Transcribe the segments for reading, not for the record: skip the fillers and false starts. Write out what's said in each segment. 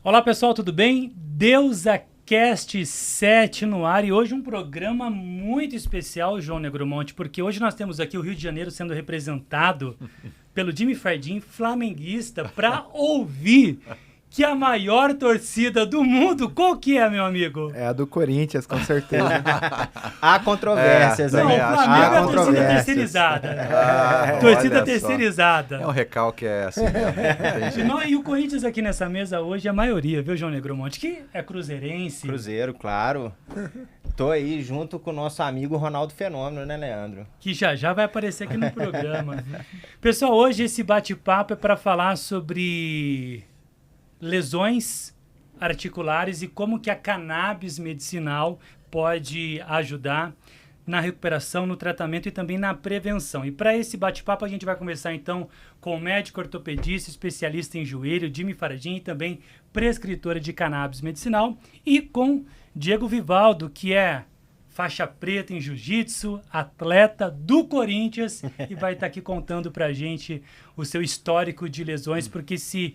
Olá pessoal, tudo bem? DeusaCast 7 no ar e hoje um programa muito especial, João Negromonte, porque hoje nós temos aqui o Rio de Janeiro sendo representado pelo Jimmy Fardim, flamenguista, para ouvir que a maior torcida do mundo, qual que é, meu amigo? É a do Corinthians, com certeza. Há controvérsias, Não, né? o Flamengo é a torcida controvérsias. terceirizada. Torcida olha só. terceirizada. É um recalque, é assim mesmo. Não tem jeito. E o Corinthians aqui nessa mesa hoje, a maioria, viu, João Negromonte? Que é cruzeirense. Cruzeiro, claro. Tô aí junto com o nosso amigo Ronaldo Fenômeno, né, Leandro? Que já vai aparecer aqui no programa. Pessoal, hoje esse bate-papo é para falar sobre lesões articulares e como que a cannabis medicinal pode ajudar na recuperação, no tratamento e também na prevenção. E para esse bate-papo a gente vai conversar então com o médico ortopedista, especialista em joelho, Jimmy Fardim, e também prescritora de cannabis medicinal, e com Diego Vivaldo, que é faixa preta em jiu-jitsu, atleta do Corinthians, e vai estar aqui contando pra gente o seu histórico de lesões, porque se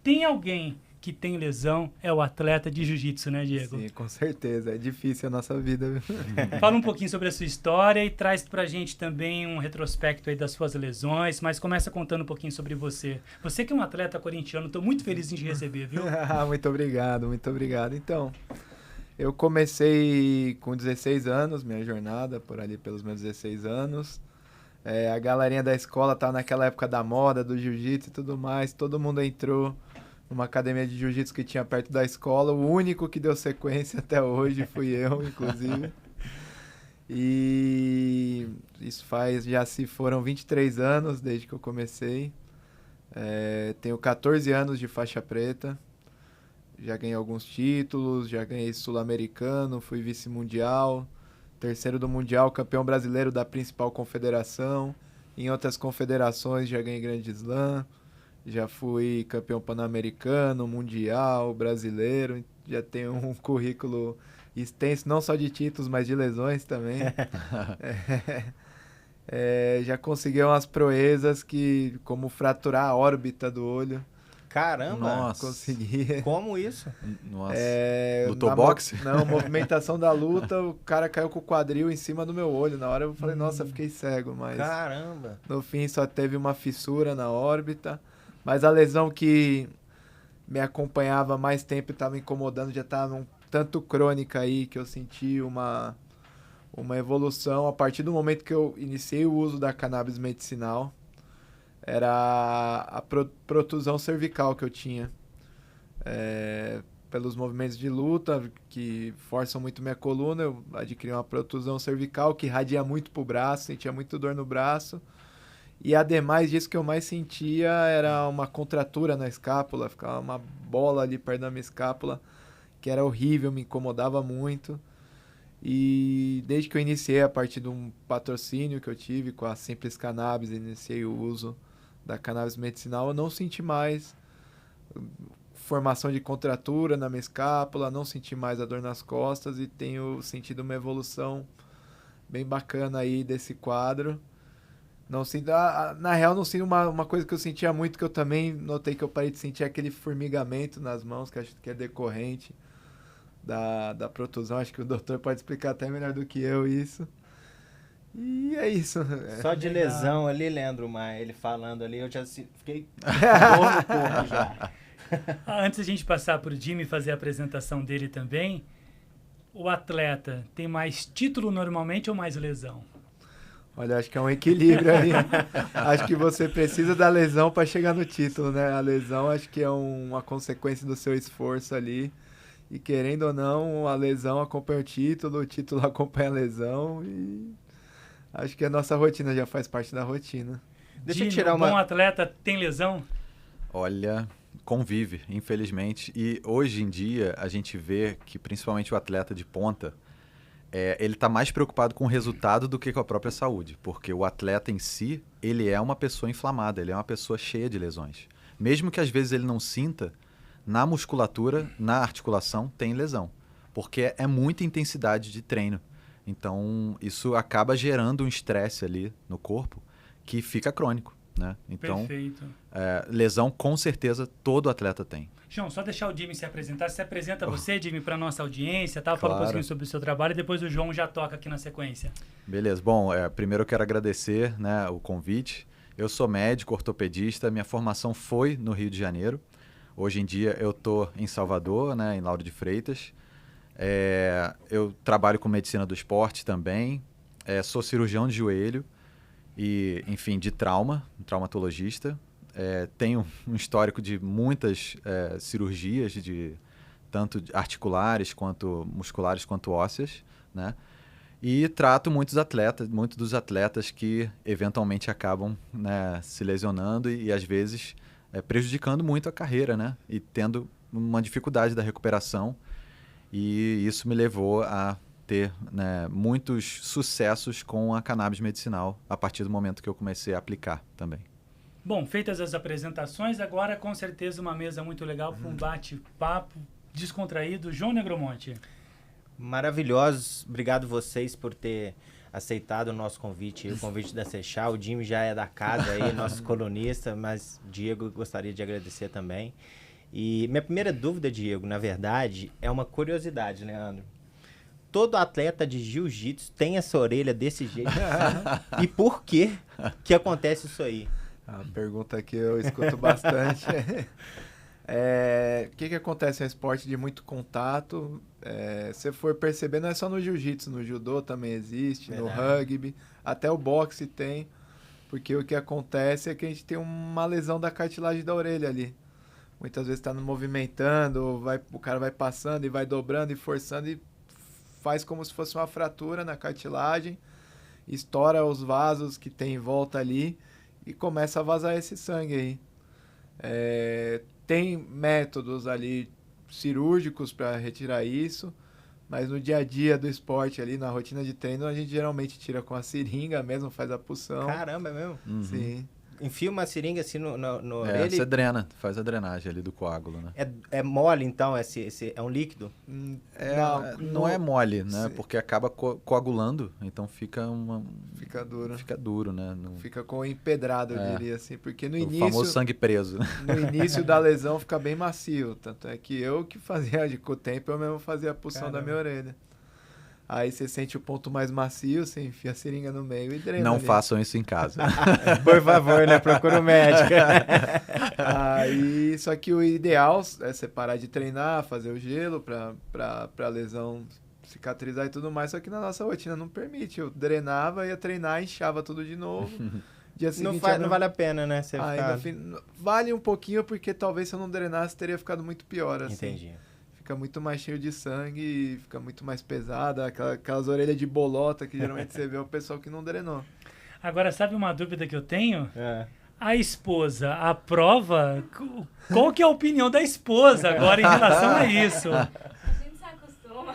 tem alguém que tem lesão, é o atleta de jiu-jitsu, né, Diego? Sim, com certeza. É difícil a nossa vida, viu? Fala um pouquinho sobre a sua história e traz pra gente também um retrospecto aí das suas lesões, mas começa contando um pouquinho sobre você. Você que é um atleta corintiano, tô muito feliz em te receber, viu? Muito obrigado, muito obrigado. Então, eu comecei com 16 anos, minha jornada, por ali pelos meus 16 anos. A galerinha da escola tá naquela época da moda, do jiu-jitsu e tudo mais. Todo mundo entrou numa academia de jiu-jitsu que tinha perto da escola. O único que deu sequência até hoje fui eu, inclusive. E isso foram 23 anos desde que eu comecei. Tenho 14 anos de faixa preta. Já ganhei alguns títulos, já ganhei sul-americano, fui vice-mundial, terceiro do mundial, campeão brasileiro da principal confederação. Em outras confederações já ganhei grande slam, já fui campeão pan-americano, mundial, brasileiro. Já tenho um currículo extenso, não só de títulos, mas de lesões também. Já consegui umas proezas como fraturar a órbita do olho. Caramba! Nossa. Consegui. Como isso? Nossa. Lutou boxe? Não, movimentação da luta, o cara caiu com o quadril em cima do meu olho. Na hora eu falei, nossa, fiquei cego, mas Caramba! no fim só teve uma fissura na órbita. Mas a lesão que me acompanhava há mais tempo e estava me incomodando, já estava um tanto crônica aí, que eu senti uma evolução a partir do momento que eu iniciei o uso da cannabis medicinal. Era a protusão cervical que eu tinha. Pelos movimentos de luta, que forçam muito minha coluna, eu adquiri uma protusão cervical que irradia muito pro braço, sentia muito dor no braço. E ademais disso, que eu mais sentia era uma contratura na escápula, ficava uma bola ali perto da minha escápula, que era horrível, me incomodava muito. E desde que eu iniciei, a partir de um patrocínio que eu tive com a Simples Cannabis, iniciei o uso da cannabis medicinal, eu não senti mais formação de contratura na minha escápula, não senti mais a dor nas costas e tenho sentido uma evolução bem bacana aí desse quadro. Não sinto, na real, não sinto uma coisa que eu sentia muito, que eu também notei que eu parei de sentir aquele formigamento nas mãos, que acho que é decorrente da protusão. Acho que o doutor pode explicar até melhor do que eu isso. E é isso. Só de lesão ali, Leandro Maia, ele falando ali, eu já fiquei dor no corpo já. Antes da gente passar para o Jimmy fazer a apresentação dele também, o atleta tem mais título normalmente ou mais lesão? Olha, acho que é um equilíbrio ali. Acho que você precisa da lesão para chegar no título, né? A lesão acho que é uma consequência do seu esforço ali. E querendo ou não, a lesão acompanha o título acompanha a lesão. E acho que a nossa rotina já faz parte da rotina. Deixa Jimmy, eu tirar um bom atleta tem lesão? Olha, convive, infelizmente. E hoje em dia a gente vê que principalmente o atleta de ponta, ele está mais preocupado com o resultado do que com a própria saúde. Porque o atleta em si, ele é uma pessoa inflamada, ele é uma pessoa cheia de lesões. Mesmo que às vezes ele não sinta, na musculatura, na articulação, tem lesão. Porque é muita intensidade de treino. Então, isso acaba gerando um estresse ali no corpo que fica crônico, né? Então, Perfeito. lesão, com certeza, todo atleta tem. João, só deixar o Jimmy se apresentar. Se apresenta você, Jimmy, para nossa audiência, tá? Fala um Claro. pouquinho sobre o seu trabalho e depois o João já toca aqui na sequência. Beleza. Bom, primeiro eu quero agradecer, né, o convite. Eu sou médico, ortopedista, minha formação foi no Rio de Janeiro. Hoje em dia eu estou em Salvador, né, em Lauro de Freitas. Eu trabalho com medicina do esporte também. Sou cirurgião de joelho e, enfim, de traumatologista. Tenho um histórico de muitas cirurgias, tanto articulares, quanto musculares, quanto ósseas, né? E trato muitos dos atletas que eventualmente acabam, né, se lesionando e às vezes prejudicando muito a carreira, né? E tendo uma dificuldade da recuperação. E isso me levou a ter, né, muitos sucessos com a cannabis medicinal a partir do momento que eu comecei a aplicar também. Bom, feitas as apresentações, agora com certeza uma mesa muito legal para um bate-papo descontraído. João Negromonte. Maravilhosos. Obrigado vocês por ter aceitado o nosso convite, o convite da Seixal. O Jimmy já é da casa aí, nosso colunista, mas Diego gostaria de agradecer também. E minha primeira dúvida, Diego, na verdade, é uma curiosidade, Leandro. Todo atleta de jiu-jitsu tem essa orelha desse jeito assim. E por que acontece isso aí? A pergunta que eu escuto bastante o que acontece? É um esporte de muito contato. Se for perceber, não é só no jiu-jitsu, no judô também existe, no rugby, até o boxe tem. Porque o que acontece é que a gente tem uma lesão da cartilagem da orelha ali. Muitas vezes está movimentando, o cara vai passando e vai dobrando e forçando e faz como se fosse uma fratura na cartilagem, estoura os vasos que tem em volta ali e começa a vazar esse sangue aí. Tem métodos ali cirúrgicos para retirar isso, mas no dia a dia do esporte ali, na rotina de treino, a gente geralmente tira com a seringa mesmo, faz a punção. Caramba, é mesmo? Uhum. Sim. Enfia uma seringa assim no orelha. Você drena, faz a drenagem ali do coágulo, né? É mole, então? É um líquido? Não é mole, né? Sim. Porque acaba coagulando, então fica duro. Fica duro, né? Fica com empedrado, eu diria assim, porque no O início... famoso sangue preso. No início da lesão fica bem macio, tanto é que eu que fazia, com o tempo eu mesmo fazia a punção da minha orelha. Aí você sente o ponto mais macio, você enfia a seringa no meio e drena. Não ali. façam isso em casa. Por favor, né? Procura um médico. Aí, só que o ideal é você parar de treinar, fazer o gelo pra lesão cicatrizar e tudo mais, só que na nossa rotina não permite. Eu drenava, ia treinar, inchava tudo de novo. Dia seguinte, Não vale a pena, né? Você ficar... Vale um pouquinho, porque talvez se eu não drenasse, teria ficado muito pior, assim. Entendi. Fica muito mais cheio de sangue, fica muito mais pesada, aquelas orelhas de bolota que geralmente você vê o pessoal que não drenou. Agora, sabe uma dúvida que eu tenho? A esposa aprova? Qual que é a opinião da esposa agora em relação a isso? A gente se acostuma.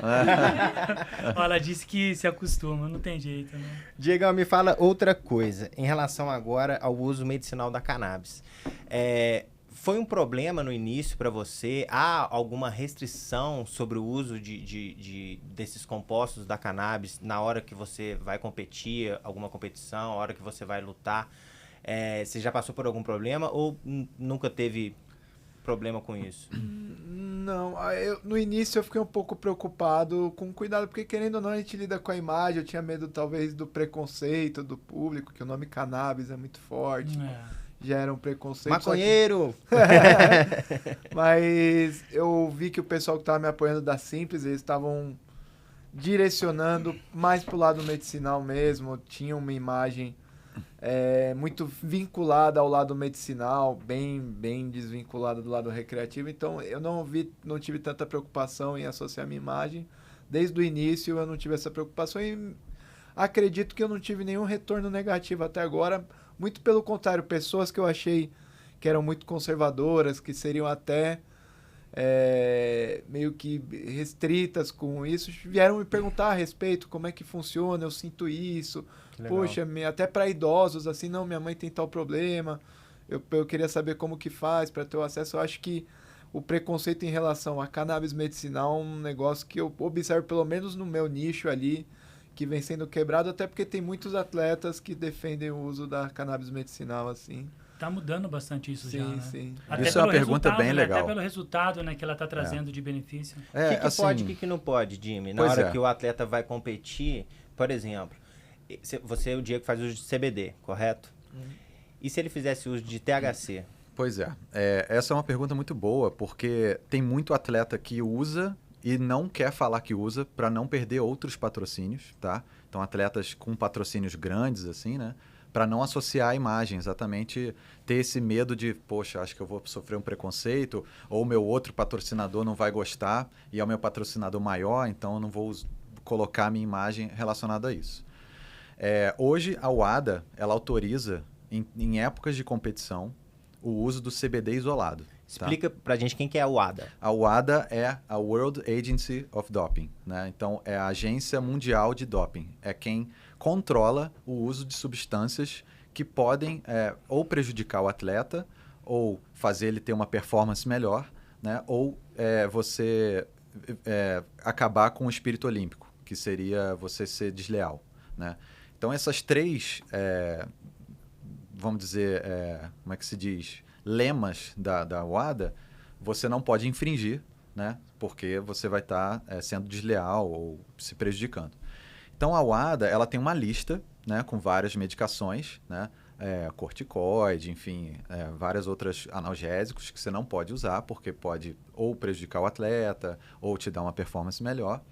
Ela disse que se acostuma, não tem jeito, né? Diego, me fala outra coisa em relação agora ao uso medicinal da cannabis. Foi um problema no início para você? Há alguma restrição sobre o uso desses compostos da cannabis na hora que você vai competir, alguma competição, na hora que você vai lutar? Você já passou por algum problema ou nunca teve problema com isso? Não, no início eu fiquei um pouco preocupado com cuidado, porque querendo ou não a gente lida com a imagem, eu tinha medo talvez do preconceito do público, que o nome cannabis é muito forte. Já era um preconceito. Maconheiro! Mas eu vi que o pessoal que estava me apoiando da Simples, eles estavam direcionando mais pro lado medicinal mesmo, tinha uma imagem muito vinculada ao lado medicinal, bem desvinculada do lado recreativo, então eu não tive tanta preocupação em associar minha imagem. Desde o início eu não tive essa preocupação e acredito que eu não tive nenhum retorno negativo até agora. Muito pelo contrário, pessoas que eu achei que eram muito conservadoras, que seriam até meio que restritas com isso, vieram me perguntar a respeito, como é que funciona, eu sinto isso. Poxa, até para idosos, assim, não, minha mãe tem tal problema, eu queria saber como que faz para ter o acesso. Eu acho que o preconceito em relação a cannabis medicinal é um negócio que eu observo, pelo menos no meu nicho ali, que vem sendo quebrado, até porque tem muitos atletas que defendem o uso da cannabis medicinal, assim. Tá mudando bastante isso já, Sim, né? sim. Até Isso é uma pelo pergunta resultado, bem né? legal. Até pelo resultado, né, que ela tá trazendo de benefício. O que assim, pode e o que não pode, Jimmy? Na Pois hora é. que o atleta vai competir, por exemplo, você é o Diego que faz uso de CBD, correto? E se ele fizesse uso de THC? Pois é. Essa é uma pergunta muito boa, porque tem muito atleta que usa e não quer falar que usa para não perder outros patrocínios, tá? Então, atletas com patrocínios grandes, assim, né? Para não associar a imagem, exatamente ter esse medo de, poxa, acho que eu vou sofrer um preconceito, ou o meu outro patrocinador não vai gostar, e é o meu patrocinador maior, então eu não vou colocar a minha imagem relacionada a isso. Hoje, a UADA, ela autoriza, em épocas de competição, o uso do CBD isolado. Tá? Explica pra gente quem que é a WADA. A WADA é a World Agency of Doping, né? Então, é a Agência Mundial de Doping. É quem controla o uso de substâncias que podem ou prejudicar o atleta, ou fazer ele ter uma performance melhor, né? Ou você acabar com o espírito olímpico, que seria você ser desleal, né? Então, essas três, vamos dizer, como é que se diz, lemas da WADA, você não pode infringir, né? Porque você vai estar sendo desleal ou se prejudicando. Então, a WADA, ela tem uma lista, né, com várias medicações, né? Corticoide, enfim, várias outras analgésicos que você não pode usar, porque pode ou prejudicar o atleta, ou te dar uma performance melhor,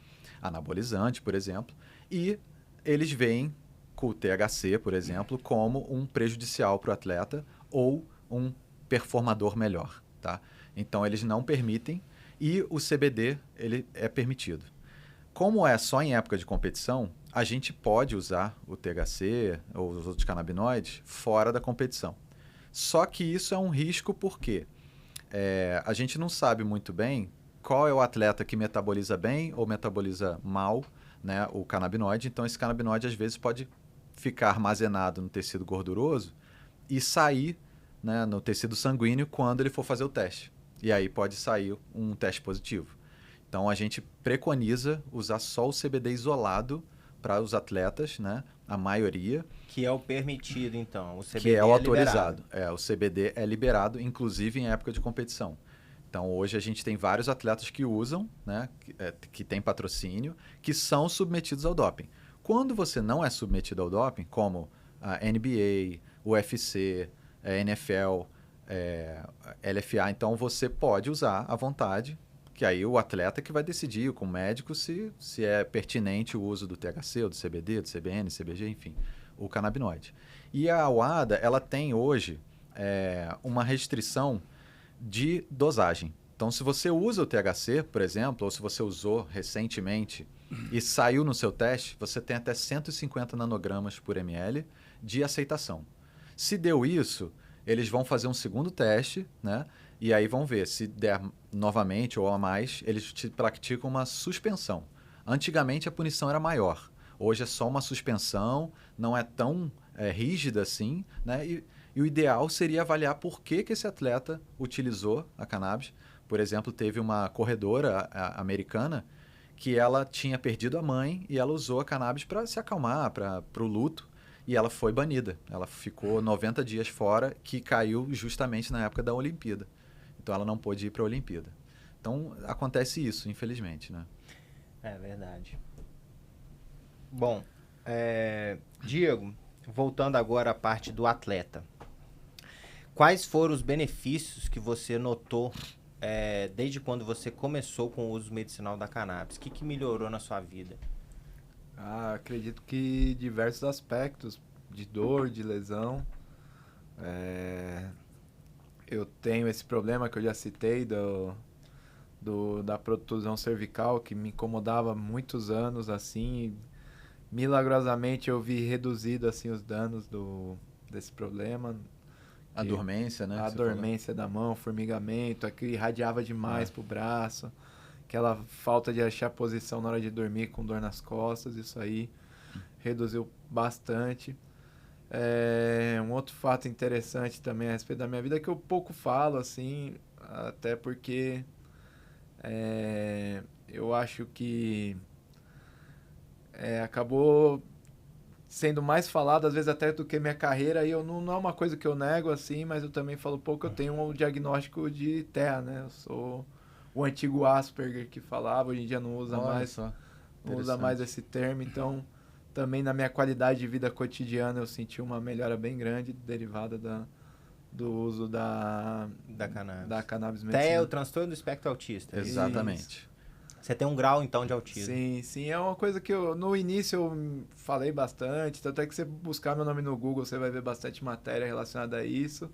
anabolizante, por exemplo, e eles veem com o THC, por exemplo, como um prejudicial para o atleta ou um performador melhor, tá? Então, eles não permitem e o CBD, ele é permitido. Como é só em época de competição, a gente pode usar o THC ou os outros canabinoides fora da competição. Só que isso é um risco porque a gente não sabe muito bem qual é o atleta que metaboliza bem ou metaboliza mal, né, o canabinoide. Então, esse canabinoide, às vezes, pode ficar armazenado no tecido gorduroso e sair, né, no tecido sanguíneo quando ele for fazer o teste. E aí pode sair um teste positivo. Então, a gente preconiza usar só o CBD isolado para os atletas, né? A maioria. Que é o permitido, então. O CBD que é o autorizado. liberado. O CBD é liberado, inclusive em época de competição. Então, hoje a gente tem vários atletas que usam, né? Que tem patrocínio, que são submetidos ao doping. Quando você não é submetido ao doping, como a NBA, UFC, NFL, LFA, então você pode usar à vontade, que aí o atleta que vai decidir com o médico se é pertinente o uso do THC, ou do CBD, do CBN, CBG, enfim, o canabinoide. E a WADA, ela tem hoje uma restrição de dosagem. Então, se você usa o THC, por exemplo, ou se você usou recentemente e saiu no seu teste, você tem até 150 nanogramas por ml de aceitação. Se deu isso, eles vão fazer um segundo teste, né? E aí vão ver se der novamente ou a mais, eles te praticam uma suspensão. Antigamente a punição era maior. Hoje é só uma suspensão, não é tão rígida assim, né? E o ideal seria avaliar por que esse atleta utilizou a cannabis. Por exemplo, teve uma corredora americana que ela tinha perdido a mãe e ela usou a cannabis para se acalmar, para o luto, e ela foi banida. Ela ficou 90 dias fora, que caiu justamente na época da Olimpíada. Então, ela não pôde ir para a Olimpíada. Então, acontece isso, infelizmente, né? É verdade. Bom, Diego, voltando agora à parte do atleta. Quais foram os benefícios que você notou desde quando você começou com o uso medicinal da cannabis? O que melhorou na sua vida? Acredito que diversos aspectos de dor, de lesão. Eu tenho esse problema que eu já citei da protusão cervical, que me incomodava há muitos anos, assim. Milagrosamente eu vi reduzido assim, os danos desse problema. A dormência, né? A dormência da mão, formigamento, aqui irradiava demais pro braço. Aquela falta de achar posição na hora de dormir com dor nas costas, isso aí reduziu bastante. Um outro fato interessante também a respeito da minha vida é que eu pouco falo, assim, até porque eu acho que acabou sendo mais falado, às vezes até do que minha carreira, e eu não é uma coisa que eu nego, assim, mas eu também falo pouco, eu tenho um diagnóstico de TEA, né? Eu sou o antigo Asperger que falava, hoje em dia não usa Olha mais, só, não usa mais esse termo, então também na minha qualidade de vida cotidiana eu senti uma melhora bem grande derivada do uso da cannabis TEA é o medicinal. transtorno do espectro autista. Exatamente. Você tem um grau, então, de autismo. Sim, é uma coisa que no início eu falei bastante, tanto é que você buscar meu nome no Google, você vai ver bastante matéria relacionada a isso.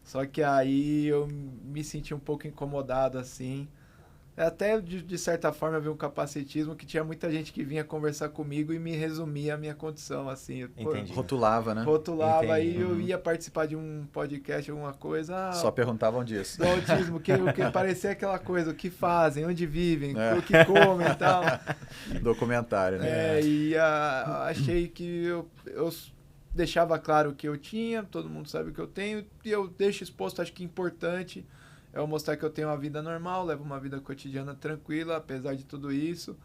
Só que aí eu me senti um pouco incomodado, assim. Até, de certa forma, eu vi um capacitismo que tinha muita gente que vinha conversar comigo e me resumia a minha condição, assim. Entendi. Rotulava, né? Rotulava, Entendi. aí eu ia participar de um podcast, alguma coisa... Só perguntavam disso. Do autismo, o que parecia aquela coisa, o que fazem, onde vivem, É. o que comem e tal. Documentário, né? Achei que eu deixava claro o que eu tinha, todo mundo sabe o que eu tenho, e eu deixo exposto, acho que importante é eu mostrar que eu tenho uma vida normal, levo uma vida cotidiana tranquila, apesar de tudo isso.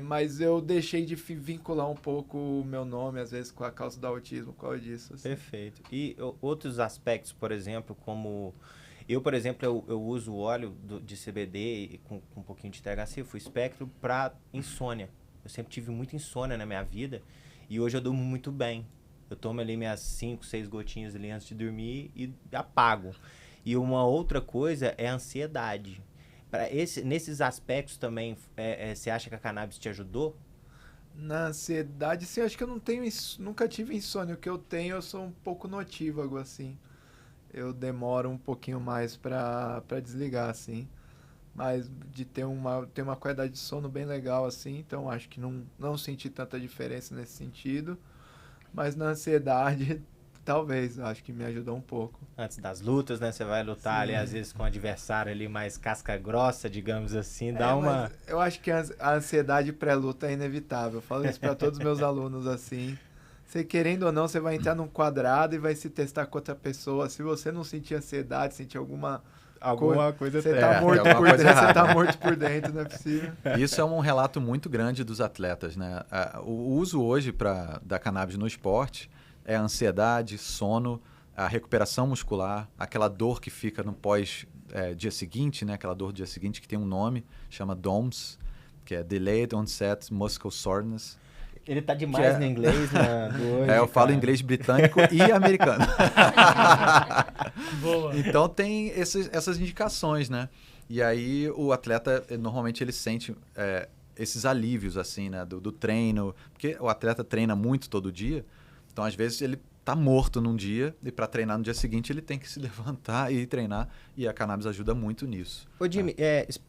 Mas eu deixei de vincular um pouco o meu nome, às vezes, com a causa do autismo, por causa disso. Assim. Perfeito. E outros aspectos, por exemplo, como... Eu, por exemplo, eu uso o óleo de CBD com um pouquinho de THC, fui espectro, para insônia. Eu sempre tive muita insônia na minha vida e hoje eu durmo muito bem. Eu tomo ali minhas 5, 6 gotinhas ali antes de dormir e apago. E uma outra coisa é a ansiedade. Nesses aspectos também, você acha que a cannabis te ajudou? Na ansiedade, sim, acho que eu não tenho nunca tive insônia. O que eu tenho, eu sou um pouco notívago, assim. Eu demoro um pouquinho mais pra desligar, assim. Mas de ter uma qualidade de sono bem legal, assim. Então acho que não senti tanta diferença nesse sentido. Mas na ansiedade, talvez, acho que me ajudou um pouco. Antes das lutas, né? Você vai lutar ali, às vezes, com um adversário ali mais casca grossa, digamos assim, dá uma... Mas eu acho que a ansiedade pré-luta é inevitável. Eu falo isso para todos os meus alunos, assim. Você querendo ou não, você vai entrar num quadrado e vai se testar com outra pessoa. Se você não sentir ansiedade, sentir alguma coisa você tem. tá morto tem por alguma coisa dentro, você errada. tá morto por dentro, não é possível. Isso é um relato muito grande dos atletas, né? O uso hoje da cannabis no esporte é a ansiedade, sono, a recuperação muscular, aquela dor que fica no dia seguinte, né? Aquela dor do dia seguinte que tem um nome, chama DOMS, que é Delayed Onset Muscle Soreness. Ele tá demais no inglês, né? Eu falo inglês britânico e americano. Boa. Então tem essas indicações, né? E aí o atleta, normalmente ele sente esses alívios, assim, né? Do treino. Porque o atleta treina muito todo dia. Então, às vezes, ele tá morto num dia e para treinar no dia seguinte ele tem que se levantar e ir treinar. E a cannabis ajuda muito nisso. Ô, Jimmy,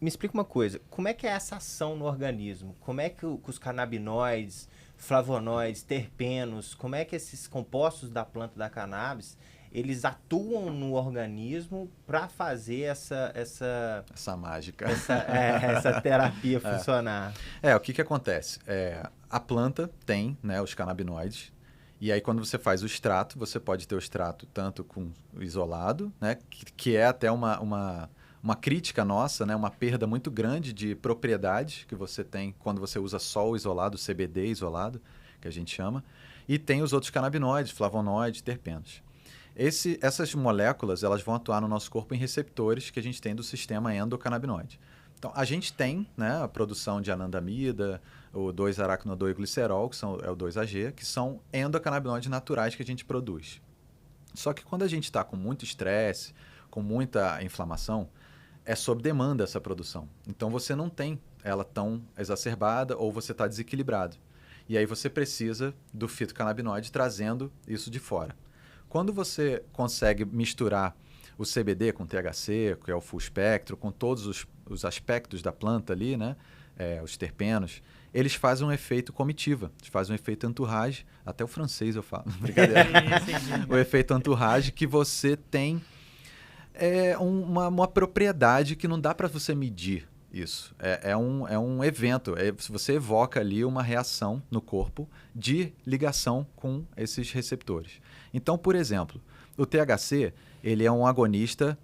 me explica uma coisa. Como é que é essa ação no organismo? Como é que os canabinoides, flavonoides, terpenos, como é que esses compostos da planta da cannabis, eles atuam no organismo para fazer essa mágica. Essa terapia funcionar? O que acontece? A planta tem, né, os canabinoides. E aí, quando você faz o extrato, você pode ter o extrato tanto com o isolado, né, que é até uma crítica nossa, né, uma perda muito grande de propriedade que você tem quando você usa só o isolado, o CBD isolado, que a gente chama. E tem os outros canabinoides, flavonoides, terpenos. Essas moléculas elas vão atuar no nosso corpo em receptores que a gente tem do sistema endocannabinoide. Então, a gente tem, né, a produção de anandamida, o 2-aracnodoiglicerol, que é o 2-AG, que são endocannabinoides naturais que a gente produz. Só que quando a gente está com muito estresse, com muita inflamação, é sob demanda essa produção. Então, você não tem ela tão exacerbada ou você está desequilibrado. E aí você precisa do fitocannabinoide trazendo isso de fora. Quando você consegue misturar o CBD com THC, que é o full espectro, com todos os aspectos da planta ali, né? Os terpenos, eles fazem um efeito comitiva, eles fazem um efeito entourage, até o francês eu falo, brincadeira. O efeito entourage que você tem uma propriedade que não dá para você medir isso. É um evento, você evoca ali uma reação no corpo de ligação com esses receptores. Então, por exemplo, o THC, ele é um agonista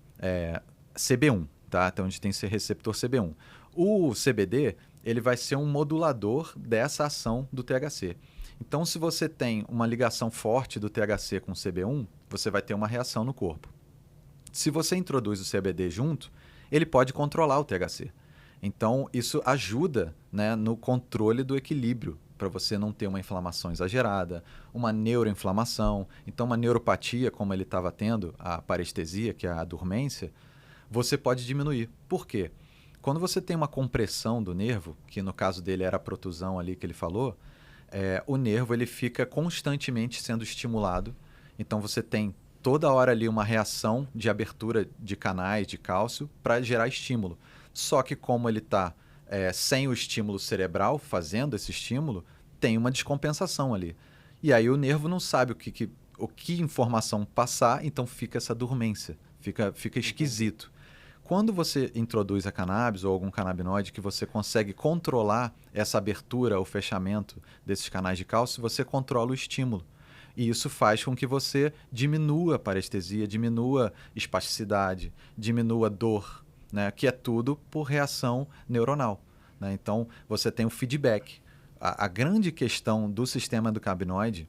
CB1, tá? Então, a gente tem esse receptor CB1. O CBD, ele vai ser um modulador dessa ação do THC. Então, se você tem uma ligação forte do THC com o CB1, você vai ter uma reação no corpo. Se você introduz o CBD junto, ele pode controlar o THC. Então, isso ajuda, né, no controle do equilíbrio, para você não ter uma inflamação exagerada, uma neuroinflamação. Então, uma neuropatia, como ele estava tendo, a parestesia, que é a dormência, você pode diminuir. Por quê? Quando você tem uma compressão do nervo, que no caso dele era a protusão ali que ele falou, o nervo ele fica constantemente sendo estimulado. Então, você tem toda hora ali uma reação de abertura de canais de cálcio para gerar estímulo. Só que como ele está sem o estímulo cerebral, fazendo esse estímulo, tem uma descompensação ali. E aí o nervo não sabe o que informação passar, então fica essa dormência, fica esquisito. Quando você introduz a cannabis ou algum canabinoide que você consegue controlar essa abertura ou fechamento desses canais de cálcio, você controla o estímulo. E isso faz com que você diminua a parestesia, diminua espasticidade, diminua dor, né? Que é tudo por reação neuronal, né? Então, você tem o feedback. A grande questão do sistema endocannabinoide,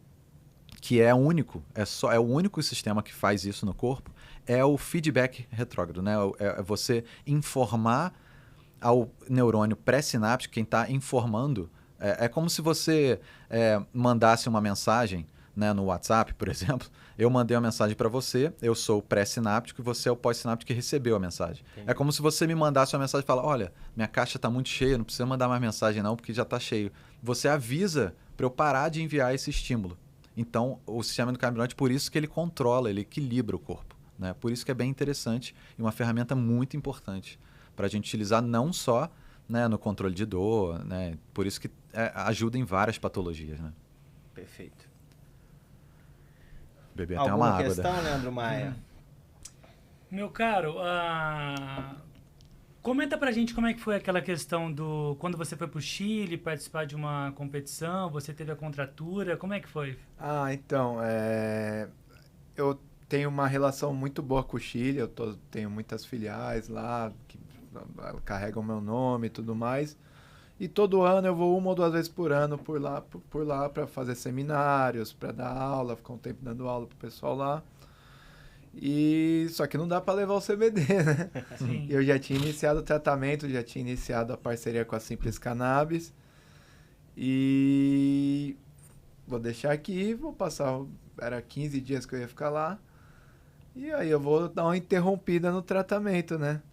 que é único, é o único sistema que faz isso no corpo, é o feedback retrógrado, né? É você informar ao neurônio pré-sináptico, quem está informando. É como se você mandasse uma mensagem, né, no WhatsApp, por exemplo. Eu mandei uma mensagem para você, eu sou o pré-sináptico e você é o pós-sináptico que recebeu a mensagem. Entendi. É como se você me mandasse uma mensagem e falasse, olha, minha caixa está muito cheia, não precisa mandar mais mensagem não, porque já está cheio. Você avisa para eu parar de enviar esse estímulo. Então, o sistema endocannabinoide, por isso que ele controla, ele equilibra o corpo, né? Por isso que é bem interessante e uma ferramenta muito importante para a gente utilizar não só, né, no controle de dor, né? Por isso que ajuda em várias patologias, né? Perfeito. Beber até uma água. Alguma questão, Leandro Maia? Meu caro, comenta pra gente como é que foi aquela questão do... Quando você foi pro Chile participar de uma competição, você teve a contratura, como é que foi? Então, eu tenho uma relação muito boa com o Chile, tenho muitas filiais lá que carregam meu nome e tudo mais. E todo ano eu vou 1 ou 2 vezes por ano por lá para fazer seminários, para dar aula, ficar um tempo dando aula pro pessoal lá. E só que não dá para levar o CBD, né? Sim. Eu já tinha iniciado o tratamento, já tinha iniciado a parceria com a Simples Cannabis. E vou deixar aqui, vou passar, era 15 dias que eu ia ficar lá. E aí eu vou dar uma interrompida no tratamento, né?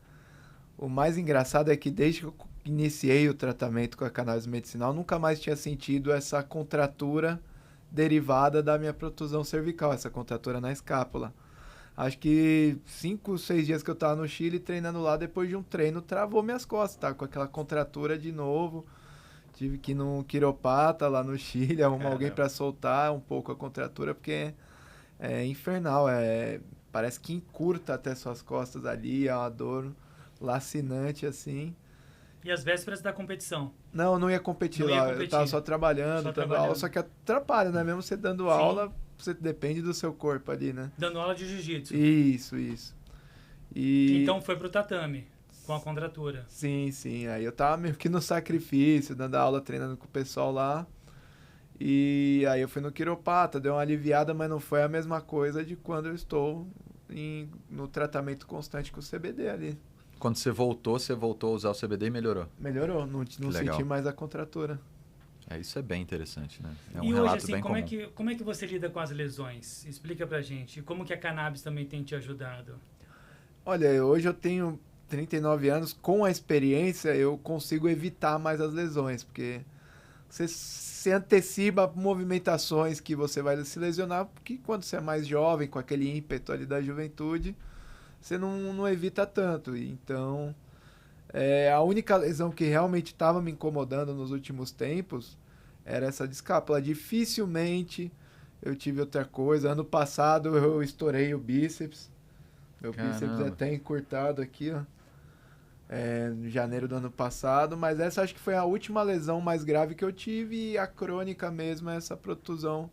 O mais engraçado é que desde que eu iniciei o tratamento com a cannabis medicinal, nunca mais tinha sentido essa contratura derivada da minha protusão cervical, essa contratura na escápula. Acho que 5, 6 dias que eu tava no Chile treinando lá, depois de um treino, travou minhas costas, tá? Com aquela contratura de novo. Tive que ir num quiropata lá no Chile, arrumar alguém para soltar um pouco a contratura, porque é infernal, parece que encurta até suas costas ali, é uma dor lacinante assim. E as vésperas da competição? Não, eu não ia competir lá, eu tava só trabalhando, dando aula, só que atrapalha, né? Mesmo você dando aula, você depende do seu corpo ali, né? Dando aula de jiu-jitsu. Isso. E... Então foi pro tatame, com a contratura. Sim. Aí eu tava meio que no sacrifício, dando aula, treinando com o pessoal lá. E aí eu fui no quiropata, deu uma aliviada, mas não foi a mesma coisa de quando eu estou no tratamento constante com o CBD ali. Quando você voltou a usar o CBD e melhorou? Melhorou, não senti mais a contratura. Isso é bem interessante, né? É um e relato hoje, assim, bem comum. como é que você lida com as lesões? Explica pra gente. E como que a cannabis também tem te ajudado? Olha, hoje eu tenho 39 anos, com a experiência eu consigo evitar mais as lesões, porque você se antecipa movimentações que você vai se lesionar, porque quando você é mais jovem, com aquele ímpeto ali da juventude, você não evita tanto. Então, a única lesão que realmente estava me incomodando nos últimos tempos era essa de escápula. Dificilmente eu tive outra coisa. Ano passado eu estourei o bíceps. Meu bíceps é até encurtado aqui, ó. Em janeiro do ano passado. Mas essa acho que foi a última lesão mais grave que eu tive. E a crônica mesmo é essa protusão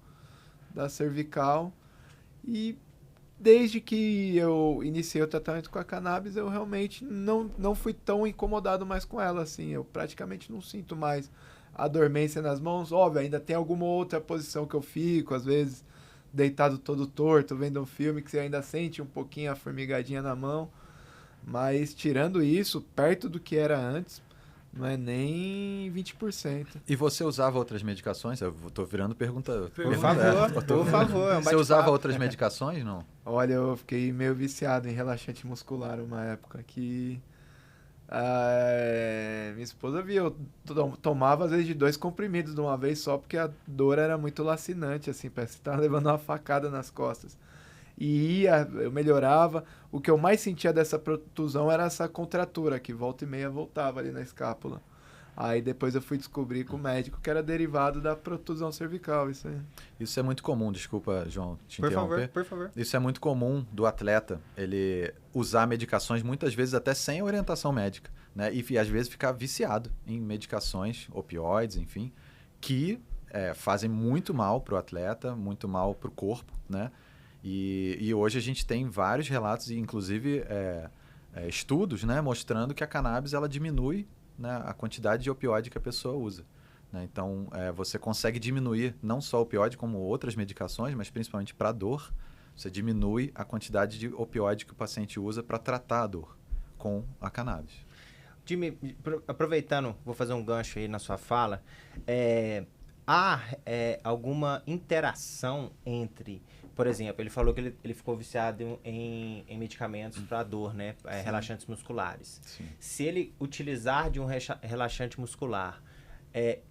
da cervical. E desde que eu iniciei o tratamento com a cannabis, eu realmente não fui tão incomodado mais com ela, assim. Eu praticamente não sinto mais a dormência nas mãos. Óbvio, ainda tem alguma outra posição que eu fico, às vezes deitado todo torto, vendo um filme que você ainda sente um pouquinho a formigadinha na mão. Mas tirando isso, perto do que era antes, não é nem 20%. E você usava outras medicações? Eu tô virando pergunta. Por favor, é um Você usava bate-papo. outras medicações, não? Olha, eu fiquei meio viciado em relaxante muscular uma época que minha esposa via, eu tomava às vezes de 2 comprimidos de uma vez só porque a dor era muito lacinante, assim, parece que tava levando uma facada nas costas. E eu melhorava. O que eu mais sentia dessa protusão era essa contratura, que volta e meia voltava ali na escápula. Aí depois eu fui descobrir com o médico que era derivado da protusão cervical, isso aí. Isso é muito comum, desculpa, João, te Por interromper. favor, por favor. Isso é muito comum do atleta, ele usar medicações muitas vezes até sem orientação médica, né? E às vezes ficar viciado em medicações, opioides, enfim, que fazem muito mal para o atleta, muito mal para o corpo, né? E hoje a gente tem vários relatos, inclusive estudos, né, mostrando que a cannabis ela diminui, né, a quantidade de opioide que a pessoa usa. Né? Então, você consegue diminuir não só o opioide, como outras medicações, mas principalmente para a dor. Você diminui a quantidade de opioide que o paciente usa para tratar a dor com a cannabis. Jimmy, aproveitando, vou fazer um gancho aí na sua fala. Há alguma interação entre... Por exemplo, ele falou que ele ficou viciado em medicamentos para dor, né? Relaxantes musculares. Sim. Se ele utilizar de um relaxante muscular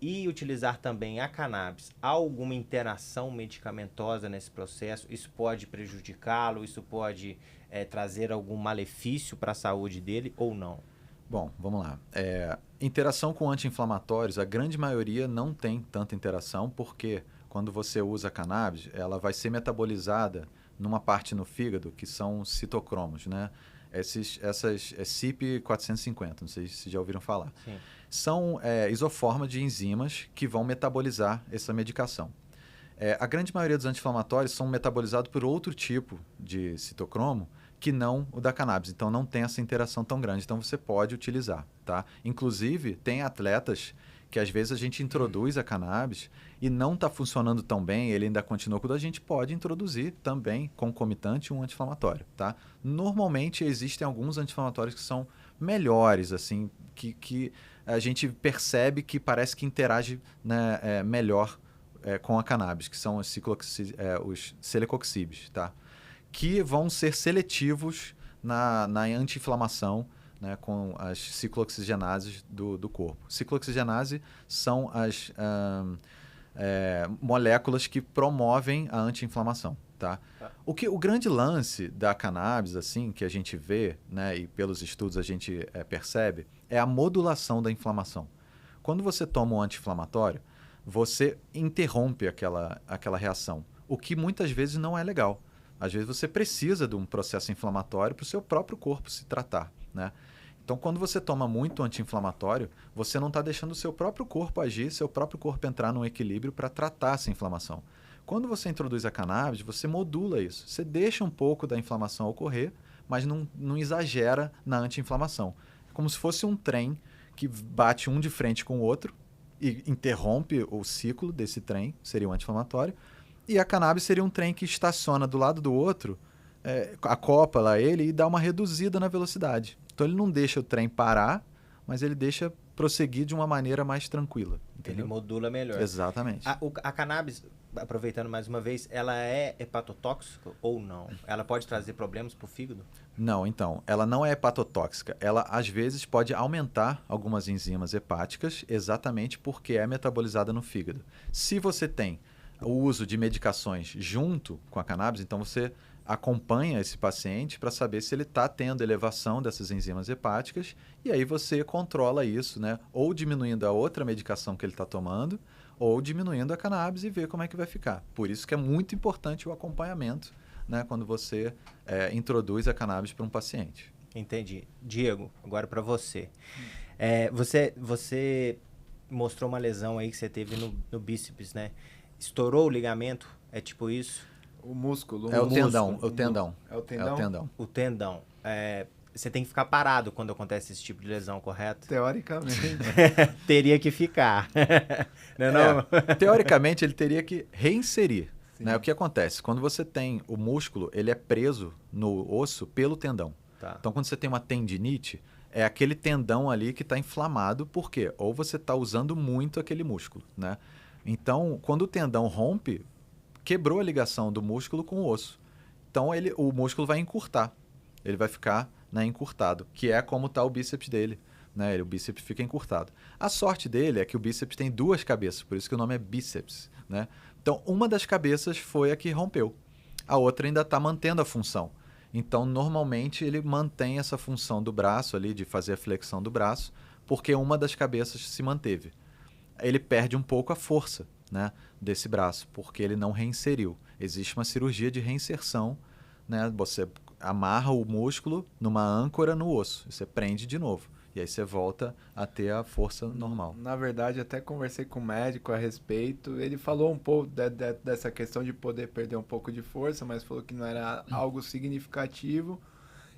e utilizar também a cannabis, há alguma interação medicamentosa nesse processo? Isso pode prejudicá-lo? Isso pode trazer algum malefício para a saúde dele ou não? Bom, vamos lá. Interação com anti-inflamatórios, a grande maioria não tem tanta interação, porque quando você usa a cannabis, ela vai ser metabolizada numa parte no fígado, que são citocromos, né? Essas CYP450, não sei se já ouviram falar. Sim. São isoformas de enzimas que vão metabolizar essa medicação. A grande maioria dos anti-inflamatórios são metabolizados por outro tipo de citocromo que não o da cannabis. Então, não tem essa interação tão grande. Então, você pode utilizar, tá? Inclusive, tem atletas que às vezes a gente introduz a cannabis e não está funcionando tão bem, ele ainda continua com a gente pode introduzir também concomitante um anti-inflamatório, tá? Normalmente existem alguns anti-inflamatórios que são melhores, assim, que a gente percebe que parece que interage, né, melhor com a cannabis, que são os celecoxibs, tá? Que vão ser seletivos na anti-inflamação, né, com as ciclooxigenases do corpo. Ciclooxigenase são as moléculas que promovem a anti-inflamação. Tá? O grande lance da cannabis, assim, que a gente vê, né, e pelos estudos a gente percebe, é a modulação da inflamação. Quando você toma um anti-inflamatório, você interrompe aquela reação, o que muitas vezes não é legal. Às vezes você precisa de um processo inflamatório para o seu próprio corpo se tratar, né? Então, quando você toma muito anti-inflamatório, você não está deixando o seu próprio corpo agir, seu próprio corpo entrar num equilíbrio para tratar essa inflamação. Quando você introduz a cannabis, você modula isso. Você deixa um pouco da inflamação ocorrer, mas não exagera na anti-inflamação. É como se fosse um trem que bate um de frente com o outro e interrompe o ciclo desse trem, seria um anti-inflamatório. E a cannabis seria um trem que estaciona do lado do outro, acopla ele e dá uma reduzida na velocidade. Então ele não deixa o trem parar, mas ele deixa prosseguir de uma maneira mais tranquila. Entendeu? Ele modula melhor. Exatamente. A cannabis, aproveitando mais uma vez, ela é hepatotóxica ou não? Ela pode trazer problemas para o fígado? Não, então, ela não é hepatotóxica. Ela, às vezes, pode aumentar algumas enzimas hepáticas exatamente porque é metabolizada no fígado. Se você tem o uso de medicações junto com a cannabis, então você acompanha esse paciente para saber se ele está tendo elevação dessas enzimas hepáticas e aí você controla isso, né? Ou diminuindo a outra medicação que ele está tomando ou diminuindo a cannabis e ver como é que vai ficar. Por isso que é muito importante o acompanhamento, né? Quando você introduz a cannabis para um paciente. Entendi. Diego, agora para você. Você mostrou uma lesão aí que você teve no bíceps, né? Estourou o ligamento? É tipo isso? O músculo. É o tendão. É o tendão? O tendão. você tem que ficar parado quando acontece esse tipo de lesão, correto? Teoricamente. Teria que ficar. Não? Teoricamente, ele teria que reinserir. Sim. Né? O que acontece? Quando você tem o músculo, ele é preso no osso pelo tendão. Tá. Então, quando você tem uma tendinite, é aquele tendão ali que está inflamado, por quê? Ou você está usando muito aquele músculo, né? Então, quando o tendão rompe, quebrou a ligação do músculo com o osso. Então, o músculo vai encurtar. Ele vai ficar, né, encurtado, que é como está o bíceps dele. Né? O bíceps fica encurtado. A sorte dele é que o bíceps tem 2 cabeças, por isso que o nome é bíceps. Né? Então, uma das cabeças foi a que rompeu. A outra ainda está mantendo a função. Então, normalmente, ele mantém essa função do braço ali, de fazer a flexão do braço, porque uma das cabeças se manteve. Ele perde um pouco a força, né, desse braço, porque ele não reinseriu. Existe uma cirurgia de reinserção, né? Você amarra o músculo numa âncora no osso, você prende de novo. E aí você volta a ter a força normal. Na verdade, até conversei com o médico a respeito. Ele falou um pouco dessa questão de poder perder um pouco de força, mas falou que não era algo significativo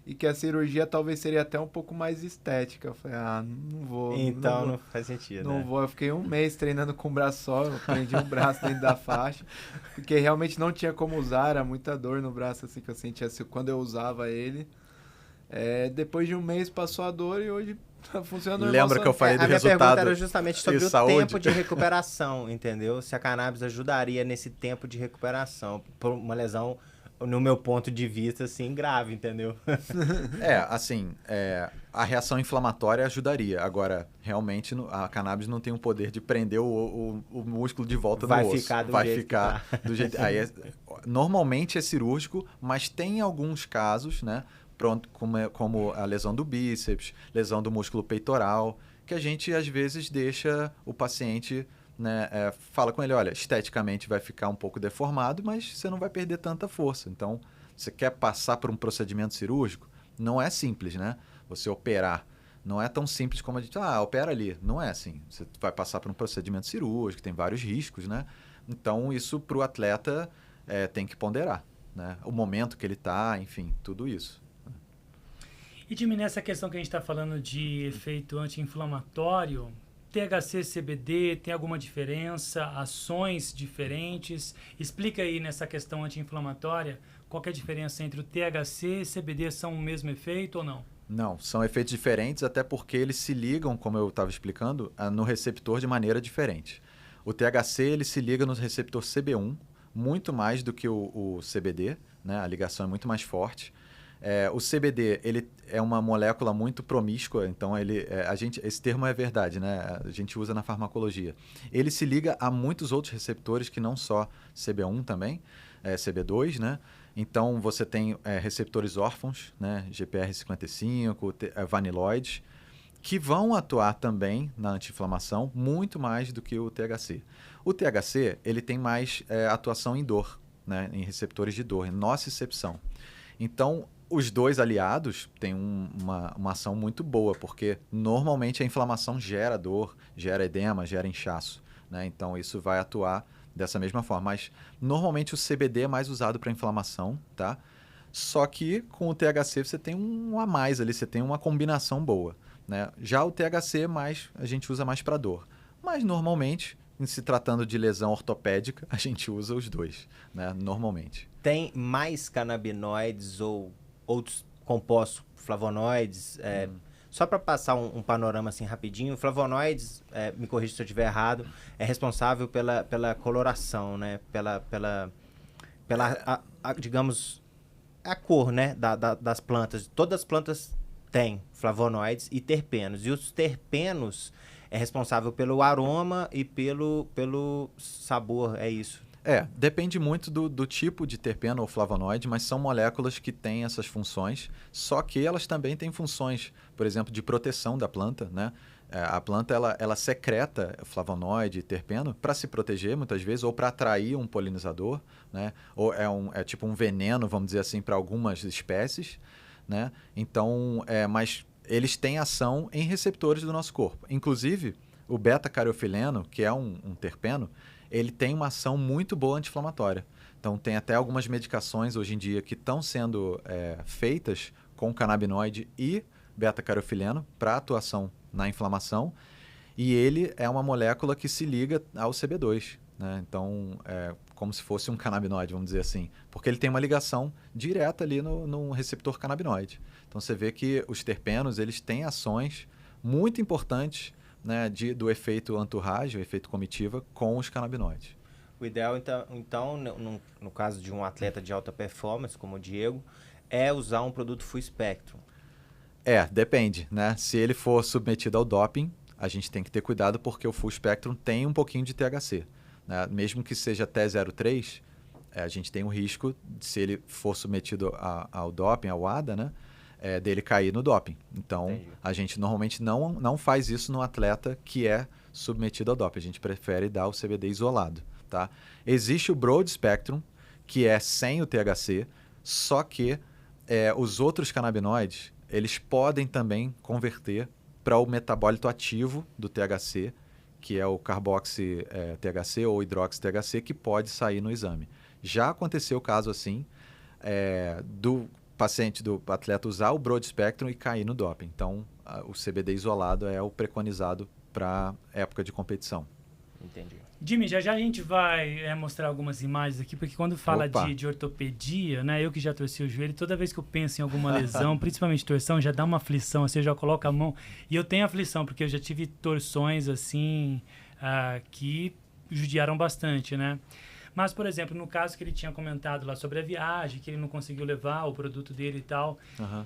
e que a cirurgia talvez seria até um pouco mais estética. Eu falei, não vou. Então não faz sentido. Não né? vou. Eu fiquei um mês treinando com o braço só, eu prendi um braço dentro da faixa, porque realmente não tinha como usar, era muita dor no braço assim que eu sentia quando eu usava ele. Depois de um mês passou a dor e hoje tá funcionando normal. Lembra que eu falei do A minha resultado pergunta era justamente sobre e o saúde? tempo de recuperação, entendeu? Se a cannabis ajudaria nesse tempo de recuperação por uma lesão, no meu ponto de vista, assim, grave, entendeu? A reação inflamatória ajudaria. Agora, realmente, a cannabis não tem o poder de prender o músculo de volta no osso. Vai ficar do jeito. Normalmente é cirúrgico, mas tem alguns casos, né? Pronto, como a lesão do bíceps, lesão do músculo peitoral, que a gente às vezes deixa o paciente, né, fala com ele, olha, esteticamente vai ficar um pouco deformado, mas você não vai perder tanta força. Então, você quer passar por um procedimento cirúrgico? Não é simples, né? Você operar. Não é tão simples como a gente, opera ali. Não é assim. Você vai passar por um procedimento cirúrgico, tem vários riscos, né? Então, isso para o atleta tem que ponderar, né? O momento que ele está, enfim, tudo isso. E diminuir essa questão que a gente está falando de efeito anti-inflamatório, THC, CBD, tem alguma diferença? Ações diferentes? Explica aí nessa questão anti-inflamatória, qual que é a diferença entre o THC e CBD, são o mesmo efeito ou não? Não, são efeitos diferentes, até porque eles se ligam, como eu estava explicando, no receptor de maneira diferente. O THC ele se liga no receptor CB1, muito mais do que o CBD, né? A ligação é muito mais forte. O CBD ele é uma molécula muito promíscua, então esse termo é verdade, né? A gente usa na farmacologia. Ele se liga a muitos outros receptores que não só CB1 também, CB2, né? Então você tem receptores órfãos, né? GPR55, vaniloides, que vão atuar também na anti-inflamação muito mais do que o THC. O THC ele tem mais atuação em dor, né? Em receptores de dor, em nocicepção. Então, os dois aliados têm uma ação muito boa, porque normalmente a inflamação gera dor, gera edema, gera inchaço, né? Então, isso vai atuar dessa mesma forma. Mas, normalmente, o CBD é mais usado para inflamação, tá? Só que, com o THC, você tem um a mais ali, você tem uma combinação boa, né? Já o THC, a gente usa mais para dor. Mas, normalmente, em se tratando de lesão ortopédica, a gente usa os dois, né? Normalmente. Tem mais canabinoides ou outros compostos flavonoides? Só para passar um panorama assim rapidinho, flavonoides, me corrija se eu estiver errado, é responsável pela coloração, né? Digamos, a cor, né? Das plantas. Todas as plantas têm flavonoides e terpenos. E os terpenos é responsável pelo aroma e pelo sabor, é isso? Depende muito do tipo de terpeno ou flavonoide, mas são moléculas que têm essas funções, só que elas também têm funções, por exemplo, de proteção da planta, né? A planta ela secreta flavonoide e terpeno para se proteger, muitas vezes, ou para atrair um polinizador, né? Ou é tipo um veneno, vamos dizer assim, para algumas espécies, né? Então, mas eles têm ação em receptores do nosso corpo. Inclusive, o beta-cariofileno, que é um terpeno, ele tem uma ação muito boa anti-inflamatória. Então, tem até algumas medicações hoje em dia que estão sendo feitas com canabinoide e beta-caroteno para atuação na inflamação. E ele é uma molécula que se liga ao CB2, né? Então, é como se fosse um canabinoide, vamos dizer assim, porque ele tem uma ligação direta ali no receptor canabinoide. Então, você vê que os terpenos, eles têm ações muito importantes, né, do efeito entourage, o efeito comitiva, com os canabinoides. O ideal, então no caso de um atleta de alta performance, como o Diego, é usar um produto full spectrum. Depende, né? Se ele for submetido ao doping, a gente tem que ter cuidado porque o full spectrum tem um pouquinho de THC, né? Mesmo que seja até 0,3, a gente tem um risco, se ele for submetido ao doping, ao WADA, né? Dele cair no doping. Então, entendi. A gente normalmente não faz isso no atleta que é submetido ao doping. A gente prefere dar o CBD isolado, tá? Existe o broad spectrum, que é sem o THC, só que os outros canabinoides, eles podem também converter para o metabólito ativo do THC, que é o carboxy-THC ou hidroxy-THC, que pode sair no exame. Já aconteceu o caso assim, do paciente, do atleta usar o broad spectrum e cair no doping. Então, o CBD isolado é o preconizado para época de competição. Entendi. Jimmy, já a gente vai mostrar algumas imagens aqui, porque quando fala de ortopedia, né, eu que já torci o joelho, toda vez que eu penso em alguma lesão, principalmente torção, já dá uma aflição, assim, eu já coloco a mão, e eu tenho aflição, porque eu já tive torções, assim, que judiaram bastante, né? Mas, por exemplo, no caso que ele tinha comentado lá sobre a viagem, que ele não conseguiu levar o produto dele e tal,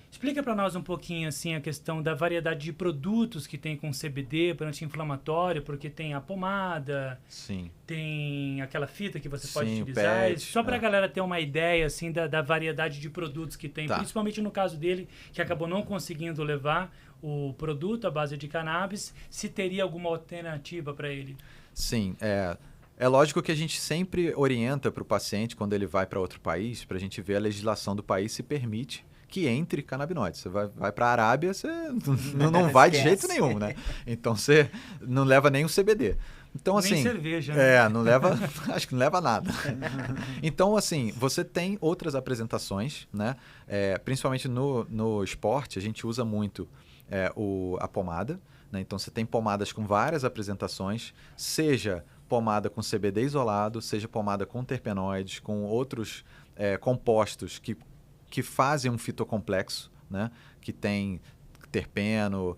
explica para nós um pouquinho, assim, a questão da variedade de produtos que tem com CBD para anti-inflamatório, porque tem a pomada, sim, tem aquela fita que você pode sim, utilizar, pet, só para a galera ter uma ideia, assim, da variedade de produtos que tem, principalmente no caso dele, que acabou não conseguindo levar o produto à base de cannabis, se teria alguma alternativa para ele. Sim, é lógico que a gente sempre orienta para o paciente, quando ele vai para outro país, para a gente ver a legislação do país se permite que entre canabinoides. Você vai para a Arábia, você não vai de jeito nenhum, né? Então, você não leva nem o CBD. Então, assim, nem cerveja, né? não leva, acho que não leva nada. Então, assim, você tem outras apresentações, né? Principalmente no esporte, a gente usa muito a pomada, né? Então, você tem pomadas com várias apresentações, seja pomada com CBD isolado, seja pomada com terpenoides, com outros compostos que fazem um fitocomplexo, né? Que tem terpeno,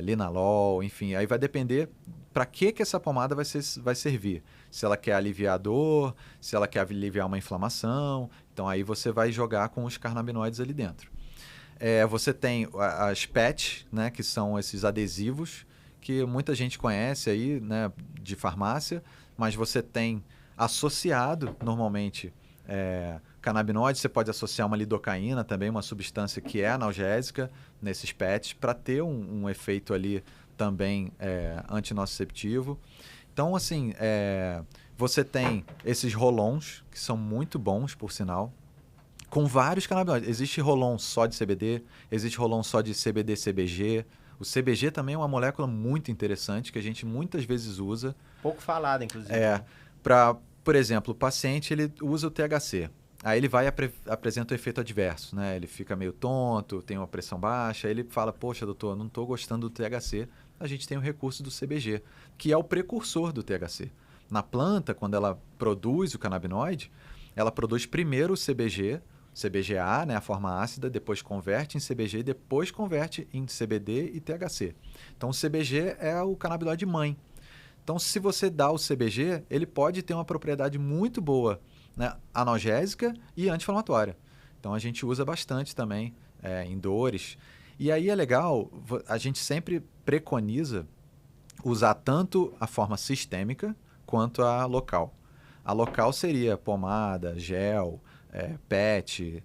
linalol, enfim. Aí vai depender para que essa pomada vai servir. Se ela quer aliviar a dor, se ela quer aliviar uma inflamação. Então, aí você vai jogar com os cannabinoides ali dentro. Você tem as PET, né? Que são esses adesivos, que muita gente conhece aí, né, de farmácia, mas você tem associado, normalmente, canabinoide, você pode associar uma lidocaína também, uma substância que é analgésica nesses PETs, para ter um efeito ali também antinociceptivo. Então, assim, você tem esses rolons, que são muito bons, por sinal, com vários canabinoides. Existe rolon só de CBD, existe rolon só de CBD-CBG. O CBG também é uma molécula muito interessante que a gente muitas vezes usa. Pouco falada, inclusive. Por exemplo, o paciente ele usa o THC. Aí ele vai e apresenta o efeito adverso, né? Ele fica meio tonto, tem uma pressão baixa. Aí ele fala, poxa, doutor, não estou gostando do THC. A gente tem o recurso do CBG, que é o precursor do THC. Na planta, quando ela produz o canabinoide, ela produz primeiro o CBGA, né, a forma ácida, depois converte em CBG e depois converte em CBD e THC. Então, o CBG é o canabinoide mãe. Então, se você dá o CBG, ele pode ter uma propriedade muito boa, né, analgésica e anti-inflamatória. Então, a gente usa bastante também em dores. E aí é legal, a gente sempre preconiza usar tanto a forma sistêmica quanto a local. A local seria pomada, gel, PET,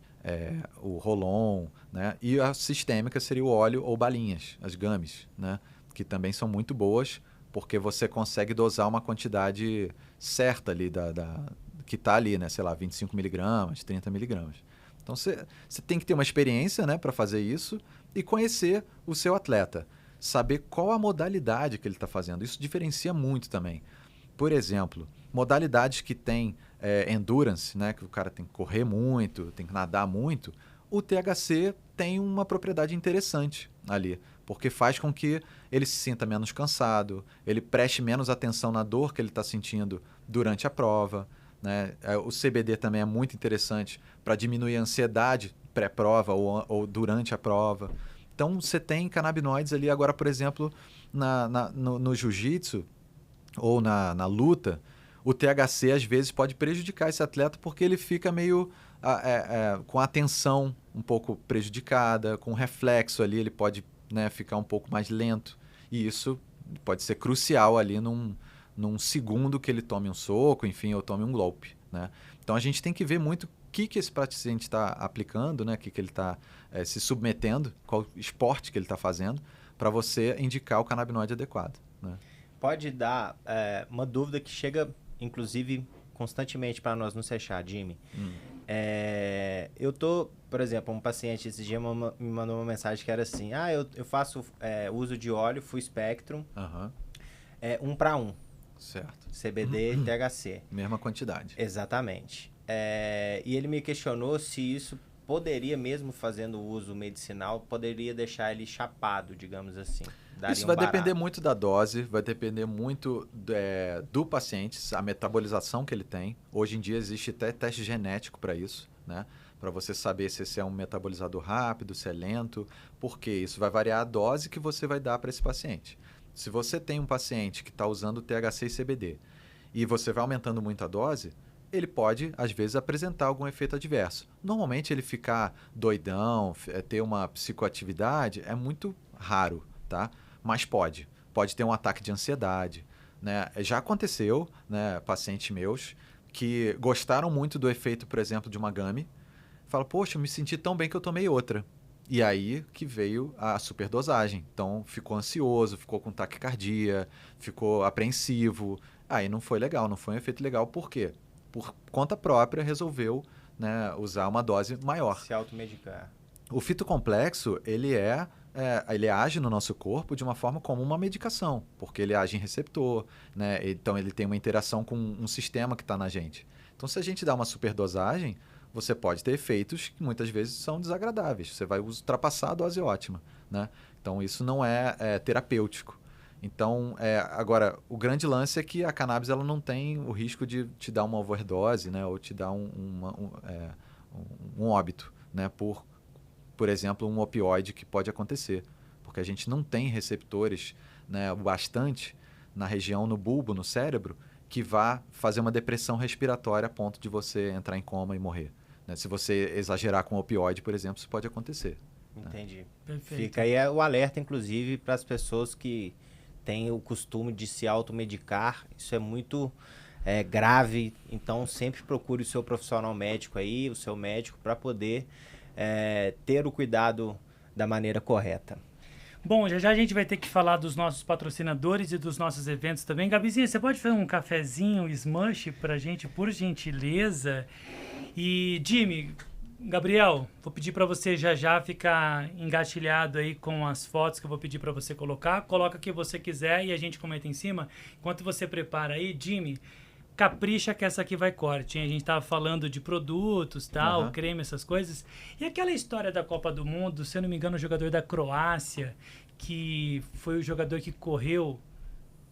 o rolon, né? E a sistêmica seria o óleo ou balinhas, as gummies, né? Que também são muito boas, porque você consegue dosar uma quantidade certa ali que está ali, né? Sei lá, 25 miligramas, 30 miligramas. Então, você tem que ter uma experiência, né, para fazer isso e conhecer o seu atleta. Saber qual a modalidade que ele está fazendo. Isso diferencia muito também. Por exemplo, modalidades que tem endurance, né, que o cara tem que correr muito, tem que nadar muito, o THC tem uma propriedade interessante ali, porque faz com que ele se sinta menos cansado, ele preste menos atenção na dor que ele está sentindo durante a prova, né? O CBD também é muito interessante para diminuir a ansiedade pré-prova ou durante a prova. Então, você tem canabinoides ali. Agora, por exemplo, no jiu-jitsu ou na luta, o THC às vezes pode prejudicar esse atleta porque ele fica meio com a atenção um pouco prejudicada, com reflexo ali, ele pode, né, ficar um pouco mais lento. E isso pode ser crucial ali num segundo que ele tome um soco, enfim, ou tome um golpe, né? Então a gente tem que ver muito o que esse paciente está aplicando, né? O que ele está se submetendo, qual esporte que ele está fazendo, para você indicar o canabinoide adequado, né? Pode dar uma dúvida que chega, inclusive, constantemente para nós no Sechá, Jimmy. Eu tô, por exemplo, um paciente esse dia me mandou uma mensagem que era assim: eu faço uso de óleo Full Spectrum, 1 para 1. Certo. CBD e THC. Mesma quantidade. Exatamente. E ele me questionou se isso poderia, mesmo fazendo uso medicinal, poderia deixar ele chapado, digamos assim. Isso vai depender muito da dose, vai depender muito do paciente, a metabolização que ele tem. Hoje em dia existe até teste genético para isso, né? Para você saber se esse é um metabolizador rápido, se é lento, porque isso vai variar a dose que você vai dar para esse paciente. Se você tem um paciente que está usando THC e CBD e você vai aumentando muito a dose, ele pode, às vezes, apresentar algum efeito adverso. Normalmente, ele ficar doidão, ter uma psicoatividade, é muito raro, tá? Mas pode ter um ataque de ansiedade, né? Já aconteceu, né, pacientes meus que gostaram muito do efeito, por exemplo, de uma gummy, falam, poxa, eu me senti tão bem que eu tomei outra. E aí que veio a superdosagem. Então, ficou ansioso, ficou com taquicardia, ficou apreensivo. Aí não foi legal, não foi um efeito legal. Por quê? Por conta própria, resolveu, né, usar uma dose maior. Se automedicar. O fitocomplexo, ele age no nosso corpo de uma forma como uma medicação, porque ele age em receptor, né? Então ele tem uma interação com um sistema que está na gente. Então, se a gente dá uma superdosagem, você pode ter efeitos que muitas vezes são desagradáveis. Você vai ultrapassar a dose ótima, né? Então, isso não é terapêutico. Então, agora, o grande lance é que a cannabis ela não tem o risco de te dar uma overdose, né? Ou te dar um óbito, né? Por exemplo, um opioide que pode acontecer. Porque a gente não tem receptores, né, bastante na região, no bulbo, no cérebro, que vá fazer uma depressão respiratória a ponto de você entrar em coma e morrer. Né? Se você exagerar com opioide, por exemplo, isso pode acontecer. Entendi. Né? Perfeito. Fica aí o alerta, inclusive, para as pessoas que têm o costume de se automedicar. Isso é muito grave, então sempre procure o seu profissional médico aí, o seu médico, para poder ter o cuidado da maneira correta. Bom, já a gente vai ter que falar dos nossos patrocinadores e dos nossos eventos também. Gabizinha, você pode fazer um cafezinho, um smush pra gente, por gentileza? E, Jimmy, Gabriel, vou pedir para você já ficar engatilhado aí com as fotos que eu vou pedir para você colocar. Coloca o que você quiser e a gente comenta em cima. Enquanto você prepara aí, Jimmy, capricha que essa aqui vai corte, hein? A gente tava falando de produtos, tal, creme, essas coisas. E aquela história da Copa do Mundo, se eu não me engano, o jogador da Croácia, que foi o jogador que correu,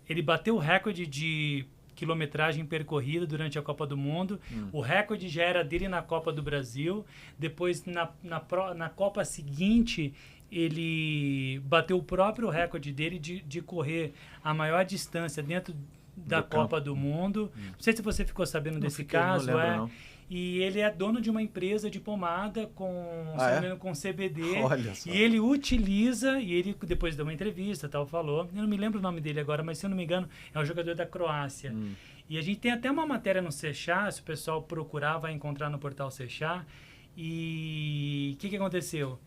ele bateu o recorde de quilometragem percorrida durante a Copa do Mundo. O recorde já era dele na Copa do Brasil. Depois, na Copa seguinte, ele bateu o próprio recorde dele de correr a maior distância dentro da Copa do Mundo. Não sei se você ficou sabendo desse caso. Não lembro, não. E ele é dono de uma empresa de pomada com CBD. Olha só. E ele utiliza, e ele depois deu uma entrevista, tal, falou. Eu não me lembro o nome dele agora, mas se eu não me engano, é um jogador da Croácia. E a gente tem até uma matéria no Sechá, se o pessoal procurar, vai encontrar no portal Sechá. E o que aconteceu?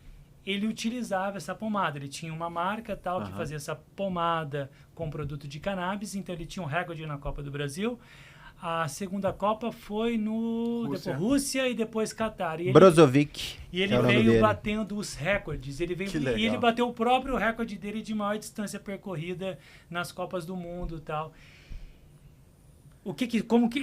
Ele utilizava essa pomada, ele tinha uma marca tal que fazia essa pomada com produto de cannabis, então ele tinha um recorde na Copa do Brasil. A segunda Copa foi depois Rússia e depois Catar. Brozovic. E ele veio batendo os recordes. Ele veio, e ele bateu o próprio recorde dele de maior distância percorrida nas Copas do Mundo e tal.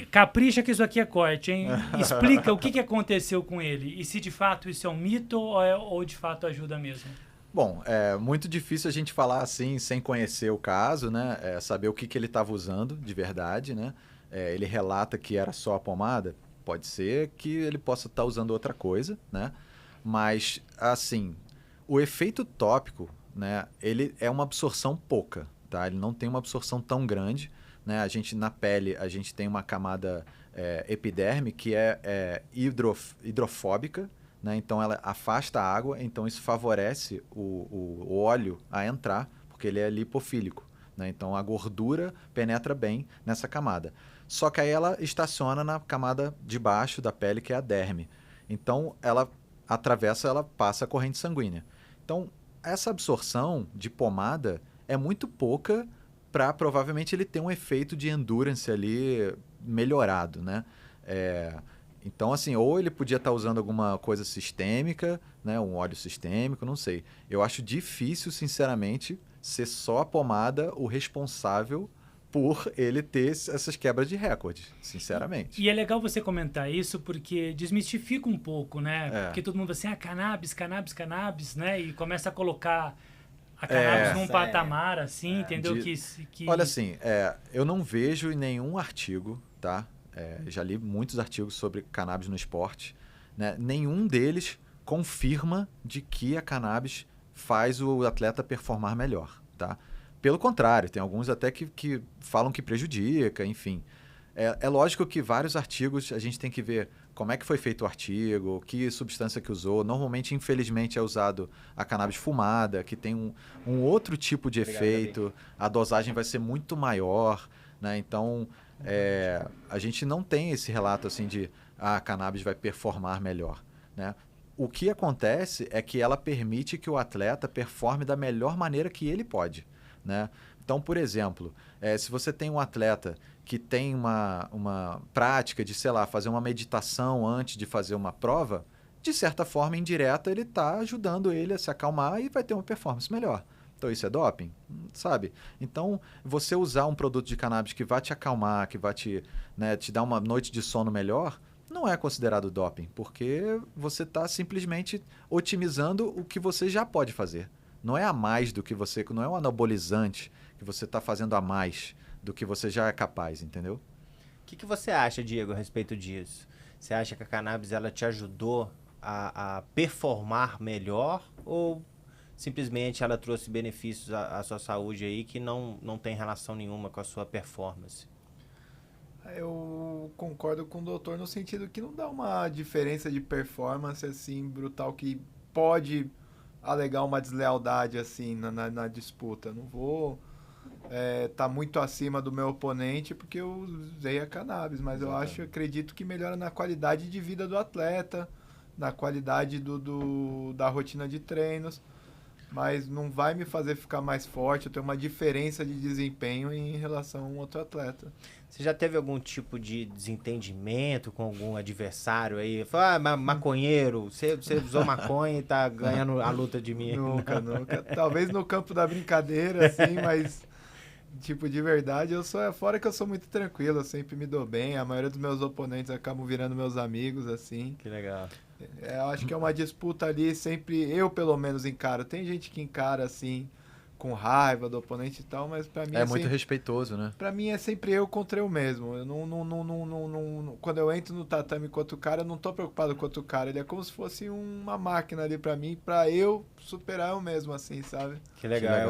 Capricha que isso aqui é corte, hein? Explica o que aconteceu com ele e se de fato isso é um mito ou de fato ajuda mesmo. Bom, é muito difícil a gente falar assim sem conhecer o caso, né? Saber o que ele estava usando de verdade, né? Ele relata que era só a pomada, pode ser que ele possa estar usando outra coisa, né? Mas, assim, o efeito tópico, né? Ele é uma absorção pouca, tá? Ele não tem uma absorção tão grande, né? Na pele, a gente tem uma camada epiderme que é hidrofóbica, né? Então ela afasta a água, então isso favorece o óleo a entrar, porque ele é lipofílico, né? Então a gordura penetra bem nessa camada. Só que aí ela estaciona na camada de baixo da pele, que é a derme. Então ela passa a corrente sanguínea. Então essa absorção de pomada é muito pouca para provavelmente ele ter um efeito de endurance ali melhorado, né? Então, assim, ou ele podia estar usando alguma coisa sistêmica, né? Um óleo sistêmico, não sei. Eu acho difícil, sinceramente, ser só a pomada o responsável por ele ter essas quebras de recorde, sinceramente. E é legal você comentar isso porque desmistifica um pouco, né? Porque todo mundo assim, cannabis, né? E começa a colocar a cannabis num patamar, assim, entendeu? Olha, assim, eu não vejo em nenhum artigo, tá? Já li muitos artigos sobre cannabis no esporte, né? Nenhum deles confirma de que a cannabis faz o atleta performar melhor, tá? Pelo contrário, tem alguns até que falam que prejudica, enfim. É lógico que vários artigos a gente tem que ver como é que foi feito o artigo, que substância que usou. Normalmente, infelizmente, é usado a cannabis fumada, que tem um outro tipo de efeito. A dosagem vai ser muito maior, né? Então, a gente não tem esse relato assim de a cannabis vai performar melhor, né? O que acontece é que ela permite que o atleta performe da melhor maneira que ele pode, né? Então, por exemplo, se você tem um atleta que tem uma prática de, sei lá, fazer uma meditação antes de fazer uma prova, de certa forma indireta ele está ajudando ele a se acalmar e vai ter uma performance melhor. Então isso é doping, sabe? Então você usar um produto de cannabis que vai te acalmar, que vai te dar uma noite de sono melhor, não é considerado doping, porque você está simplesmente otimizando o que você já pode fazer. Não é a mais do que você... Não é um anabolizante que você está fazendo a mais do que você já é capaz, entendeu? O que você acha, Diego, a respeito disso? Você acha que a cannabis ela te ajudou a performar melhor ou simplesmente ela trouxe benefícios à sua saúde aí que não tem relação nenhuma com a sua performance? Eu concordo com o doutor no sentido que não dá uma diferença de performance assim brutal que pode alegar uma deslealdade assim na disputa. Não vou tá muito acima do meu oponente porque eu usei a cannabis, mas acredito que melhora na qualidade de vida do atleta, na qualidade da rotina de treinos, mas não vai me fazer ficar mais forte. Eu tenho uma diferença de desempenho em relação a um outro atleta. Você já teve algum tipo de desentendimento com algum adversário aí? Fala, maconheiro, você usou maconha e tá ganhando a luta de mim. Nunca. Talvez no campo da brincadeira, assim, mas tipo, de verdade, fora que eu sou muito tranquilo, eu sempre me dou bem, a maioria dos meus oponentes acabam virando meus amigos, assim. Que legal. Eu acho que é uma disputa ali, sempre, eu pelo menos encaro. Tem gente que encara, assim, com raiva do oponente e tal, mas pra mim... É muito respeitoso, né? Pra mim é sempre eu contra eu mesmo. Eu quando eu entro no tatame contra o cara, eu não tô preocupado com outro cara. Ele é como se fosse uma máquina ali pra mim, pra eu superar eu mesmo, assim, sabe? Que legal, é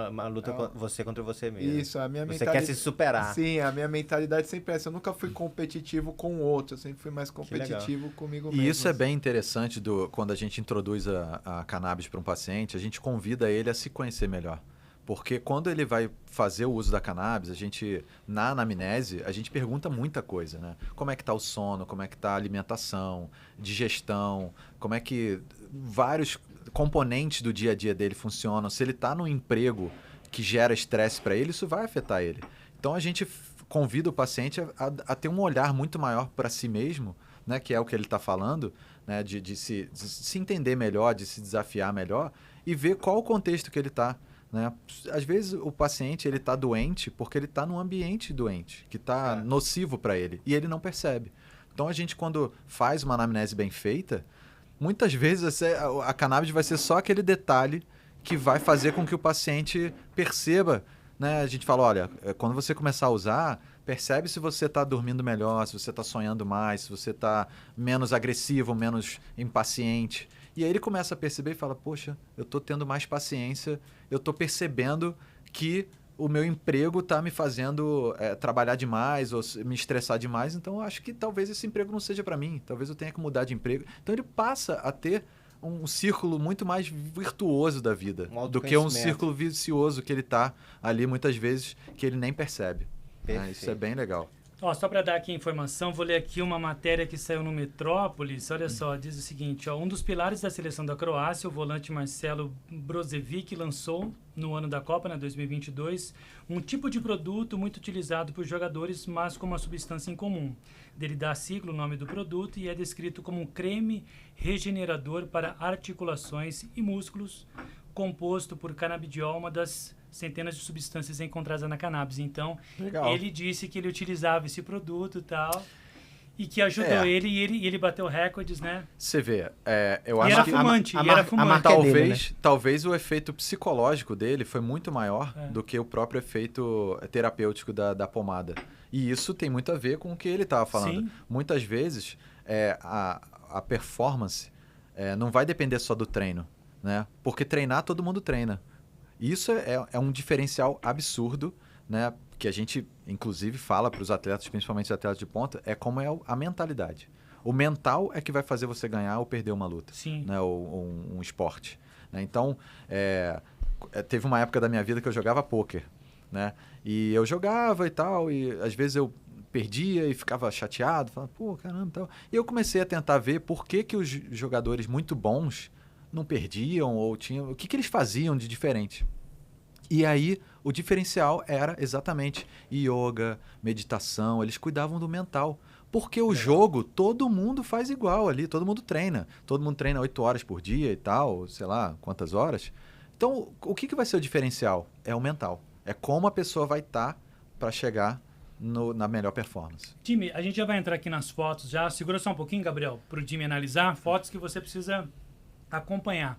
uma luta você contra você mesmo. Isso, a minha mentalidade... Você quer se superar. Sim, a minha mentalidade sempre é essa. Eu nunca fui competitivo com o outro, eu sempre fui mais competitivo comigo mesmo. E isso é bem interessante quando a gente introduz a cannabis para um paciente, a gente convida ele a se conhecer melhor. Porque quando ele vai fazer o uso da cannabis, na anamnese, a gente pergunta muita coisa, né? Como é que está o sono, como é que está a alimentação, digestão, como é que vários componentes do dia a dia dele funcionam. Se ele está num emprego que gera estresse para ele, isso vai afetar ele. Então a gente convida o paciente a ter um olhar muito maior para si mesmo, né? Que é o que ele está falando, né? De se entender melhor, de se desafiar melhor e ver qual o contexto que ele está. né? Às vezes o paciente ele está doente porque ele está num ambiente doente, que está nocivo para ele, e ele não percebe. Então a gente, quando faz uma anamnese bem feita, muitas vezes a cannabis vai ser só aquele detalhe que vai fazer com que o paciente perceba, né? A gente fala, olha, quando você começar a usar, percebe se você está dormindo melhor, se você está sonhando mais, se você está menos agressivo, menos impaciente. E aí ele começa a perceber e fala, poxa, eu estou tendo mais paciência, eu estou percebendo que o meu emprego está me fazendo trabalhar demais ou me estressar demais, então eu acho que talvez esse emprego não seja para mim, talvez eu tenha que mudar de emprego. Então ele passa a ter um círculo muito mais virtuoso da vida do que um círculo vicioso que ele está ali muitas vezes que ele nem percebe. Isso é bem legal. Ó, só para dar aqui a informação, vou ler aqui uma matéria que saiu no Metrópolis. Olha só, diz o seguinte, ó, um dos pilares da seleção da Croácia, o volante Marcelo Brozovic, lançou no ano da Copa, né, 2022, um tipo de produto muito utilizado por jogadores, mas com uma substância em comum. Dele dá a sigla o nome do produto e é descrito como um creme regenerador para articulações e músculos, composto por canabidiol, uma das centenas de substâncias encontradas na cannabis. Então, legal. Ele disse que ele utilizava esse produto e tal, e que ajudou ele, e ele bateu recordes, né? Você vê, eu E acho era que fumante, talvez o efeito psicológico dele foi muito maior do que o próprio efeito terapêutico da pomada. E isso tem muito a ver com o que ele estava falando. Sim. Muitas vezes, a performance não vai depender só do treino, né? Porque treinar, todo mundo treina. Isso é um diferencial absurdo, né? Que a gente, inclusive, fala para os atletas, principalmente os atletas de ponta, como é a mentalidade. O mental é que vai fazer você ganhar ou perder uma luta, Sim. né? Ou um esporte. Né? Então, teve uma época da minha vida que eu jogava pôquer, né? E eu jogava e tal, e às vezes eu perdia e ficava chateado, falava, pô, caramba, e tal. E eu comecei a tentar ver por que os jogadores muito bons não perdiam ou tinham... O que eles faziam de diferente? E aí, o diferencial era exatamente yoga, meditação, eles cuidavam do mental. Porque o jogo, todo mundo faz igual ali, todo mundo treina. Todo mundo treina 8 horas por dia e tal, sei lá, quantas horas. Então, o que vai ser o diferencial? É o mental. É como a pessoa vai estar para chegar na melhor performance. Jimmy, a gente já vai entrar aqui nas fotos já. Segura só um pouquinho, Gabriel, para o Jimmy analisar. Fotos que você precisa acompanhar.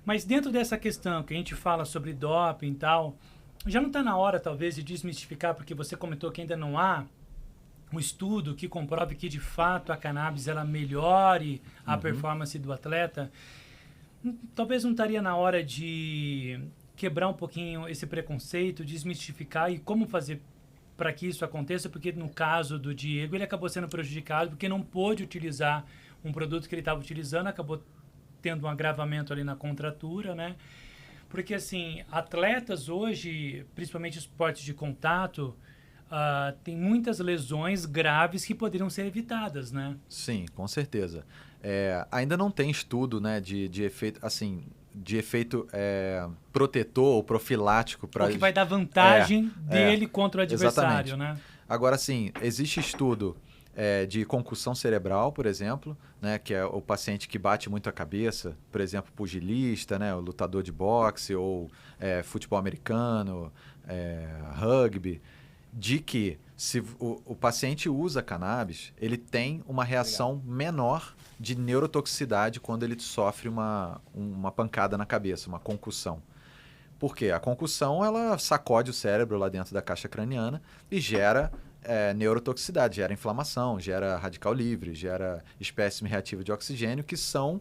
Mas dentro dessa questão que a gente fala sobre doping e tal, já não está na hora, talvez, de desmistificar, porque você comentou que ainda não há um estudo que comprove que, de fato, a cannabis ela melhore a performance do atleta. Talvez não estaria na hora de quebrar um pouquinho esse preconceito, desmistificar e como fazer para que isso aconteça, porque no caso do Diego, ele acabou sendo prejudicado porque não pôde utilizar um produto que ele estava utilizando, acabou tendo um agravamento ali na contratura, né? Porque, assim, atletas hoje, principalmente esportes de contato, tem muitas lesões graves que poderiam ser evitadas, né? Sim, com certeza. Ainda não tem estudo, né, de efeito, assim, de efeito protetor ou profilático para... O que vai dar vantagem dele contra o adversário, exatamente. né? Agora, sim, existe estudo de concussão cerebral, por exemplo, né, que é o paciente que bate muito a cabeça, por exemplo, pugilista, né, o lutador de boxe ou futebol americano, rugby, de que se o paciente usa cannabis, ele tem uma reação menor de neurotoxicidade quando ele sofre uma pancada na cabeça, uma concussão. Por quê? A concussão ela sacode o cérebro lá dentro da caixa craniana e gera neurotoxicidade, gera inflamação, gera radical livre, gera espécime reativa de oxigênio, que são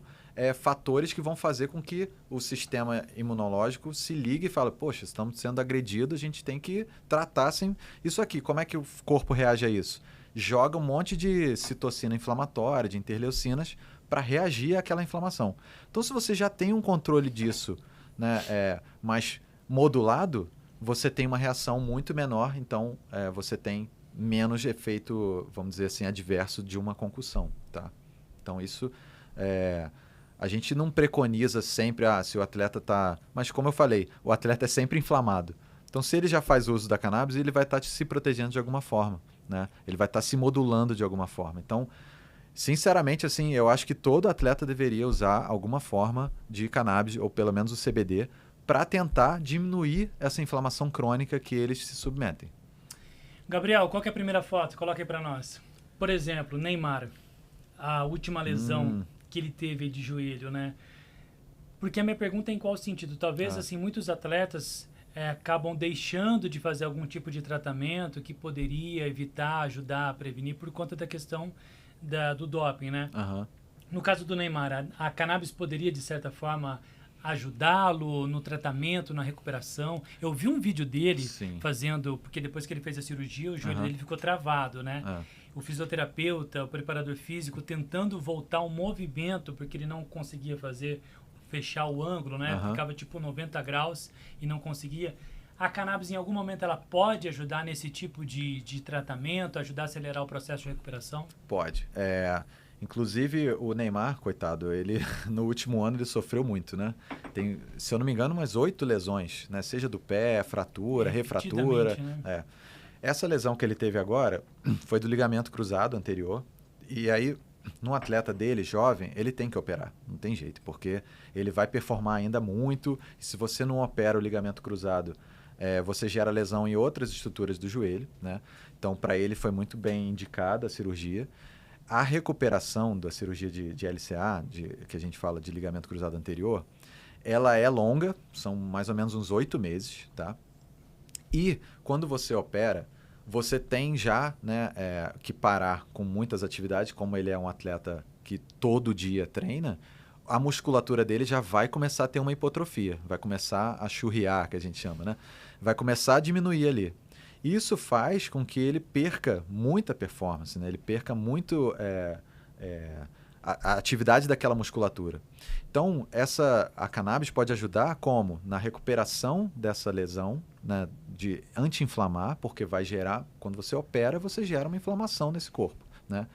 fatores que vão fazer com que o sistema imunológico se ligue e fale, poxa, estamos sendo agredidos, a gente tem que tratar isso aqui. Como é que o corpo reage a isso? Joga um monte de citocina inflamatória, de interleucinas, para reagir àquela inflamação. Então, se você já tem um controle disso, né, mais modulado, você tem uma reação muito menor, então você tem menos efeito, vamos dizer assim, adverso de uma concussão, tá? Então, isso... a gente não preconiza sempre, se o atleta está... Mas, como eu falei, o atleta é sempre inflamado. Então, se ele já faz uso da cannabis, ele vai estar se protegendo de alguma forma, né? Ele vai estar se modulando de alguma forma. Então, sinceramente, assim, eu acho que todo atleta deveria usar alguma forma de cannabis, ou pelo menos o CBD, para tentar diminuir essa inflamação crônica que eles se submetem. Gabriel, qual que é a primeira foto? Coloca aí para nós. Por exemplo, Neymar, a última lesão que ele teve de joelho, né? Porque a minha pergunta é em qual sentido? Talvez, assim, muitos atletas acabam deixando de fazer algum tipo de tratamento que poderia evitar, ajudar a prevenir por conta da questão do doping, né? Uhum. No caso do Neymar, a cannabis poderia, de certa forma, ajudá-lo no tratamento, na recuperação? Eu vi um vídeo dele fazendo, porque depois que ele fez a cirurgia, o joelho dele ficou travado, né? O fisioterapeuta, o preparador físico, tentando voltar o movimento, porque ele não conseguia fechar o ângulo, né? Ficava tipo 90 graus e não conseguia. A cannabis, em algum momento, ela pode ajudar nesse tipo de tratamento, ajudar a acelerar o processo de recuperação? Pode. Inclusive, o Neymar, coitado, ele no último ano ele sofreu muito, né? Tem, se eu não me engano, umas 8 lesões, né? Seja do pé, fratura, refratura. Né? Essa lesão que ele teve agora foi do ligamento cruzado anterior. E aí, num atleta dele, jovem, ele tem que operar. Não tem jeito, porque ele vai performar ainda muito. E se você não opera o ligamento cruzado, você gera lesão em outras estruturas do joelho, né? Então, para ele foi muito bem indicada a cirurgia. A recuperação da cirurgia de LCA, que a gente fala de ligamento cruzado anterior, ela é longa, são mais ou menos uns 8 meses, tá? E quando você opera, você tem já, né, que parar com muitas atividades, como ele é um atleta que todo dia treina, a musculatura dele já vai começar a ter uma hipotrofia, vai começar a churriar, que a gente chama, né? Vai começar a diminuir ali. Isso faz com que ele perca muita performance, né? Ele perca muito a atividade daquela musculatura. Então, a cannabis pode ajudar como? Na recuperação dessa lesão, né, de anti-inflamar, porque vai gerar, quando você opera, você gera uma inflamação nesse corpo, né?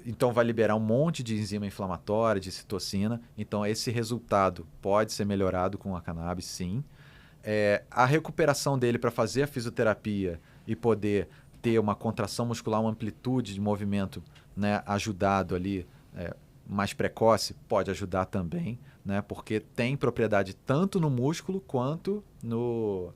Então, vai liberar um monte de enzima inflamatória, de citocina. Então, esse resultado pode ser melhorado com a cannabis, sim. A recuperação dele para fazer a fisioterapia e poder ter uma contração muscular, uma amplitude de movimento, né, ajudado ali, mais precoce, pode ajudar também, né, porque tem propriedade tanto no músculo quanto no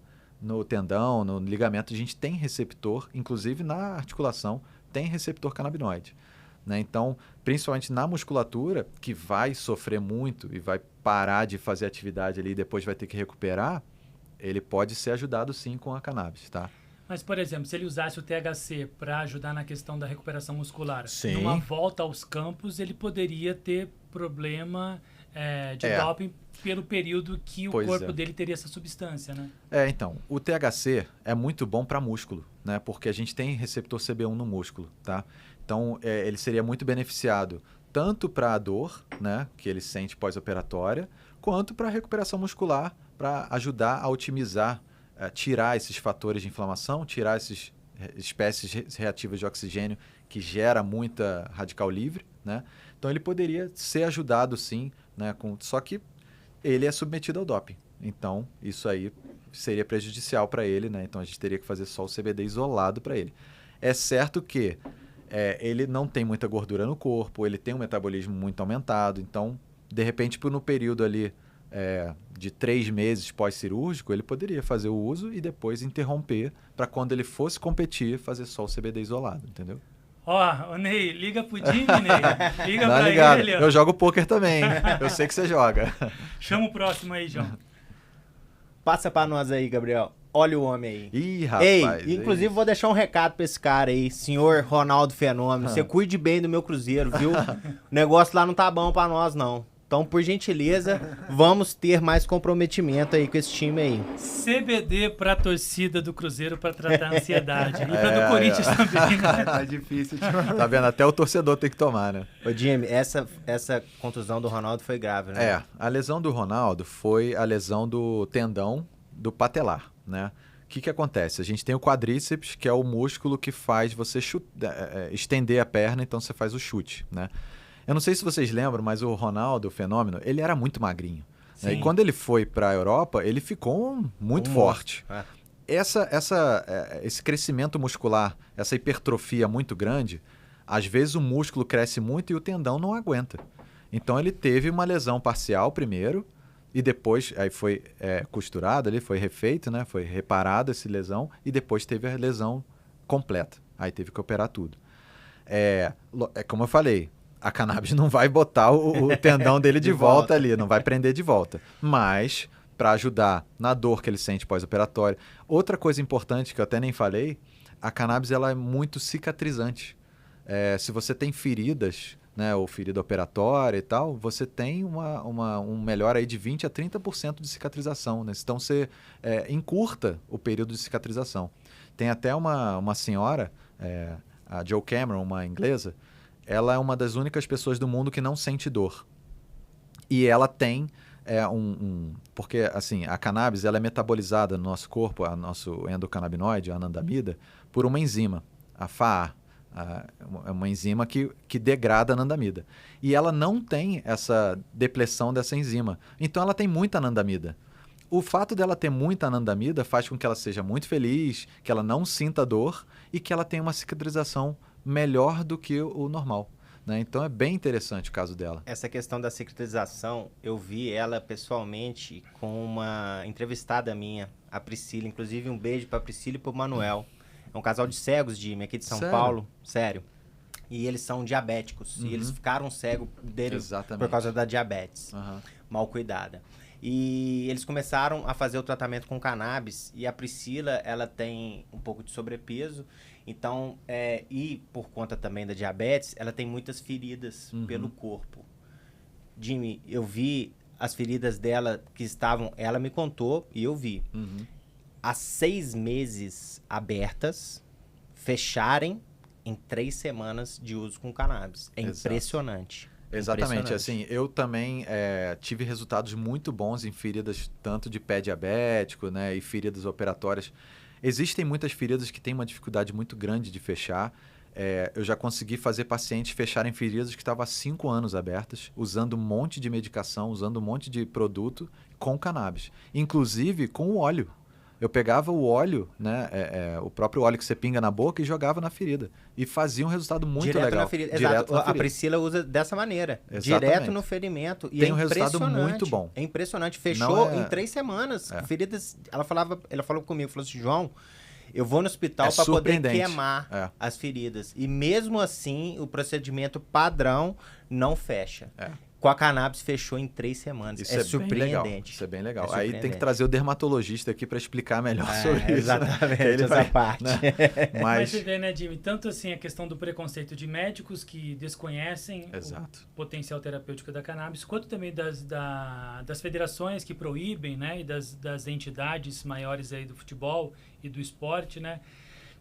tendão, no ligamento. A gente tem receptor, inclusive na articulação, tem receptor canabinoide. Né? Então, principalmente na musculatura, que vai sofrer muito e vai parar de fazer atividade ali e depois vai ter que recuperar, ele pode ser ajudado sim com a cannabis, tá? Mas, por exemplo, se ele usasse o THC para ajudar na questão da recuperação muscular, sim, numa volta aos campos, ele poderia ter problema de doping pelo período que o corpo dele teria essa substância, né? Então, o THC é muito bom para músculo, né? Porque a gente tem receptor CB1 no músculo, tá? Então, ele seria muito beneficiado tanto para a dor, né, que ele sente pós-operatória, quanto para a recuperação muscular, para ajudar a otimizar, tirar esses fatores de inflamação, tirar essas espécies reativas de oxigênio que gera muita radical livre, né? Então ele poderia ser ajudado sim, né, só que ele é submetido ao doping. Então isso aí seria prejudicial para ele, né? Então a gente teria que fazer só o CBD isolado para ele. É certo que ele não tem muita gordura no corpo, ele tem um metabolismo muito aumentado, então de repente no período ali de 3 meses pós-cirúrgico, ele poderia fazer o uso e depois interromper para quando ele fosse competir, fazer só o CBD isolado, entendeu? Ó, Ney, liga pro Jimmy, Ney. Liga Não, pra ligado. ele. Ó. Eu jogo poker também, eu sei que você joga. Chama o próximo aí, João. Passa pra nós aí, Gabriel. Olha o homem aí. Ih, rapaz. Ei, inclusive vou deixar um recado pra esse cara aí, senhor Ronaldo Fenômeno. Você cuide bem do meu Cruzeiro, viu? O negócio lá não tá bom pra nós, não. Então, por gentileza, vamos ter mais comprometimento aí com esse time aí. CBD pra torcida do Cruzeiro pra tratar a ansiedade. E pra do Corinthians também, né? Tá difícil. Tá vendo? Até o torcedor tem que tomar, né? Ô, Jimmy, essa contusão do Ronaldo foi grave, né? A lesão do Ronaldo foi a lesão do tendão do patelar, né? O que acontece? A gente tem o quadríceps, que é o músculo que faz você estender a perna, então você faz o chute, né? Eu não sei se vocês lembram, mas o Ronaldo, o Fenômeno, ele era muito magrinho. Né? E quando ele foi para a Europa, ele ficou muito forte. Esse crescimento muscular, essa hipertrofia muito grande, às vezes o músculo cresce muito e o tendão não aguenta. Então ele teve uma lesão parcial primeiro, e depois aí foi costurado ali, foi refeito, né? Foi reparada essa lesão e depois teve a lesão completa. Aí teve que operar tudo. Como eu falei, a cannabis não vai botar o tendão dele de volta ali, não vai prender de volta. Mas, para ajudar na dor que ele sente pós-operatório. Outra coisa importante que eu até nem falei, a cannabis ela é muito cicatrizante. Se você tem feridas, né, ou ferida operatória e tal, você tem um melhor aí de 20% a 30% de cicatrização. Né? Então, você encurta o período de cicatrização. Tem até uma senhora, a Jo Cameron, uma inglesa, ela é uma das únicas pessoas do mundo que não sente dor. E ela tem porque, assim, a cannabis ela é metabolizada no nosso corpo, a nosso endocannabinoide, a anandamida, por uma enzima, a FAA. É uma enzima que degrada a anandamida. E ela não tem essa depressão dessa enzima. Então, ela tem muita anandamida. O fato dela ter muita anandamida faz com que ela seja muito feliz, que ela não sinta dor e que ela tenha uma cicatrização melhor do que o normal. Né? Então, é bem interessante o caso dela. Essa questão da cicatrização, eu vi ela pessoalmente com uma entrevistada minha, a Priscila. Inclusive, um beijo para a Priscila e para o Manuel. É um casal de cegos, Jimmy, aqui de São Paulo. Sério. E eles são diabéticos. E eles ficaram cegos por causa da diabetes. Mal cuidada. E eles começaram a fazer o tratamento com cannabis. E a Priscila, ela tem um pouco de sobrepeso. Então, e por conta também da diabetes, ela tem muitas feridas pelo corpo. Jimmy, eu vi as feridas dela que estavam... Ela me contou e eu vi. Há 6 meses abertas, fecharem em 3 semanas de uso com cannabis. Impressionante. Exatamente. Assim, eu também tive resultados muito bons em feridas tanto de pé diabético, né, e feridas operatórias. Existem muitas feridas que têm uma dificuldade muito grande de fechar. Eu já consegui fazer pacientes fecharem feridas que estavam há 5 anos abertas, usando um monte de medicação, usando um monte de produto com cannabis. Inclusive com o óleo. Eu pegava o óleo, né, o próprio óleo que você pinga na boca e jogava na ferida. E fazia um resultado muito direto legal. Na ferida. Exato. A Priscila usa dessa maneira. Exatamente. Direto no ferimento. E tem um resultado muito bom. É impressionante. Fechou em 3 semanas. Feridas. Ela falou comigo, falou assim, João, eu vou no hospital para poder queimar as feridas. E mesmo assim, o procedimento padrão não fecha. Com a cannabis fechou em 3 semanas. Isso é surpreendente. Isso é bem legal. Aí tem que trazer o dermatologista aqui para explicar melhor sobre isso. Exatamente, essa parte. Né? Mas você vê, né, Jimmy? Tanto assim a questão do preconceito de médicos que desconhecem o potencial terapêutico da cannabis, quanto também das federações que proíbem, né? E das entidades maiores aí do futebol e do esporte, né?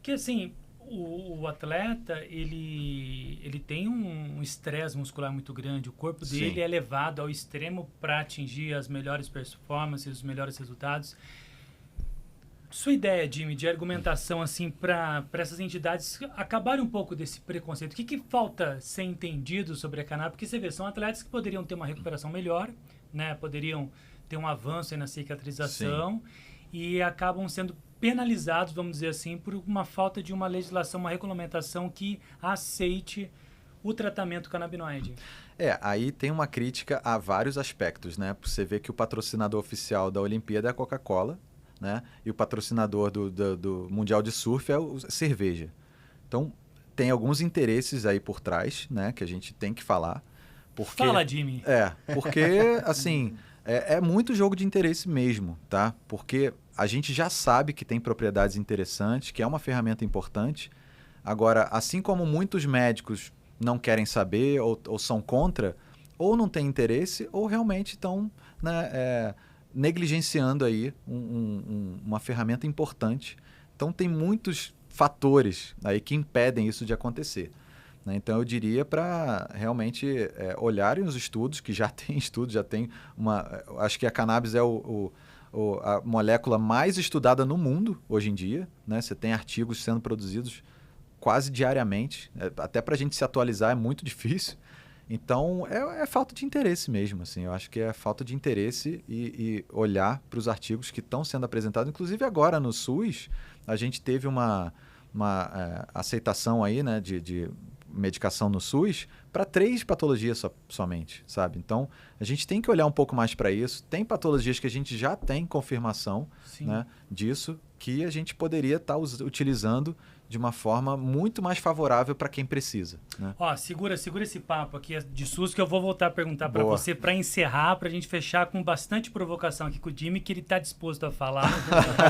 Que assim... O atleta, ele tem um estresse muscular muito grande. O corpo dele é levado ao extremo para atingir as melhores performances, os melhores resultados. Sua ideia, Jimmy, de argumentação assim para essas entidades acabarem um pouco desse preconceito. O que falta ser entendido sobre a cannabis? Porque você vê, são atletas que poderiam ter uma recuperação melhor, né? Poderiam ter um avanço aí na cicatrização e acabam sendo penalizados, vamos dizer assim, por uma falta de uma legislação, uma regulamentação que aceite o tratamento canabinoide. Aí tem uma crítica a vários aspectos, né? Você vê que o patrocinador oficial da Olimpíada é a Coca-Cola, né? E o patrocinador do Mundial de Surf é a cerveja. Então, tem alguns interesses aí por trás, né? Que a gente tem que falar. Porque, fala, Jimmy. Porque, assim, é muito jogo de interesse mesmo, tá? Porque... a gente já sabe que tem propriedades interessantes, que é uma ferramenta importante. Agora, assim como muitos médicos não querem saber ou são contra, ou não têm interesse, ou realmente estão negligenciando aí uma ferramenta importante. Então, tem muitos fatores aí que impedem isso de acontecer. Né? Então, eu diria para realmente olharem os estudos, que já tem estudos, já tem acho que a cannabis é a molécula mais estudada no mundo hoje em dia, né? Você tem artigos sendo produzidos quase diariamente, até para a gente se atualizar é muito difícil. Então, é falta de interesse mesmo, assim. Eu acho que é falta de interesse e olhar para os artigos que estão sendo apresentados. Inclusive agora no SUS, a gente teve uma aceitação aí, né, de medicação no SUS para 3 patologias somente, sabe? Então, a gente tem que olhar um pouco mais para isso. Tem patologias que a gente já tem confirmação, né, disso, que a gente poderia estar utilizando de uma forma muito mais favorável para quem precisa, né? Ó, segura esse papo aqui de SUS que eu vou voltar a perguntar para você para encerrar, para a gente fechar com bastante provocação aqui com o Jimmy, que ele está disposto a falar.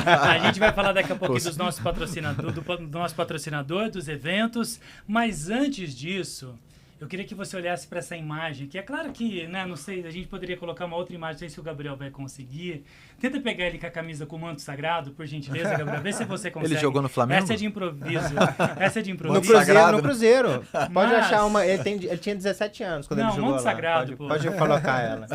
A gente vai falar daqui a pouquinho dos nossos patrocinadores, do nosso patrocinador, dos eventos, mas antes disso, eu queria que você olhasse para essa imagem, que é claro que, né, não sei, a gente poderia colocar uma outra imagem, não sei se o Gabriel vai conseguir. Tenta pegar ele com a camisa com o manto sagrado, por gentileza, Gabriel, vê se você consegue. Ele jogou no Flamengo? Essa é de improviso. Essa é de improviso. No Cruzeiro. Pode achar uma... Ele tinha 17 anos quando ele jogou manto lá. sagrado, pode colocar ela.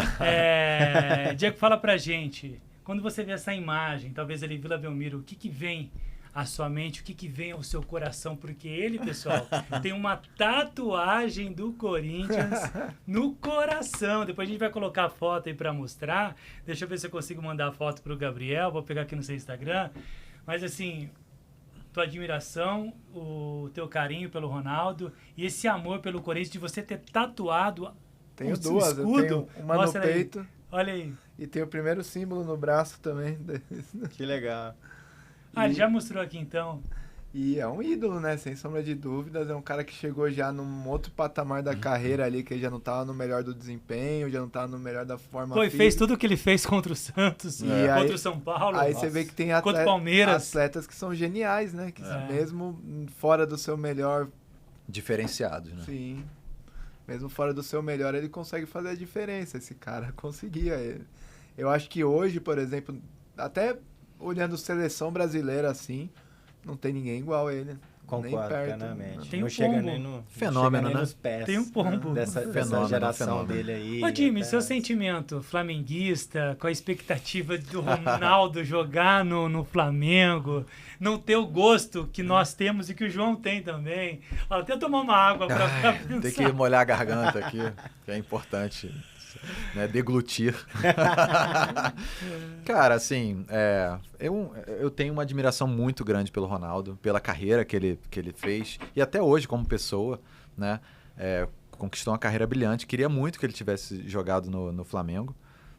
Diego, fala pra gente, quando você vê essa imagem, talvez ali Vila Belmiro, o que vem à sua mente, o que vem ao seu coração? Porque ele, pessoal, tem uma tatuagem do Corinthians no coração. Depois a gente vai colocar a foto aí pra mostrar. Deixa eu ver se eu consigo mandar a foto pro Gabriel. Vou pegar aqui no seu Instagram. Mas assim, tua admiração, o teu carinho pelo Ronaldo e esse amor pelo Corinthians de você ter tatuado Tenho o duas, escudo. eu tenho uma Mostra no aí. peito Olha aí. e tem o primeiro símbolo no braço também. Que legal. Ele já mostrou aqui então. E é um ídolo, né? Sem sombra de dúvidas. É um cara que chegou já num outro patamar da carreira ali, que ele já não tava no melhor do desempenho, já não tava no melhor da forma Pô, e física. fez tudo o que ele fez contra o Santos, contra o São Paulo. Aí você vê que tem contra o Palmeiras. atletas que são geniais, né? Que mesmo fora do seu melhor... Diferenciados, né? Sim. Mesmo fora do seu melhor, ele consegue fazer a diferença. Esse cara conseguia. Eu acho que hoje, por exemplo, até olhando seleção brasileira assim, não tem ninguém igual a ele. Concordo nem perto, plenamente. Tem não um chega pombo. nem no... Fenômeno, não chega nem né? nos pés Tem um pombo. dessa Fenômeno, geração fenômeno. dele aí. Ô, Jimmy, seu até- sentimento flamenguista, com a expectativa do Ronaldo jogar no Flamengo, não ter o gosto que nós temos e que o João tem também. Ó, até tomar uma água pra pensar. Tem que molhar a garganta aqui, que é importante, né? Deglutir. Cara, assim, eu tenho uma admiração muito grande pelo Ronaldo, pela carreira que ele fez, e até hoje como pessoa, né? Conquistou uma carreira brilhante. Queria muito que ele tivesse jogado no Flamengo,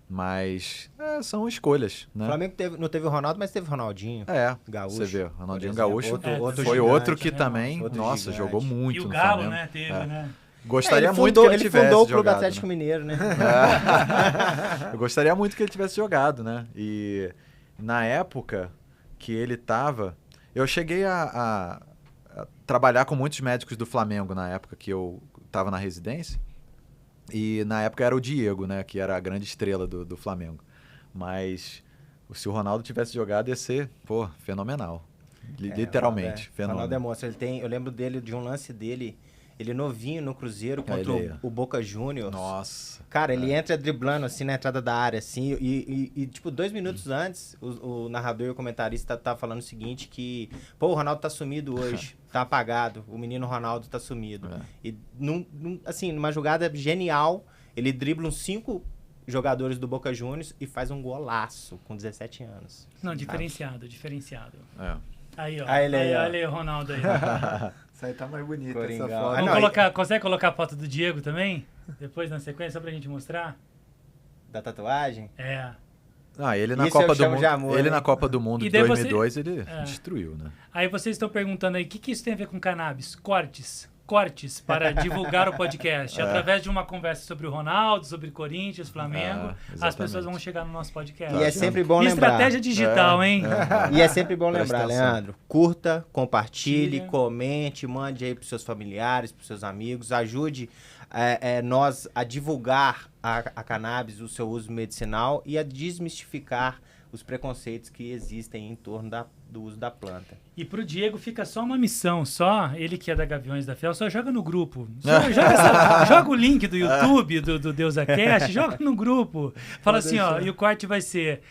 mas são escolhas, né? O Flamengo não teve oRonaldo, mas teve o Ronaldinho. Gaúcho. Você vê, Ronaldinho por exemplo. Gaúcho Outro foi gigante, outro que né? também, Outro nossa, gigante. jogou muito E o no Galo, Flamengo. né? Teve, né? Gostaria muito que ele tivesse fundou o Clube jogado, Atlético né? Mineiro, né? Eu gostaria muito que ele tivesse jogado, né? E na época que ele tava... Eu cheguei a trabalhar com muitos médicos do Flamengo na época que eu tava na residência. E na época era o Diego, né? Que era a grande estrela do Flamengo. Mas se o Ronaldo tivesse jogado, ia ser, pô, fenomenal. Literalmente, O fenômeno. Ronaldo é monstro. Eu lembro de um lance dele, ele novinho no Cruzeiro contra o Boca Juniors. Nossa. Cara, ele entra driblando assim na entrada da área, assim, e tipo, 2 minutos antes, o narrador e o comentarista tá falando o seguinte, que, pô, o Ronaldo tá sumido hoje, tá apagado, o menino Ronaldo tá sumido. E, assim, numa jogada genial, ele dribla uns 5 jogadores do Boca Juniors e faz um golaço com 17 anos. Não, diferenciado. Aí, ó. Olha aí o Ronaldo aí. Isso aí tá mais bonito, Coringão. essa foto. Ah, Vamos não, colocar, consegue colocar a foto do Diego também? Depois na sequência, só pra gente mostrar? Da tatuagem? Ele na Isso Copa eu do chamo Mundo, de amor, ele né? na Copa do Mundo E de daí 2002, ele destruiu, né? Aí vocês estão perguntando aí, o que isso tem a ver com cannabis? Cortes para divulgar o podcast. Através de uma conversa sobre o Ronaldo, sobre Corinthians, Flamengo, as pessoas vão chegar no nosso podcast. E é sempre bom E lembrar. estratégia digital, hein? E é sempre bom Presta lembrar, atenção. Leandro, curta, compartilhe, Compartilha. comente, mande aí pros seus familiares, pros seus amigos, ajude nós a divulgar a cannabis, o seu uso medicinal e a desmistificar os preconceitos que existem em torno do uso da planta. E pro Diego fica só uma missão, ele que é da Gaviões da Fiel, só joga no grupo. Joga o link do YouTube, do DeusaCast, joga no grupo. Fala assim, ó, e o corte vai ser...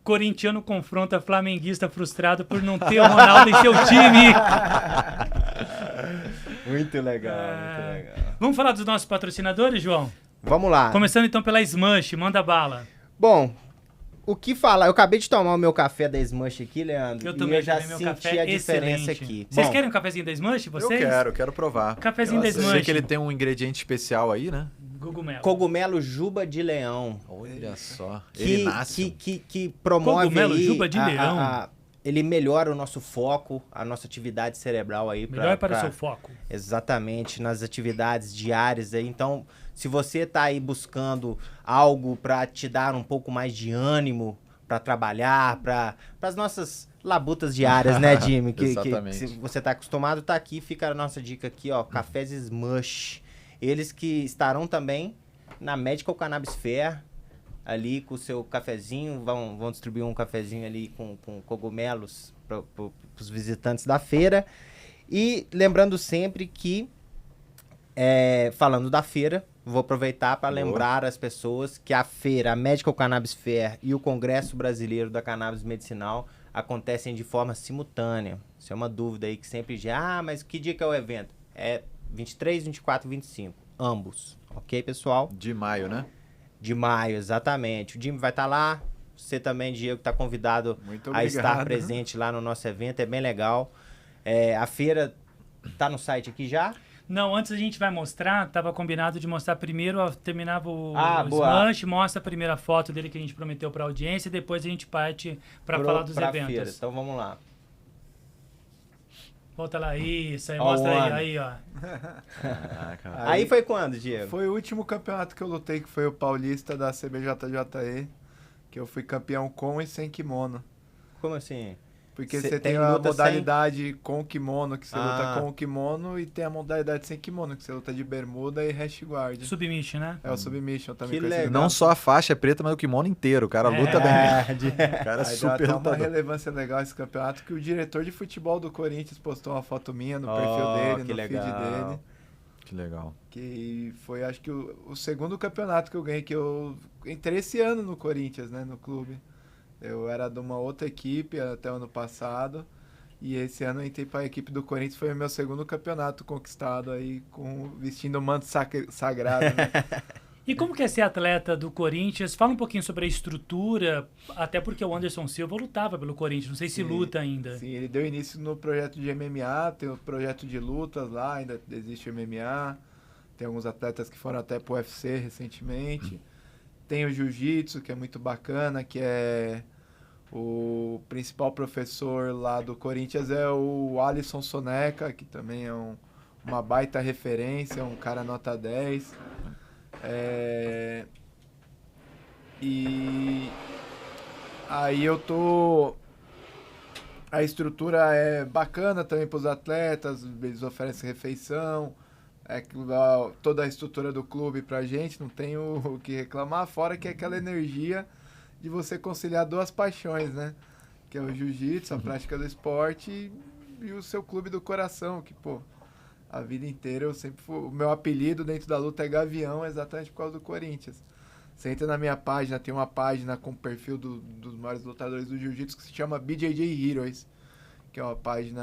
corintiano confronta flamenguista frustrado por não ter o Ronaldo em seu time. Muito legal, muito legal. Vamos falar dos nossos patrocinadores, João? Vamos lá. Começando então pela Smush, manda bala. Bom, O que falar? Eu acabei de tomar o meu café da Smush aqui, Leandro. Eu e também eu já tomei meu senti café a diferença excelente. aqui. Vocês Bom, querem um cafezinho da Smush, vocês? Eu quero provar. Cafezinho da Eu sei Smush. que ele tem um ingrediente especial aí, né? Cogumelo. cogumelo juba de leão. Olha só. Que, que promove Cogumelo aí juba de leão. ele melhora o nosso foco, a nossa atividade cerebral aí. Melhor para o seu foco. Exatamente, nas atividades diárias aí. Então, se você tá aí buscando algo para te dar um pouco mais de ânimo para trabalhar, para as nossas labutas diárias, né, Jimmy? Exatamente. Se você tá acostumado, tá aqui, fica a nossa dica aqui, ó, Cafés Smush. Eles que estarão também na Medical Cannabis Fair, ali com o seu cafezinho, vão distribuir um cafezinho ali com cogumelos para os visitantes da feira. E lembrando sempre que, falando da feira, vou aproveitar para lembrar as pessoas que a feira, a Medical Cannabis Fair e o Congresso Brasileiro da Cannabis Medicinal acontecem de forma simultânea. Isso é uma dúvida aí que sempre diz, mas que dia que é o evento? É 23, 24 e 25, ambos. Ok, pessoal? De maio, né? De maio, exatamente. O Jimmy vai estar lá, você também, Diego, está convidado a estar presente lá no nosso evento, é bem legal. A feira tá no site aqui já? Não, antes a gente vai mostrar, tava combinado de mostrar primeiro, terminava o boa. Smush, mostra a primeira foto dele que a gente prometeu para a audiência, e depois a gente parte para falar dos eventos. Feira. Então vamos lá. Volta lá, isso aí, mostra aí, ó. Aí foi quando, Diego? Foi o último campeonato que eu lutei, que foi o Paulista da CBJJE, que eu fui campeão com e sem kimono. Como assim? Porque você tem a modalidade com kimono, que você luta com o kimono, e tem a modalidade sem kimono, que você luta de bermuda e hash guard. Submission, né? É o submission também. Que legal. Não só a faixa é preta, mas o kimono inteiro. O cara luta bem. O cara é super dá uma lutador. relevância legal esse campeonato, que o diretor de futebol do Corinthians postou uma foto minha no perfil dele, no feed dele. Que legal. Que foi, acho que, o segundo campeonato que eu ganhei, que eu entrei esse ano no Corinthians, né, no clube. Eu era de uma outra equipe até o ano passado, e esse ano eu entrei para a equipe do Corinthians, foi o meu segundo campeonato conquistado aí, vestindo o manto sagrado, né? E como que é ser atleta do Corinthians? Fala um pouquinho sobre a estrutura, até porque o Anderson Silva lutava pelo Corinthians, não sei se luta ainda. Sim, ele deu início no projeto de MMA, tem o projeto de lutas lá, ainda existe MMA, tem alguns atletas que foram até pro UFC recentemente, tem o Jiu-Jitsu, que é muito bacana, que é o principal professor lá do Corinthians é o Alisson Soneca, que também é uma baita referência, um cara nota 10. E aí a estrutura é bacana também para os atletas, eles oferecem refeição, toda a estrutura do clube pra gente, não tem o que reclamar, fora que é aquela energia de você conciliar duas paixões, né? Que é o jiu-jitsu, a prática do esporte e o seu clube do coração, que, a vida inteira eu sempre fui... O meu apelido dentro da luta é Gavião, exatamente por causa do Corinthians. Você entra na minha página, tem uma página com o perfil dos maiores lutadores do jiu-jitsu que se chama BJJ Heroes, que é uma página,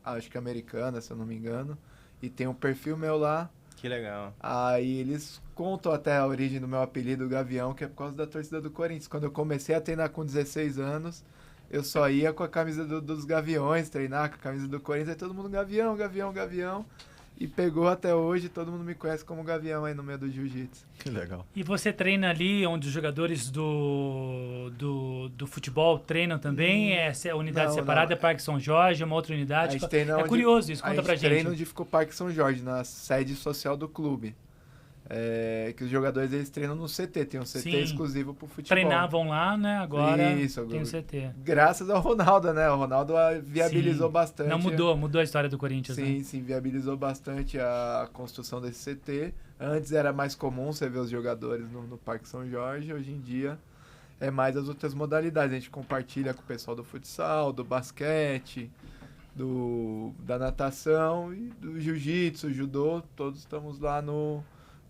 acho que americana, se eu não me engano, e tem um perfil meu lá. Que legal. Aí eles contam até a origem do meu apelido Gavião, que é por causa da torcida do Corinthians. Quando eu comecei a treinar com 16 anos, eu só ia com a camisa dos Gaviões, treinar com a camisa do Corinthians, aí todo mundo Gavião, Gavião, Gavião. E pegou até hoje, todo mundo me conhece como Gavião aí no meio do jiu-jitsu. Que legal. E você treina ali onde os jogadores do futebol treinam também? Essa é a unidade separada, é Parque São Jorge, é uma outra unidade? É curioso isso, conta pra gente. A gente treina onde ficou o Parque São Jorge, na sede social do clube. Que os jogadores eles treinam no CT, tem um CT exclusivo pro futebol. Treinavam lá, né? Agora isso, tem o CT. Graças ao Ronaldo, né? O Ronaldo viabilizou bastante. Não, mudou a história do Corinthians, né? Sim, viabilizou bastante a construção desse CT. Antes era mais comum você ver os jogadores no Parque São Jorge, hoje em dia é mais as outras modalidades. A gente compartilha com o pessoal do futsal, do basquete, da natação e do jiu-jitsu, judô, todos estamos lá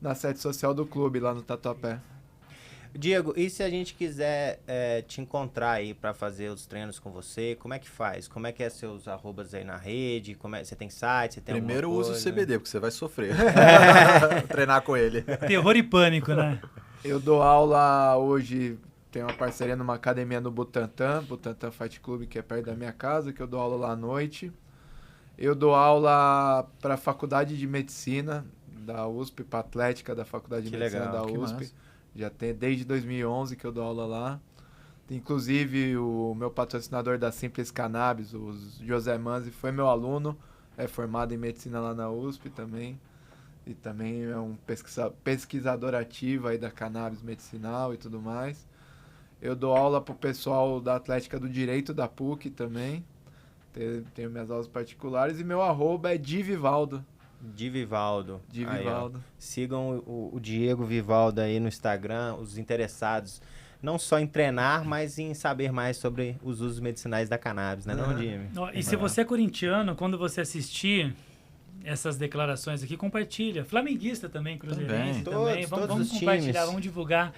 na sede social do clube, lá no Tatuapé. Diego, e se a gente quiser te encontrar aí para fazer os treinos com você, como é que faz? Como é que é seus arrobas aí na rede? Você tem site? Você tem Primeiro usa o CBD, porque você vai sofrer. Treinar com ele. Terror e pânico, né? Eu dou aula hoje tenho uma parceria numa academia no Butantã Fight Club, que é perto da minha casa, que eu dou aula lá à noite. Eu dou aula para a Faculdade de Medicina da USP, para Atlética da Faculdade de Medicina legal, da que USP. massa. Já tem desde 2011 que eu dou aula lá. Inclusive, o meu patrocinador da Simples Cannabis, o José Manzi, foi meu aluno, é formado em medicina lá na USP também. E também é um pesquisador ativo aí da cannabis medicinal e tudo mais. Eu dou aula pro pessoal da Atlética do Direito da PUC também. Tenho minhas aulas particulares e meu @é Divivaldo. Divivaldo. Divivaldo. Aí, sigam o Diego Vivaldo aí no Instagram, os interessados não só em treinar, mas em saber mais sobre os usos medicinais da cannabis, né, não, Jimmy? E se você é corintiano, quando você assistir essas declarações aqui, compartilha. Flamenguista também, cruzeirense também. Vamos compartilhar, times. vamos divulgar.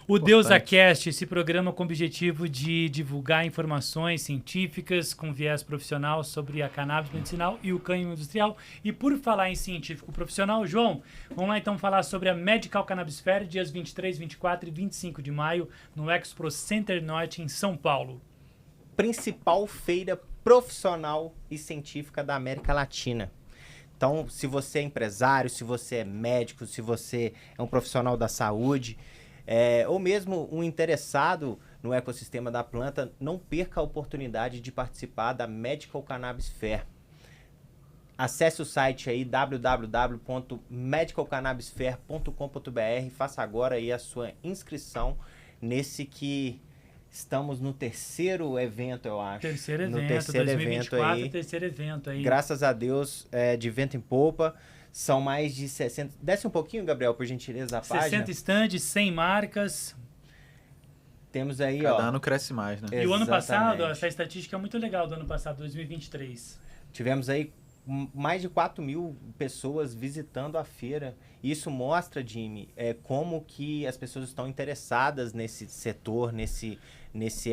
O DeusaCast, esse programa com o objetivo de divulgar informações científicas com viés profissional sobre a cannabis medicinal e o cânhamo industrial. E por falar em científico profissional, João, vamos lá então falar sobre a Medical Cannabis Fair, dias 23, 24 e 25 de maio, no Expo Center Norte, em São Paulo. Principal feira profissional e científica da América Latina. Então, se você é empresário, se você é médico, se você é um profissional da saúde, ou mesmo um interessado no ecossistema da planta, não perca a oportunidade de participar da Medical Cannabis Fair. Acesse o site aí www.medicalcannabisfair.com.br, faça agora aí a sua inscrição nesse que estamos no terceiro evento, eu acho. Terceiro evento, no terceiro 2024, evento aí. terceiro evento aí. Graças a Deus, de vento em popa. São mais de 60... Desce um pouquinho, Gabriel, por gentileza, a 60 página. estandes, 100 marcas. Temos aí, Cada ó... ano cresce mais, né? E o ano passado, Exatamente. essa estatística é muito legal do ano passado, 2023. Tivemos aí mais de 4.000 pessoas visitando a feira. Isso mostra, Jimmy, como que as pessoas estão interessadas nesse setor, nesse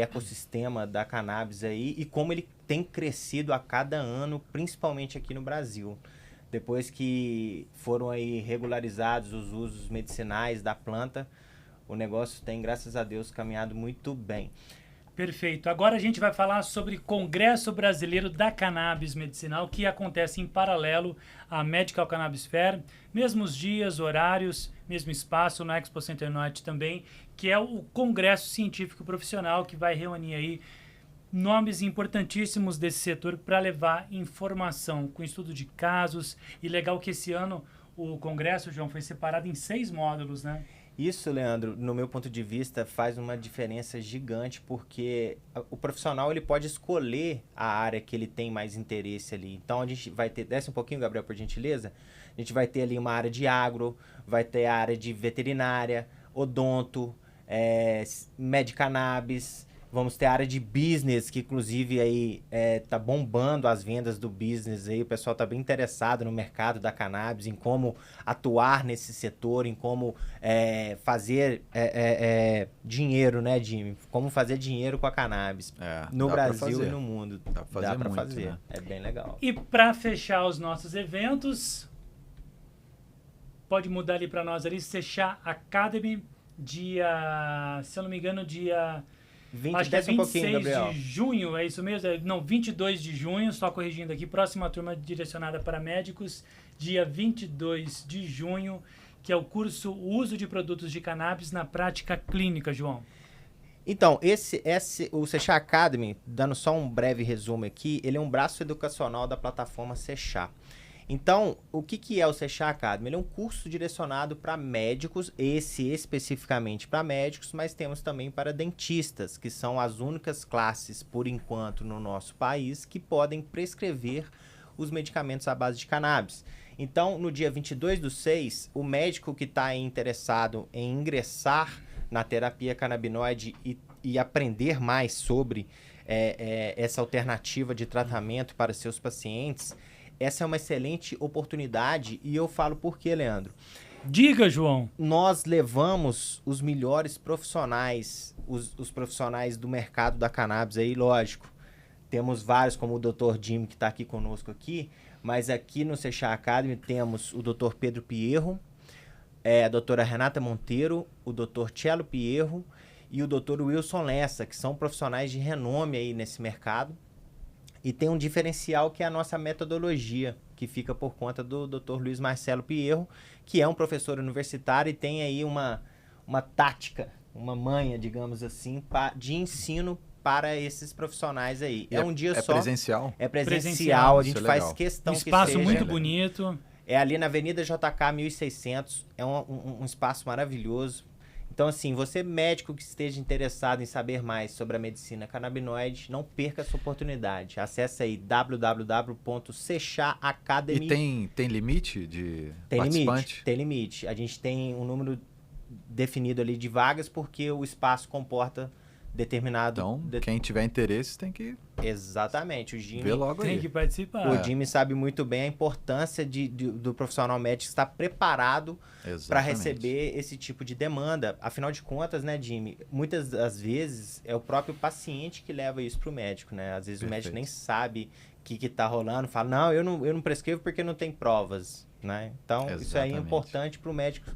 ecossistema da cannabis aí, e como ele tem crescido a cada ano, principalmente aqui no Brasil. Depois que foram aí regularizados os usos medicinais da planta, o negócio tem, graças a Deus, caminhado muito bem. Perfeito. Agora a gente vai falar sobre Congresso Brasileiro da Cannabis Medicinal, que acontece em paralelo à Medical Cannabis Fair. Mesmos dias, horários, mesmo espaço, no Expo Center Norte também, que é o Congresso Científico Profissional, que vai reunir aí nomes importantíssimos desse setor para levar informação com estudo de casos. E legal que esse ano o Congresso, João, foi separado em 6 módulos, né? Isso, Leandro, no meu ponto de vista, faz uma diferença gigante, porque o profissional ele pode escolher a área que ele tem mais interesse ali. Então, a gente vai ter... Desce um pouquinho, Gabriel, por gentileza. A gente vai ter ali uma área de agro, vai ter a área de veterinária, odonto, medicannabis. Vamos ter a área de business, que inclusive aí tá bombando as vendas do business aí. O pessoal tá bem interessado no mercado da cannabis, em como atuar nesse setor, em como fazer dinheiro, né, Jimmy? Como fazer dinheiro com a cannabis no Brasil e no mundo. Dá pra fazer. Né? É bem legal. E para fechar os nossos eventos, pode mudar ali para nós ali, Sechá Academy, dia, se eu não me engano, dia... acho que é 26 de junho, é isso mesmo? Não, 22 de junho, só corrigindo aqui. Próxima turma direcionada para médicos, dia 22 de junho, que é o curso Uso de Produtos de Cannabis na Prática Clínica, João. Então, o Sechá Academy, dando só um breve resumo aqui, ele é um braço educacional da plataforma Sechá. Então, o que é o Sechá Academy? Ele é um curso direcionado para médicos, esse especificamente para médicos, mas temos também para dentistas, que são as únicas classes, por enquanto, no nosso país, que podem prescrever os medicamentos à base de cannabis. Então, no dia 22/6, o médico que está interessado em ingressar na terapia canabinoide e aprender mais sobre essa alternativa de tratamento para seus pacientes, essa é uma excelente oportunidade, e eu falo por quê, Leandro? Diga, João. Nós levamos os melhores profissionais, os profissionais do mercado da cannabis aí, lógico. Temos vários, como o Dr. Jimmy, que está aqui conosco aqui, mas aqui no Sechá Academy temos o Dr. Pedro Pierro, a doutora Renata Monteiro, o Dr. Cello Pierro e o Dr. Wilson Lessa, que são profissionais de renome aí nesse mercado. E tem um diferencial que é a nossa metodologia, que fica por conta do Dr. Luiz Marcelo Pierro, que é um professor universitário e tem aí uma tática, uma manha, digamos assim, de ensino para esses profissionais aí. E é um dia só. Presencial? É presencial. Presencial. A gente Isso é faz legal. questão Um que espaço seja. muito bonito. É ali na Avenida JK 1600. É um espaço maravilhoso. Então, assim, você médico que esteja interessado em saber mais sobre a medicina canabinoide, não perca essa oportunidade. Acesse aí www.sechacademy. E tem limite de Tem participante? limite, tem limite. A gente tem um número definido ali de vagas porque o espaço comporta determinado... Então, quem tiver interesse tem que Exatamente. O Jimmy, ver logo Tem aí. que participar. o Jimmy sabe muito bem a importância do profissional médico estar preparado para Exatamente. receber esse tipo de demanda. Afinal de contas, né, Jimmy? Muitas das vezes é o próprio paciente que leva isso para o médico, né? Às vezes o médico nem sabe o que tá rolando, fala, não, eu não prescrevo porque não tem provas, né? Então, isso aí é Exatamente. importante para o médico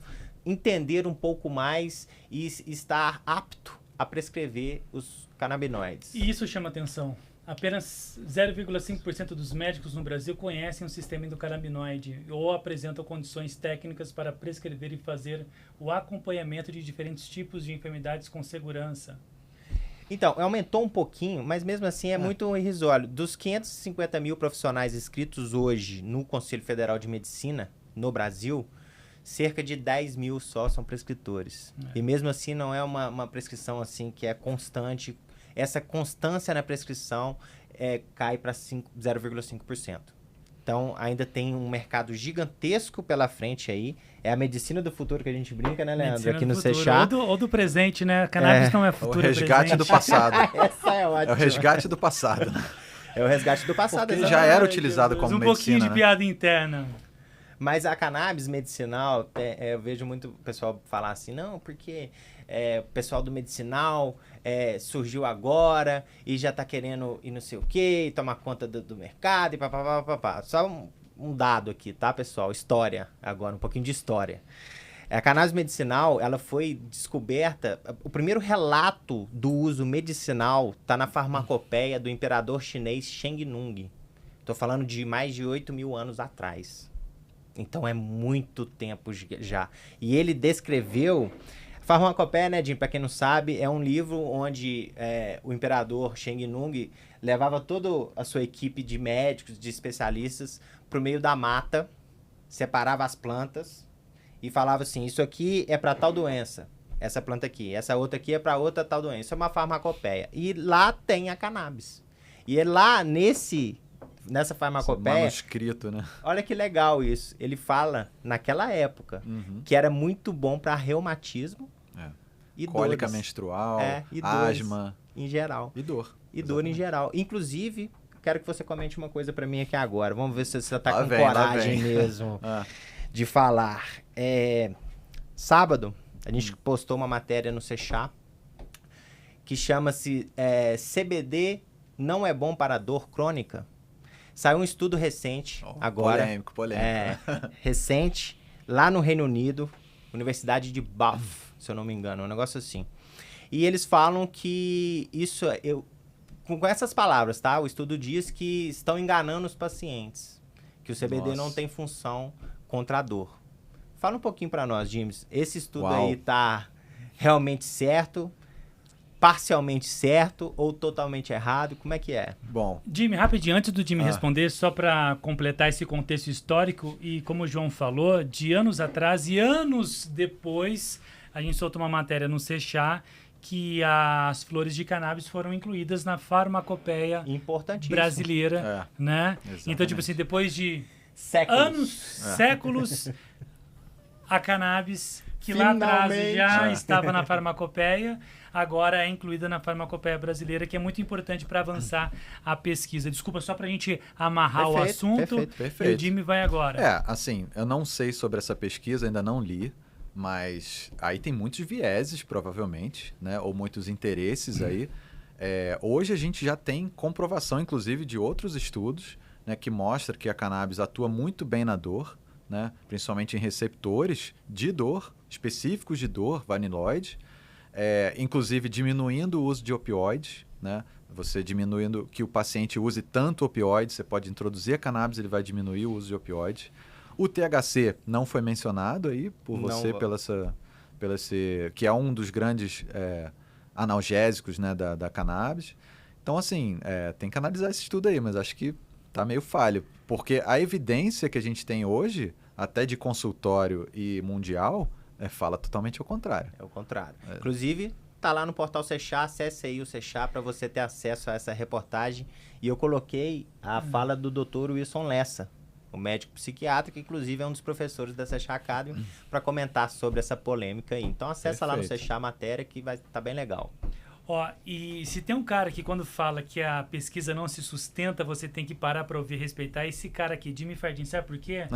entender um pouco mais e estar apto a prescrever os canabinoides. E isso chama atenção. Apenas 0,5% dos médicos no Brasil conhecem o sistema endocannabinoide ou apresentam condições técnicas para prescrever e fazer o acompanhamento de diferentes tipos de enfermidades com segurança. Então, aumentou um pouquinho, mas mesmo assim é muito irrisório. Dos 550 mil profissionais inscritos hoje no Conselho Federal de Medicina, no Brasil, cerca de 10 mil só são prescritores. E mesmo assim não é uma prescrição assim que é constante. Essa constância na prescrição cai para 0,5%. Então, ainda tem um mercado gigantesco pela frente aí. É a medicina do futuro que a gente brinca, né, Leandro? Medicina Aqui do no futuro. Sechá. Ou do presente, né? Cannabis não é É o futuro, resgate presente. do passado. Essa é ótima. É o resgate do passado. É o resgate do passado. Porque ele exatamente. já era utilizado como Um pouquinho medicina, de né? piada interna. Mas a cannabis medicinal, eu vejo muito pessoal falar assim, não, porque o pessoal do medicinal surgiu agora e já tá querendo ir não sei o quê, e tomar conta do mercado e papapá. Só um dado aqui, tá, pessoal? História agora, um pouquinho de história. A cannabis medicinal, ela foi descoberta, o primeiro relato do uso medicinal tá na farmacopeia do imperador chinês Sheng Nung. Tô falando de mais de 8 mil anos atrás. Então é muito tempo já. E ele descreveu... Farmacopeia, né, Jim? Pra quem não sabe, é um livro onde o imperador Sheng Nung levava toda a sua equipe de médicos, de especialistas, pro meio da mata, separava as plantas e falava assim, isso aqui é para tal doença, essa planta aqui, essa outra aqui é para outra tal doença. Isso é uma farmacopeia. E lá tem a cannabis. E é lá nessa farmacopeia... Manuscrito, né? Olha que legal isso. Ele fala, naquela época, que era muito bom para reumatismo e Cólica dores. menstrual, E dores asma em geral. e dor. E dor em geral. Inclusive, quero que você comente uma coisa para mim aqui agora. Vamos ver se você tá Lá com vem, lá coragem vem. mesmo Ah, de falar. Sábado, a gente postou uma matéria no Sechá que chama-se CBD não é bom para dor crônica. Saiu um estudo recente, agora. Polêmico. Recente, lá no Reino Unido, Universidade de Bath, se eu não me engano, um negócio assim. E eles falam que isso, com essas palavras, tá? O estudo diz que estão enganando os pacientes, que o CBD Nossa. não tem função contra a dor. Fala um pouquinho para nós, James. Esse estudo Uau. aí tá realmente certo, parcialmente certo ou totalmente errado? Como é que é? Bom, Jimmy, rapidinho, antes do Jimmy responder, só para completar esse contexto histórico, e como o João falou, de anos atrás e anos depois, a gente soltou uma matéria no Sechá que as flores de cannabis foram incluídas na farmacopeia Importantíssimo. brasileira, né? Exatamente. Então, tipo assim, depois de Séculos. séculos, a cannabis, que lá atrás Finalmente. já estava na farmacopeia, agora é incluída na farmacopeia brasileira, que é muito importante para avançar a pesquisa. Desculpa, só para a gente amarrar o Perfeito, assunto. perfeito. E o Jimmy vai agora. assim, eu não sei sobre essa pesquisa, ainda não li, mas aí tem muitos vieses, provavelmente, né? Ou muitos interesses aí. Hoje a gente já tem comprovação, inclusive, de outros estudos, né, que mostra que a cannabis atua muito bem na dor, né? Principalmente em receptores de dor, específicos de dor, vaniloide. inclusive diminuindo o uso de opioides, né? Você diminuindo que o paciente use tanto opioide, você pode introduzir a cannabis, ele vai diminuir o uso de opioides. O THC não foi mencionado aí por você, que é um dos grandes analgésicos, né, da cannabis. Então, assim, tem que analisar esse estudo aí, mas acho que tá meio falho. Porque a evidência que a gente tem hoje, até de consultório e mundial, fala totalmente ao contrário. É o contrário. Inclusive, tá lá no portal Sechá, acesse aí o Sechá para você ter acesso a essa reportagem. E eu coloquei a fala do Dr. Wilson Lessa, o médico psiquiatra, que inclusive é um dos professores da Sechá Academy, para comentar sobre essa polêmica aí. Então acessa lá no Sechá a matéria que vai estar bem legal. Ó, e se tem um cara que quando fala que a pesquisa não se sustenta, você tem que parar para ouvir e respeitar, esse cara aqui, Jimmy Fardim, sabe por quê?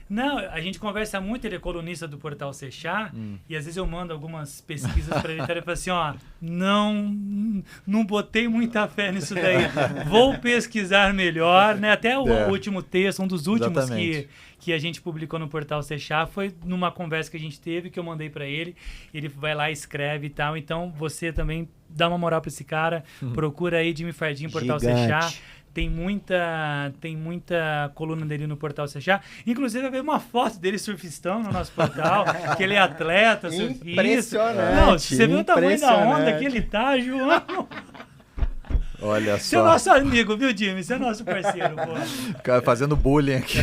Não, a gente conversa muito, ele é colunista do portal Sechá, e às vezes eu mando algumas pesquisas para ele, e ele fala assim, ó, não botei muita fé nisso daí, vou pesquisar melhor, né? Até o último texto, um dos últimos que a gente publicou no portal Sechá foi numa conversa que a gente teve, que eu mandei para ele vai lá, escreve e tal, então você também dá uma moral para esse cara, procura aí Jimmy Fardim, portal Sechá. Tem muita coluna dele no portal Sechá. Inclusive, eu vi uma foto dele surfistão no nosso portal, que ele é atleta, surfista. Impressionante. Não, você viu o tamanho da onda que ele tá, João? Olha Você é só. nosso amigo, viu, Jimmy? Você é nosso parceiro, pô. Cara, fazendo bullying aqui.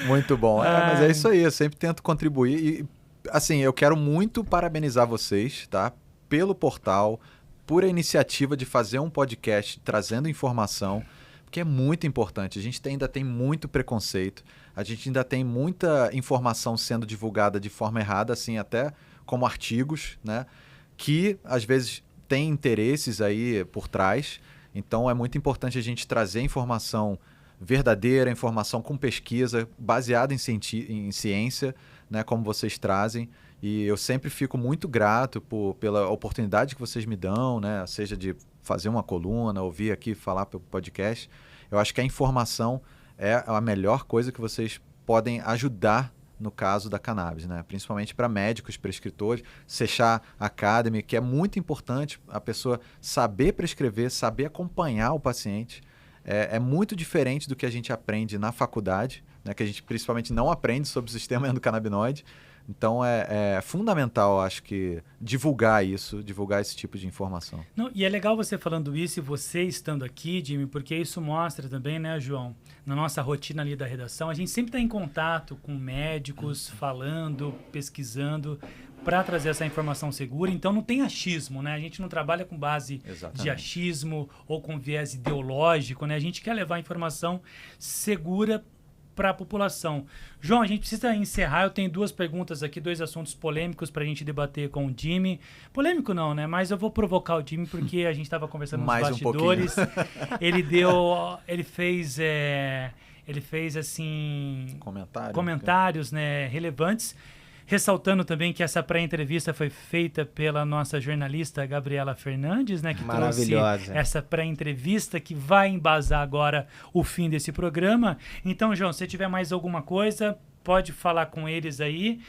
Muito bom. Mas é isso aí, eu sempre tento contribuir. E, assim, eu quero muito parabenizar vocês, tá? Pelo portal, por a iniciativa de fazer um podcast trazendo informação, porque é muito importante. A gente ainda tem muito preconceito, a gente ainda tem muita informação sendo divulgada de forma errada, assim, até como artigos, né? Que, às vezes, tem interesses aí por trás. Então, é muito importante a gente trazer informação verdadeira, informação com pesquisa, baseada em ciência, né? Como vocês trazem. E eu sempre fico muito grato pela oportunidade que vocês me dão, né? Seja de fazer uma coluna, ouvir aqui, falar pelo podcast. Eu acho que a informação é a melhor coisa que vocês podem ajudar no caso da cannabis, né? Principalmente para médicos, prescritores, Sechá Academy, que é muito importante a pessoa saber prescrever, saber acompanhar o paciente. É muito diferente do que a gente aprende na faculdade, né? Que a gente principalmente não aprende sobre o sistema endocannabinoide. Então, é fundamental, acho que, divulgar esse tipo de informação. Não, e é legal você falando isso e você estando aqui, Jimmy, porque isso mostra também, né, João, na nossa rotina ali da redação, a gente sempre está em contato com médicos, falando, pesquisando, para trazer essa informação segura. Então, não tem achismo, né? A gente não trabalha com base de achismo ou com viés ideológico, né? A gente quer levar a informação segura para a população. João, a gente precisa encerrar. Eu tenho 2 perguntas aqui, 2 assuntos polêmicos para a gente debater com o Jimmy. Polêmico não, né? Mas eu vou provocar o Jimmy porque a gente estava conversando nos bastidores. Ele fez assim comentários, né, relevantes. Ressaltando também que essa pré-entrevista foi feita pela nossa jornalista Gabriela Fernandes, né? Que trouxe essa pré-entrevista que vai embasar agora o fim desse programa. Então, João, se tiver mais alguma coisa, pode falar com eles aí.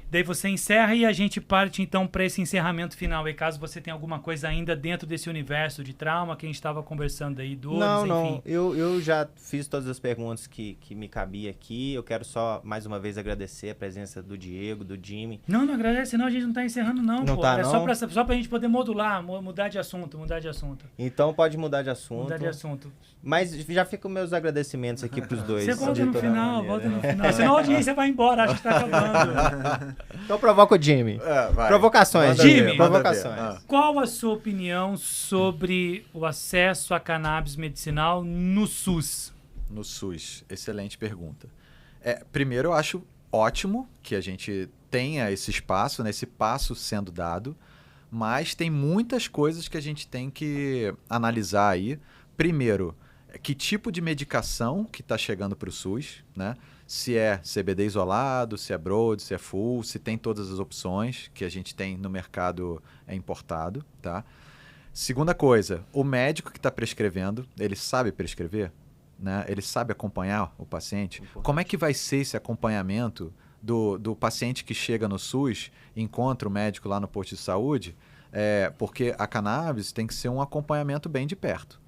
Daí você encerra e a gente parte então para esse encerramento final. E caso você tenha alguma coisa ainda dentro desse universo de trauma que a gente estava conversando aí, dores, enfim. Não. Eu já fiz todas as perguntas que me cabia aqui. Eu quero só, mais uma vez, agradecer a presença do Diego, do Jimmy. Não agradece, senão a gente não está encerrando, não, pô. Tá, é não? só pra gente poder modular, mudar de assunto. Então pode mudar de assunto. Mudar de assunto. Mas já ficam meus agradecimentos aqui pros dois. Você volta no final. Senão a audiência vai embora, acho que tá acabando. Então provoca o Jimmy. Provocações, Jimmy. Provocações. Qual a sua opinião sobre o acesso a cannabis medicinal no SUS? No SUS, excelente pergunta. Primeiro, eu acho ótimo que a gente tenha esse espaço, né, esse passo sendo dado, mas tem muitas coisas que a gente tem que analisar aí. Primeiro, que tipo de medicação que está chegando para o SUS, né? Se é CBD isolado, se é broad, se é full, se tem todas as opções que a gente tem no mercado importado, tá? Segunda coisa, o médico que está prescrevendo, ele sabe prescrever, né? Ele sabe acompanhar o paciente. Como é que vai ser esse acompanhamento do paciente que chega no SUS, encontra o médico lá no posto de saúde, porque a cannabis tem que ser um acompanhamento bem de perto.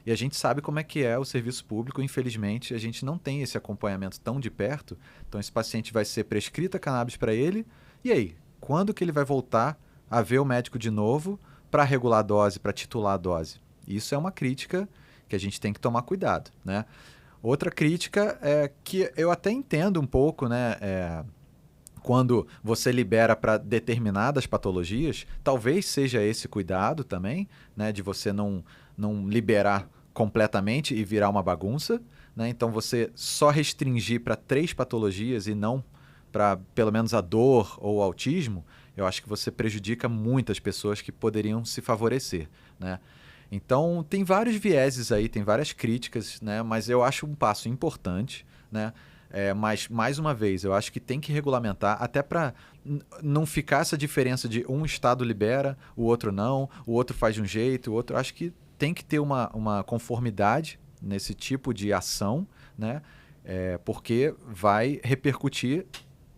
E a gente sabe como é que é o serviço público, infelizmente, a gente não tem esse acompanhamento tão de perto. Então, esse paciente vai ser prescrita cannabis para ele, e aí? Quando que ele vai voltar a ver o médico de novo para regular a dose, para titular a dose? Isso é uma crítica que a gente tem que tomar cuidado, né? Outra crítica é que eu até entendo um pouco, né? Quando você libera para determinadas patologias, talvez seja esse cuidado também, né? De você não liberar completamente e virar uma bagunça, né? Então, você só restringir para 3 patologias e não para, pelo menos, a dor ou o autismo, eu acho que você prejudica muitas pessoas que poderiam se favorecer, né? Então, tem vários vieses aí, tem várias críticas, né? Mas eu acho um passo importante, né? Mas, mais uma vez, eu acho que tem que regulamentar, até para não ficar essa diferença de um estado libera, o outro não, o outro faz de um jeito, o outro... Acho que tem que ter uma conformidade nesse tipo de ação, né? Porque vai repercutir,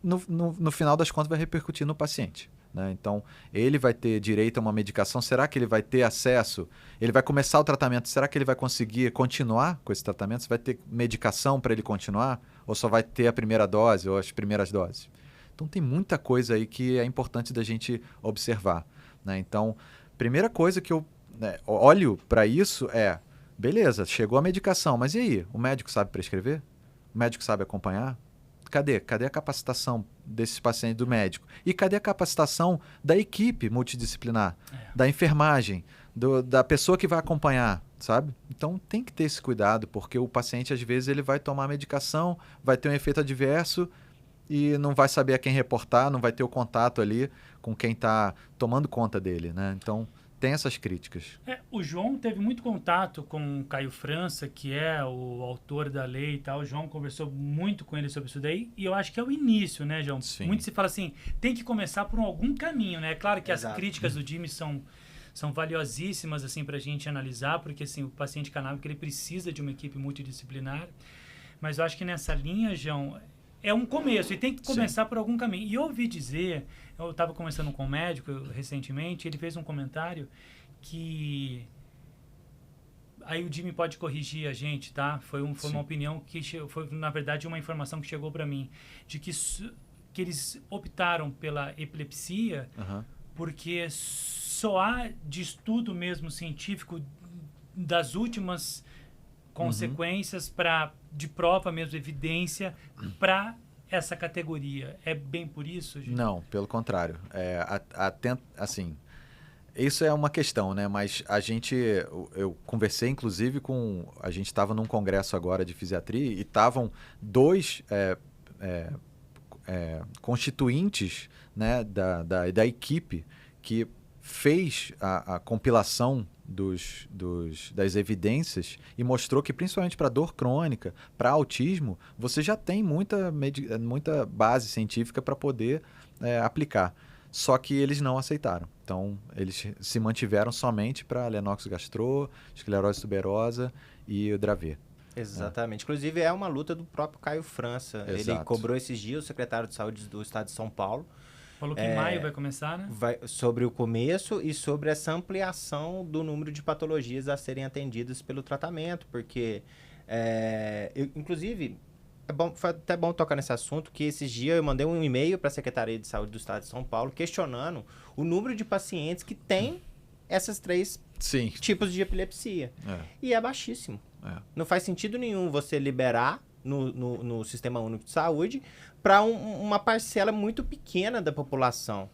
no final das contas, vai repercutir no paciente, né? Então, ele vai ter direito a uma medicação. Será que ele vai ter acesso? Ele vai começar o tratamento. Será que ele vai conseguir continuar com esse tratamento? Você vai ter medicação para ele continuar? Ou só vai ter a primeira dose ou as primeiras doses? Então, tem muita coisa aí que é importante da gente observar, né? Então, primeira coisa que eu olho para isso beleza, chegou a medicação, mas e aí? O médico sabe prescrever? O médico sabe acompanhar? Cadê a capacitação desses pacientes do médico? E cadê a capacitação da equipe multidisciplinar? Da enfermagem, da pessoa que vai acompanhar, sabe? Então, tem que ter esse cuidado, porque o paciente, às vezes, ele vai tomar a medicação, vai ter um efeito adverso e não vai saber a quem reportar, não vai ter o contato ali com quem está tomando conta dele, né? Então, tem essas críticas. O João teve muito contato com o Caio França, que é o autor da lei e tal. O João conversou muito com ele sobre isso daí. E eu acho que é o início, né, João? Sim. Muito se fala assim, tem que começar por algum caminho, né? Claro que Exato. as críticas do Jimmy são valiosíssimas, assim, pra gente analisar, porque, assim, o paciente canábico, ele precisa de uma equipe multidisciplinar. Mas eu acho que nessa linha, João, é um começo, e tem que começar por algum caminho. E eu ouvi dizer, eu estava conversando com um médico recentemente, ele fez um comentário que... Aí o Jimmy pode corrigir a gente, tá? Foi uma opinião que... Foi, na verdade, uma informação que chegou para mim, de que eles optaram pela epilepsia porque só há de estudo mesmo científico das últimas consequências de prova mesmo, evidência, para essa categoria. É bem por isso, gente? Não, pelo contrário. Assim, isso é uma questão, né? Mas eu conversei inclusive a gente estava num congresso agora de fisiatria e estavam 2 constituintes, né, da equipe que fez a compilação das evidências e mostrou que, principalmente para dor crônica, para autismo, você já tem muita base científica para poder aplicar. Só que eles não aceitaram. Então, eles se mantiveram somente para Lennox-Gastaut, esclerose tuberosa e o Dravet. Exatamente. Inclusive, é uma luta do próprio Caio França. Exato. Ele cobrou esses dias, o secretário de Saúde do Estado de São Paulo. Falou que em maio vai começar, né? Sobre o começo e sobre essa ampliação do número de patologias a serem atendidas pelo tratamento, porque, inclusive, foi até bom tocar nesse assunto, que esses dias eu mandei um e-mail para a Secretaria de Saúde do Estado de São Paulo questionando o número de pacientes que têm essas 3 tipos de epilepsia. E é baixíssimo. Não faz sentido nenhum você liberar no Sistema Único de Saúde para uma parcela muito pequena da população.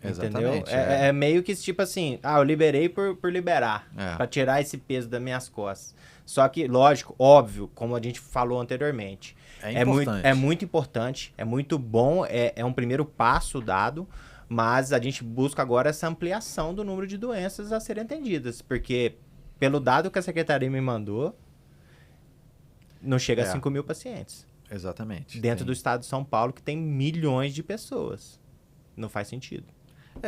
Exatamente. Entendeu? É meio que tipo assim, eu liberei por liberar, para tirar esse peso das minhas costas. Só que, lógico, óbvio, como a gente falou anteriormente, é muito importante, é muito bom, é um primeiro passo dado, mas a gente busca agora essa ampliação do número de doenças a serem atendidas, porque pelo dado que a Secretaria me mandou, não chega a 5 mil pacientes. Exatamente. Dentro do estado de São Paulo, que tem milhões de pessoas. Não faz sentido.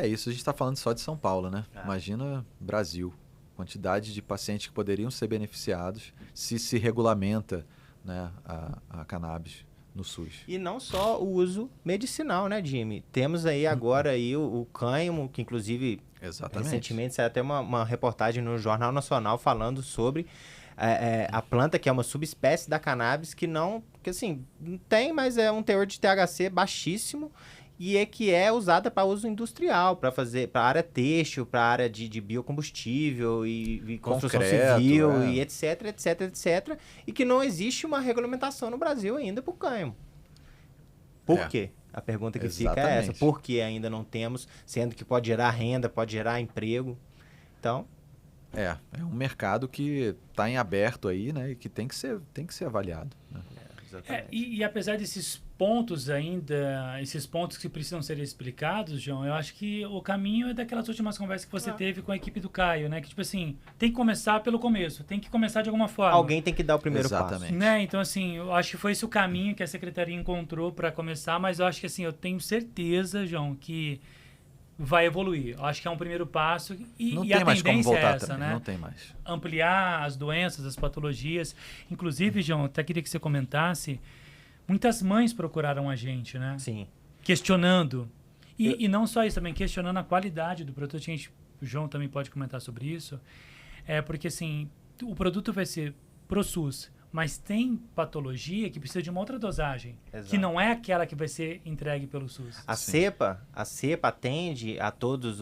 Isso a gente está falando só de São Paulo, né? Imagina Brasil. Quantidade de pacientes que poderiam ser beneficiados se regulamenta, né, a cannabis no SUS. E não só o uso medicinal, né, Jimmy? Temos aí agora aí o cânhamo, que inclusive Exatamente. recentemente saiu até uma reportagem no Jornal Nacional falando sobre a planta, que é uma subespécie da cannabis, que assim, não tem, mas é um teor de THC baixíssimo e que é usada para uso industrial, para área têxtil, para área de biocombustível e construção Concreto, civil e etc, etc, etc. E que não existe uma regulamentação no Brasil ainda para o cânhamo. Por quê? A pergunta que fica é essa. Por que ainda não temos, sendo que pode gerar renda, pode gerar emprego? Então... É um mercado que está em aberto aí, né? E que tem que ser avaliado. Né? E apesar desses pontos ainda, esses pontos que precisam ser explicados, João, eu acho que o caminho é daquelas últimas conversas que você teve com a equipe do Caio, né? Que, tipo assim, tem que começar pelo começo, tem que começar de alguma forma. Alguém tem que dar o primeiro passo. Né? Então, assim, eu acho que foi esse o caminho que a secretaria encontrou para começar, mas eu acho que, assim, eu tenho certeza, João, que vai evoluir. Eu acho que é um primeiro passo e a tendência é essa, né? Não tem mais. Ampliar as doenças, as patologias. Inclusive, João, até queria que você comentasse, muitas mães procuraram a gente, né? Sim. Questionando. E não só isso, também questionando a qualidade do produto. O João também pode comentar sobre isso. Porque, assim, o produto vai ser pro SUS, mas tem patologia que precisa de uma outra dosagem, Exato. que não é aquela que vai ser entregue pelo SUS. A cepa atende a todos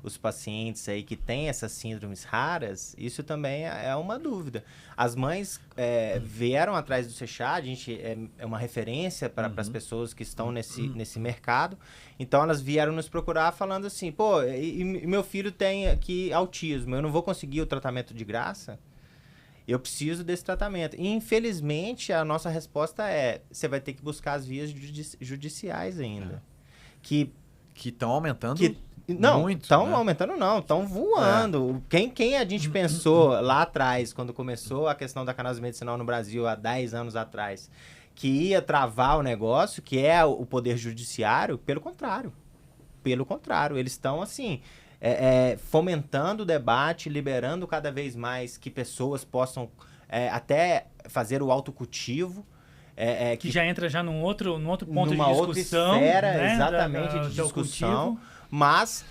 os pacientes aí que têm essas síndromes raras. Isso também é uma dúvida. As mães vieram atrás do Sechá, a gente é uma referência para as pessoas que estão nesse mercado. Então, elas vieram nos procurar falando assim, pô, e meu filho tem aqui autismo, eu não vou conseguir o tratamento de graça? Eu preciso desse tratamento. E, infelizmente, a nossa resposta você vai ter que buscar as vias judiciais ainda. Que estão aumentando não, muito. Estão né? aumentando não, estão voando. Quem a gente pensou lá atrás, quando começou a questão da cannabis medicinal no Brasil, há 10 anos atrás, que ia travar o negócio, que é o poder judiciário, pelo contrário. Pelo contrário, eles estão assim... fomentando o debate, liberando cada vez mais que pessoas possam até fazer o autocultivo. Que já entra já num outro ponto de discussão. Outra esfera, né, exatamente, de discussão. Mas,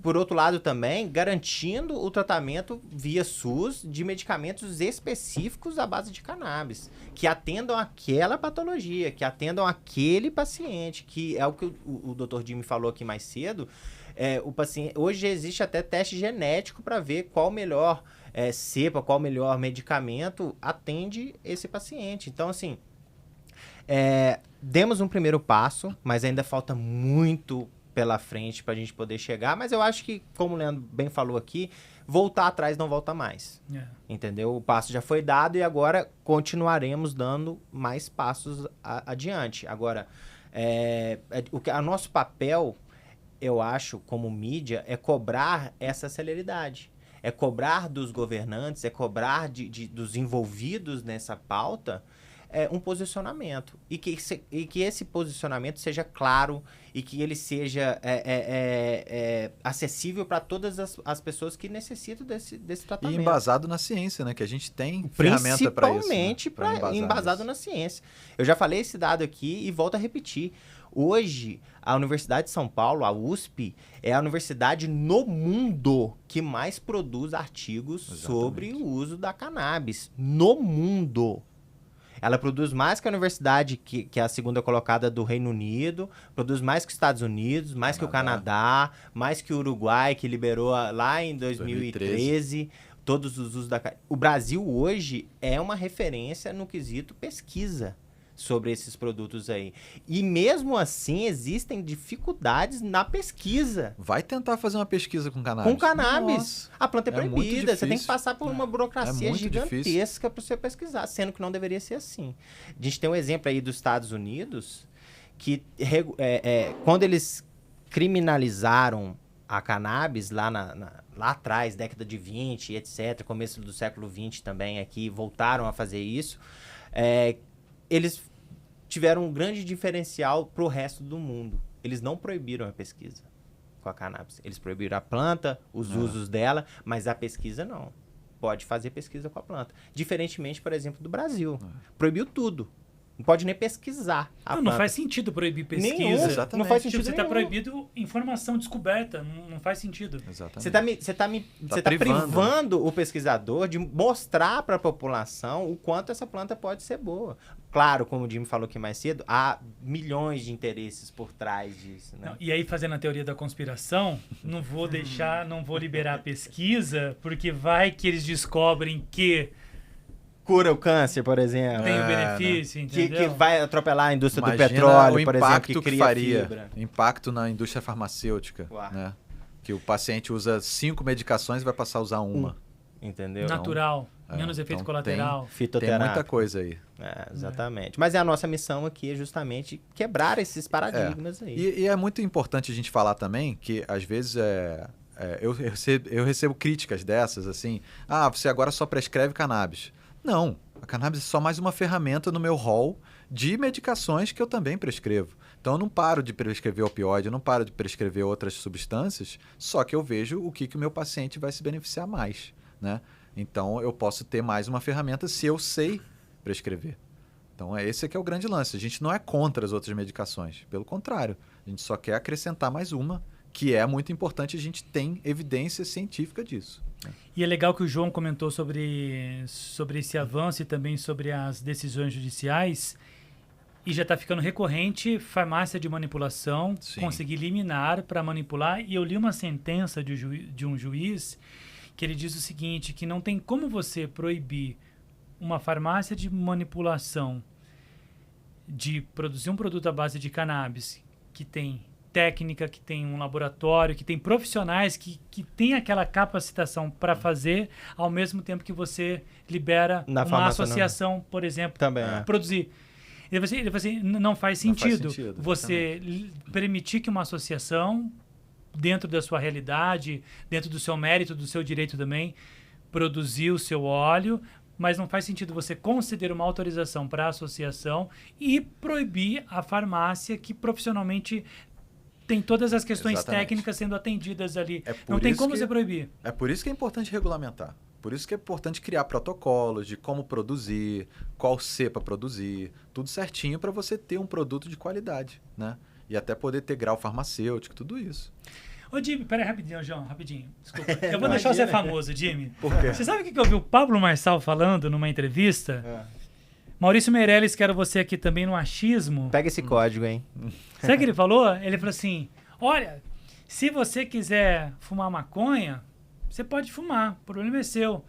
por outro lado também, garantindo o tratamento via SUS de medicamentos específicos à base de cannabis, que atendam aquela patologia, que atendam aquele paciente, que é o que o Dr. Jimmy falou aqui mais cedo. O paciente, hoje existe até teste genético para ver qual melhor cepa, qual melhor medicamento atende esse paciente. Então, assim, demos um primeiro passo, mas ainda falta muito pela frente para a gente poder chegar. Mas eu acho que, como o Leandro bem falou aqui, voltar atrás não volta mais. Entendeu? O passo já foi dado e agora continuaremos dando mais passos adiante. Agora, o nosso papel... eu acho, como mídia, é cobrar essa celeridade. É cobrar dos governantes, é cobrar dos envolvidos nessa pauta um posicionamento. E que esse posicionamento seja claro e que ele seja acessível para todas as pessoas que necessitam desse tratamento. E embasado na ciência, né? Que a gente tem ferramenta para isso. Principalmente embasado na ciência. Eu já falei esse dado aqui e volto a repetir. Hoje, a Universidade de São Paulo, a USP, é a universidade no mundo que mais produz artigos sobre o uso da cannabis. No mundo. Ela produz mais que a universidade, que é a segunda colocada do Reino Unido, produz mais que os Estados Unidos, mais que o Canadá, mais que o Uruguai, que liberou lá em 2013 todos os usos da cannabis. O Brasil hoje é uma referência no quesito pesquisa sobre esses produtos aí. E mesmo assim, existem dificuldades na pesquisa. Vai tentar fazer uma pesquisa com cannabis. Com cannabis. Nossa, a planta é proibida. Você tem que passar por uma burocracia gigantesca difícil para você pesquisar, sendo que não deveria ser assim. A gente tem um exemplo aí dos Estados Unidos, que quando eles criminalizaram a cannabis lá atrás, década de 20, etc., começo do século 20 também aqui, voltaram a fazer isso, eles tiveram um grande diferencial para o resto do mundo. Eles não proibiram a pesquisa com a cannabis. Eles proibiram a planta, os usos dela, mas a pesquisa não. Pode fazer pesquisa com a planta. Diferentemente, por exemplo, do Brasil. Proibiu tudo. Não pode nem pesquisar a Não planta. faz sentido proibir pesquisa. Nenhum. Exatamente. Não faz Tipo, sentido você está nenhum. proibido informação descoberta. Não faz sentido. Exatamente. Você tá privando. privando o pesquisador de mostrar para a população o quanto essa planta pode ser boa. Claro, como o Jimmy falou aqui mais cedo, há milhões de interesses por trás disso, né? Não, e aí, fazendo a teoria da conspiração, não vou liberar a pesquisa, porque vai que eles descobrem que Cura o câncer, por exemplo. tem o É, benefício, Que entendeu? vai atropelar a indústria do Imagina petróleo, o por exemplo, impacto que que cria faria, fibra. impacto na indústria farmacêutica, Uau. né? Que o paciente usa 5 medicações e vai passar a usar uma. Entendeu? Natural, É, menos efeito então colateral. Tem Fitoterápico. muita coisa aí. É, exatamente. Mas a nossa missão aqui é justamente quebrar esses paradigmas aí. E é muito importante a gente falar também que, às vezes, eu recebo críticas dessas, assim, você agora só prescreve cannabis. Não, a cannabis é só mais uma ferramenta no meu rol de medicações que eu também prescrevo. Então, eu não paro de prescrever opioide, eu não paro de prescrever outras substâncias, só que eu vejo o que o meu paciente vai se beneficiar mais, né? Então, eu posso ter mais uma ferramenta se eu sei prescrever. Então, esse que é o grande lance. A gente não é contra as outras medicações. Pelo contrário, a gente só quer acrescentar mais uma, que é muito importante, a gente tem evidência científica disso. E é legal que o João comentou sobre esse avanço e também sobre as decisões judiciais. E já está ficando recorrente farmácia de manipulação, Sim. conseguir liminar para manipular. E eu li uma sentença de um juiz que ele diz o seguinte, que não tem como você proibir uma farmácia de manipulação de produzir um produto à base de cannabis que tem técnica, que tem um laboratório, que tem profissionais que tem aquela capacitação para fazer, ao mesmo tempo que você libera Na uma farmácia, associação, por exemplo, Também é. produzir. Ele falou assim, não faz sentido, sentido, você permitir que uma associação, dentro da sua realidade, dentro do seu mérito, do seu direito também, produzir o seu óleo, mas não faz sentido você conceder uma autorização para a associação e proibir a farmácia que profissionalmente tem todas as questões Exatamente. técnicas sendo atendidas ali. É por Não tem isso como que- você proibir. É por isso que é importante regulamentar. Por isso que é importante criar protocolos de como produzir, qual cepa produzir, tudo certinho para você ter um produto de qualidade, né? E até poder ter grau farmacêutico, tudo isso. Ô, Jimmy, peraí, rapidinho, João, rapidinho. Desculpa. Eu vou deixar você famoso, Jimmy. Por quê? Você sabe o que eu vi o Pablo Marçal falando numa entrevista? Maurício Meirelles, quero você aqui também no achismo. Pega esse código, hein? Sabe o que ele falou? Ele falou assim, olha, se você quiser fumar maconha, você pode fumar, o problema é seu.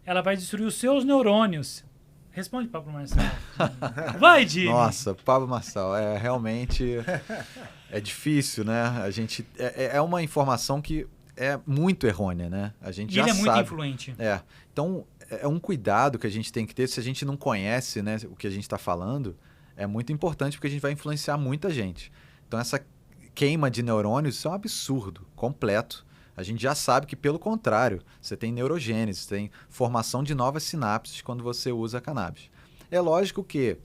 Ela vai destruir os seus neurônios. Responde, Pablo Marçal. Vai, Jimmy. Nossa, Pablo Marçal, realmente é difícil, né? A gente é uma informação que é muito errônea, né? A gente E já ele é muito sabe. influente. Então é um cuidado que a gente tem que ter. Se a gente não conhece, né, o que a gente está falando, é muito importante porque a gente vai influenciar muita gente. Então essa queima de neurônios, isso é um absurdo completo. A gente já sabe que, pelo contrário, você tem neurogênese, você tem formação de novas sinapses quando você usa a cannabis. É lógico que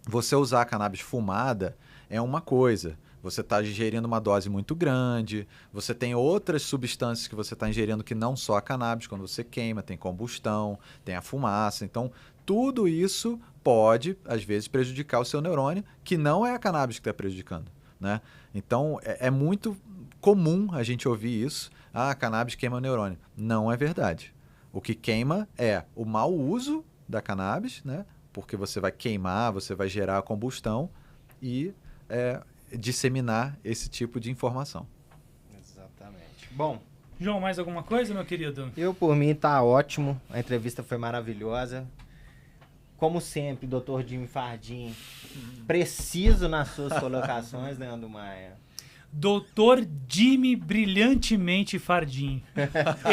você usar a cannabis fumada é uma coisa. Você está ingerindo uma dose muito grande, você tem outras substâncias que você está ingerindo que não só a cannabis, quando você queima, tem combustão, tem a fumaça. Então, tudo isso pode, às vezes, prejudicar o seu neurônio, que não é a cannabis que está prejudicando, né? Então, é muito comum a gente ouvir isso. A cannabis queima o neurônio. Não é verdade. O que queima é o mau uso da cannabis, né? Porque você vai queimar, você vai gerar combustão e disseminar esse tipo de informação. Exatamente. Bom, João, mais alguma coisa, meu querido? eu por mim tá ótimo. A entrevista foi maravilhosa. Como sempre, Dr. Jimmy Fardim, preciso nas suas colocações, Leandro Maia. Doutor Jimmy Brilhantemente Fardim.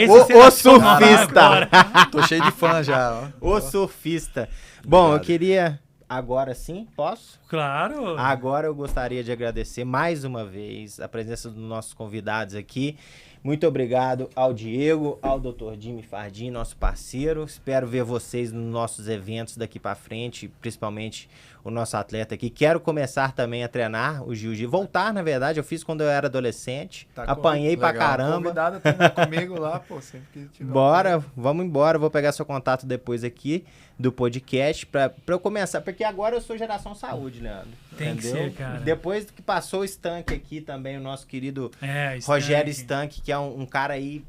O surfista. Agora. Tô cheio de fã já. Ó. O surfista. Bom, eu Obrigado. queria... Agora sim, posso? Claro. Agora eu gostaria de agradecer mais uma vez a presença dos nossos convidados aqui. Muito obrigado ao Diego, ao Dr. Jimmy Fardim, nosso parceiro. Espero ver vocês nos nossos eventos daqui pra frente, principalmente o nosso atleta aqui. Quero começar também a treinar o jiu-jitsu. Voltar, na verdade, eu fiz quando eu era adolescente. Tá Apanhei pra legal. caramba. Convidado a treinar comigo lá, pô, sempre que tiver. Bora, vamos embora. Vou pegar seu contato depois aqui do podcast pra eu começar. Porque agora eu sou geração saúde, Leandro. Tem que ser, cara. Depois que passou o Stank aqui também, o nosso querido Stank. Rogério Stank, que é um cara aí,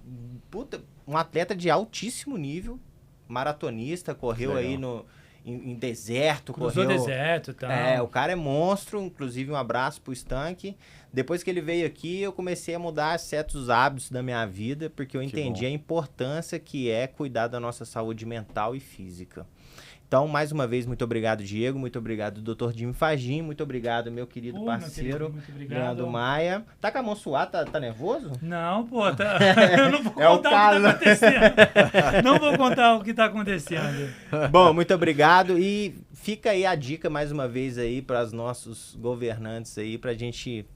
puta, um atleta de altíssimo nível, maratonista, correu Legal. aí em deserto, Cruzou correu... deserto e tal. O cara é monstro, inclusive um abraço pro Stank. Depois que ele veio aqui, eu comecei a mudar certos hábitos da minha vida, porque eu entendi bom. a importância que é cuidar da nossa saúde mental e física. Então, mais uma vez, muito obrigado, Diego, muito obrigado, Dr. Jimmy Fardim, muito obrigado, meu querido Meu parceiro, querido, muito obrigado. Leandro Maia. Tá com a mão suada, tá nervoso? Não, pô, eu não vou É o contar o que caso. tá acontecendo. Não vou contar o que tá acontecendo. Bom, muito obrigado e fica aí a dica mais uma vez aí para os nossos governantes aí, pra gente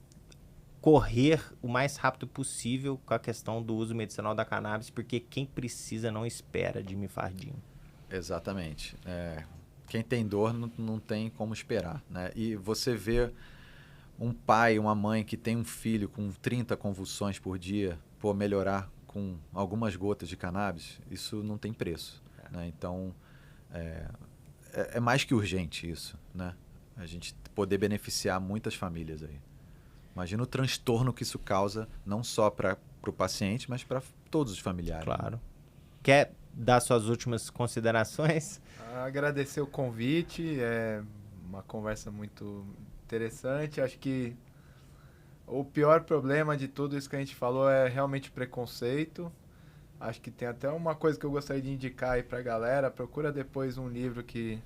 correr o mais rápido possível com a questão do uso medicinal da cannabis, porque quem precisa não espera, Jimmy Fardim. Exatamente. Quem tem dor não tem como esperar, né? E você vê um pai, uma mãe que tem um filho com 30 convulsões por dia, melhorar com algumas gotas de cannabis, isso não tem preço, né? Então, é mais que urgente isso, né? A gente poder beneficiar muitas famílias aí. Imagina o transtorno que isso causa, não só para o paciente, mas para todos os familiares. Claro. Quer dar suas últimas considerações? Agradecer o convite, é uma conversa muito interessante. Acho que o pior problema de tudo isso que a gente falou é realmente preconceito. Acho que tem até uma coisa que eu gostaria de indicar aí pra galera. Procura depois um livro que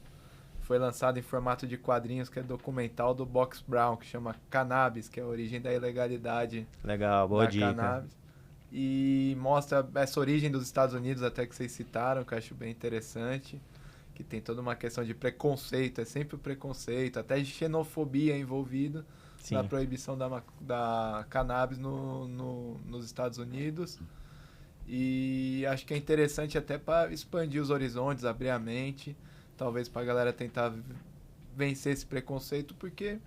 foi lançado em formato de quadrinhos, que é documental do Box Brown, que chama Cannabis, que é a origem da ilegalidade Legal, boa da dica. cannabis. E mostra essa origem dos Estados Unidos, até que vocês citaram, que eu acho bem interessante, que tem toda uma questão de preconceito, é sempre o preconceito, até de xenofobia envolvido Sim. na proibição da cannabis nos Estados Unidos. E acho que é interessante até para expandir os horizontes, abrir a mente, talvez para a galera tentar vencer esse preconceito, porque,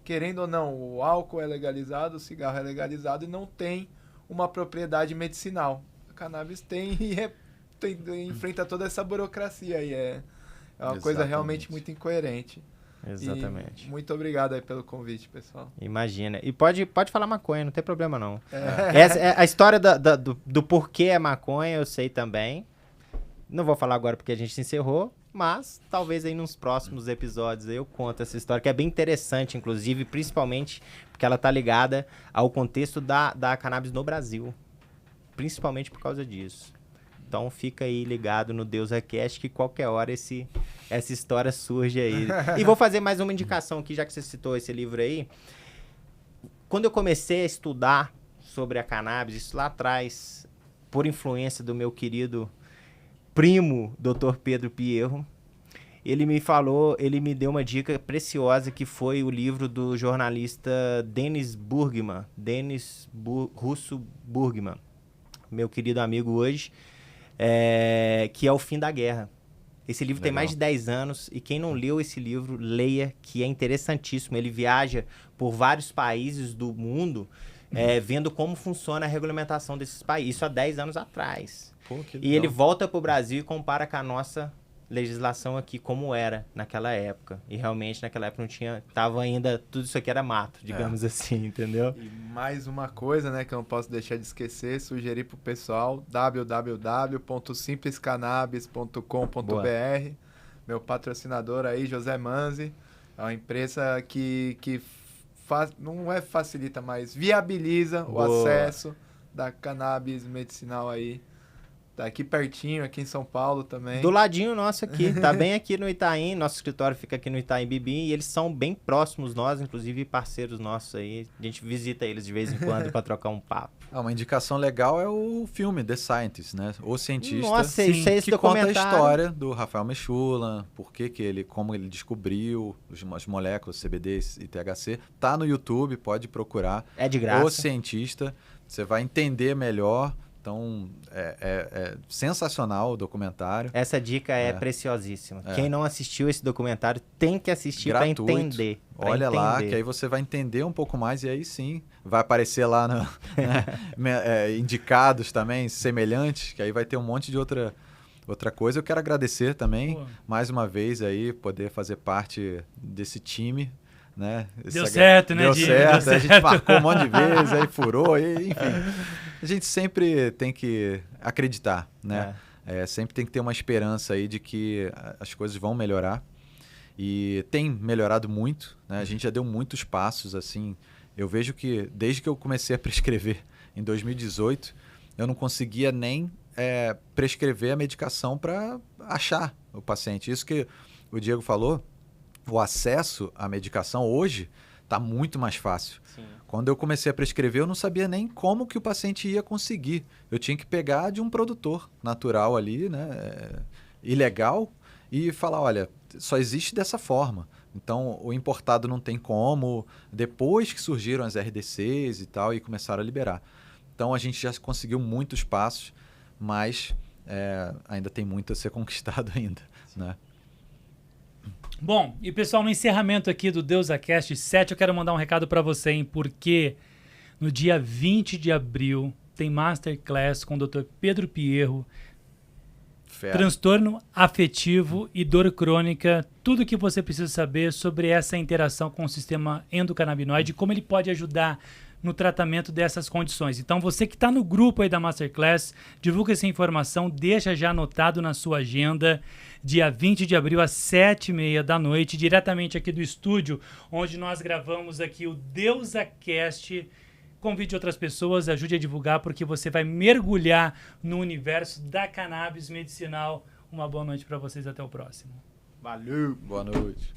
querendo ou não, o álcool é legalizado, o cigarro é legalizado e não tem uma propriedade medicinal. A cannabis tem e enfrenta toda essa burocracia e é uma coisa Exatamente. realmente muito incoerente. Exatamente. E muito obrigado aí pelo convite, pessoal. Imagina. E pode falar maconha, não tem problema não. Essa é a história do porquê é maconha, eu sei também. Não vou falar agora porque a gente se encerrou, mas talvez aí nos próximos episódios eu conto essa história, que é bem interessante, inclusive, principalmente porque ela tá ligada ao contexto da cannabis no Brasil. Principalmente por causa disso. Então fica aí ligado no Deus Request, que qualquer hora essa história surge aí. E vou fazer mais uma indicação aqui, já que você citou esse livro aí. Quando eu comecei a estudar sobre a cannabis, isso lá atrás, por influência do meu querido primo, Dr. Pedro Pierro, ele me deu uma dica preciosa, que foi o livro do jornalista Denis Russo Burgman, meu querido amigo hoje, que é O Fim da Guerra. Esse livro tem mais de 10 anos e quem não leu esse livro, leia, que é interessantíssimo. Ele viaja por vários países do mundo, vendo como funciona a regulamentação desses países. Isso há 10 anos atrás. Pô, que E ele legal. volta para o Brasil e compara com a nossa legislação aqui, como era naquela época. E realmente naquela época não tinha... Tava ainda... Tudo isso aqui era mato, digamos assim, entendeu? E mais uma coisa, né, que eu não posso deixar de esquecer, sugerir pro pessoal, www.simplescannabis.com.br. Meu patrocinador aí, José Manzi, é uma empresa que não facilita, mas viabiliza o Boa. acesso da cannabis medicinal aí. Tá aqui pertinho, aqui em São Paulo também. Do ladinho nosso aqui, tá bem aqui no Itaim, nosso escritório fica aqui no Itaim Bibi, e eles são bem próximos nós, inclusive parceiros nossos aí, a gente visita eles de vez em quando para trocar um papo. Uma indicação legal é o filme The Scientist, né? O cientista. Nossa, sim, isso é esse que conta a documentário. história do Rafael Mechula, como ele descobriu as moléculas CBD e THC. Tá no YouTube, pode procurar. É de graça. O cientista Você vai entender melhor. Então, é sensacional o documentário. Essa dica é preciosíssima. Quem não assistiu esse documentário tem que assistir para entender. Olha lá, que aí você vai entender um pouco mais e aí sim vai aparecer lá indicados também, semelhantes, que aí vai ter um monte de outra coisa. Eu quero agradecer também, mais uma vez, aí, poder fazer parte desse time. Né? Deu certo, né, Deu Jimmy? certo, a gente marcou um monte de vezes, aí furou, enfim. A gente sempre tem que acreditar, né? Sempre tem que ter uma esperança aí de que as coisas vão melhorar. E tem melhorado muito, né? A gente já deu muitos passos, assim. Eu vejo que desde que eu comecei a prescrever em 2018, eu não conseguia nem prescrever a medicação para achar o paciente. Isso que o Diego falou, o acesso à medicação hoje está muito mais fácil. Sim. Quando eu comecei a prescrever, eu não sabia nem como que o paciente ia conseguir. Eu tinha que pegar de um produtor natural ali, né, ilegal, e falar, olha, só existe dessa forma. Então, o importado não tem como. Depois que surgiram as RDCs e tal, e começaram a liberar. Então, a gente já conseguiu muitos passos, mas ainda tem muito a ser conquistado ainda, né? Bom, e pessoal, no encerramento aqui do DeusaCast 7, eu quero mandar um recado para você, hein? Porque no dia 20 de abril tem Masterclass com o Dr. Pedro Pierro, transtorno afetivo e dor crônica, tudo que você precisa saber sobre essa interação com o sistema endocannabinoide e como ele pode ajudar no tratamento dessas condições. Então, você que está no grupo aí da Masterclass, divulga essa informação, deixa já anotado na sua agenda, dia 20 de abril, às 7h30 da noite, diretamente aqui do estúdio, onde nós gravamos aqui o DeusaCast. Convide outras pessoas, ajude a divulgar, porque você vai mergulhar no universo da cannabis medicinal. Uma boa noite para vocês, até o próximo. Valeu! Boa noite.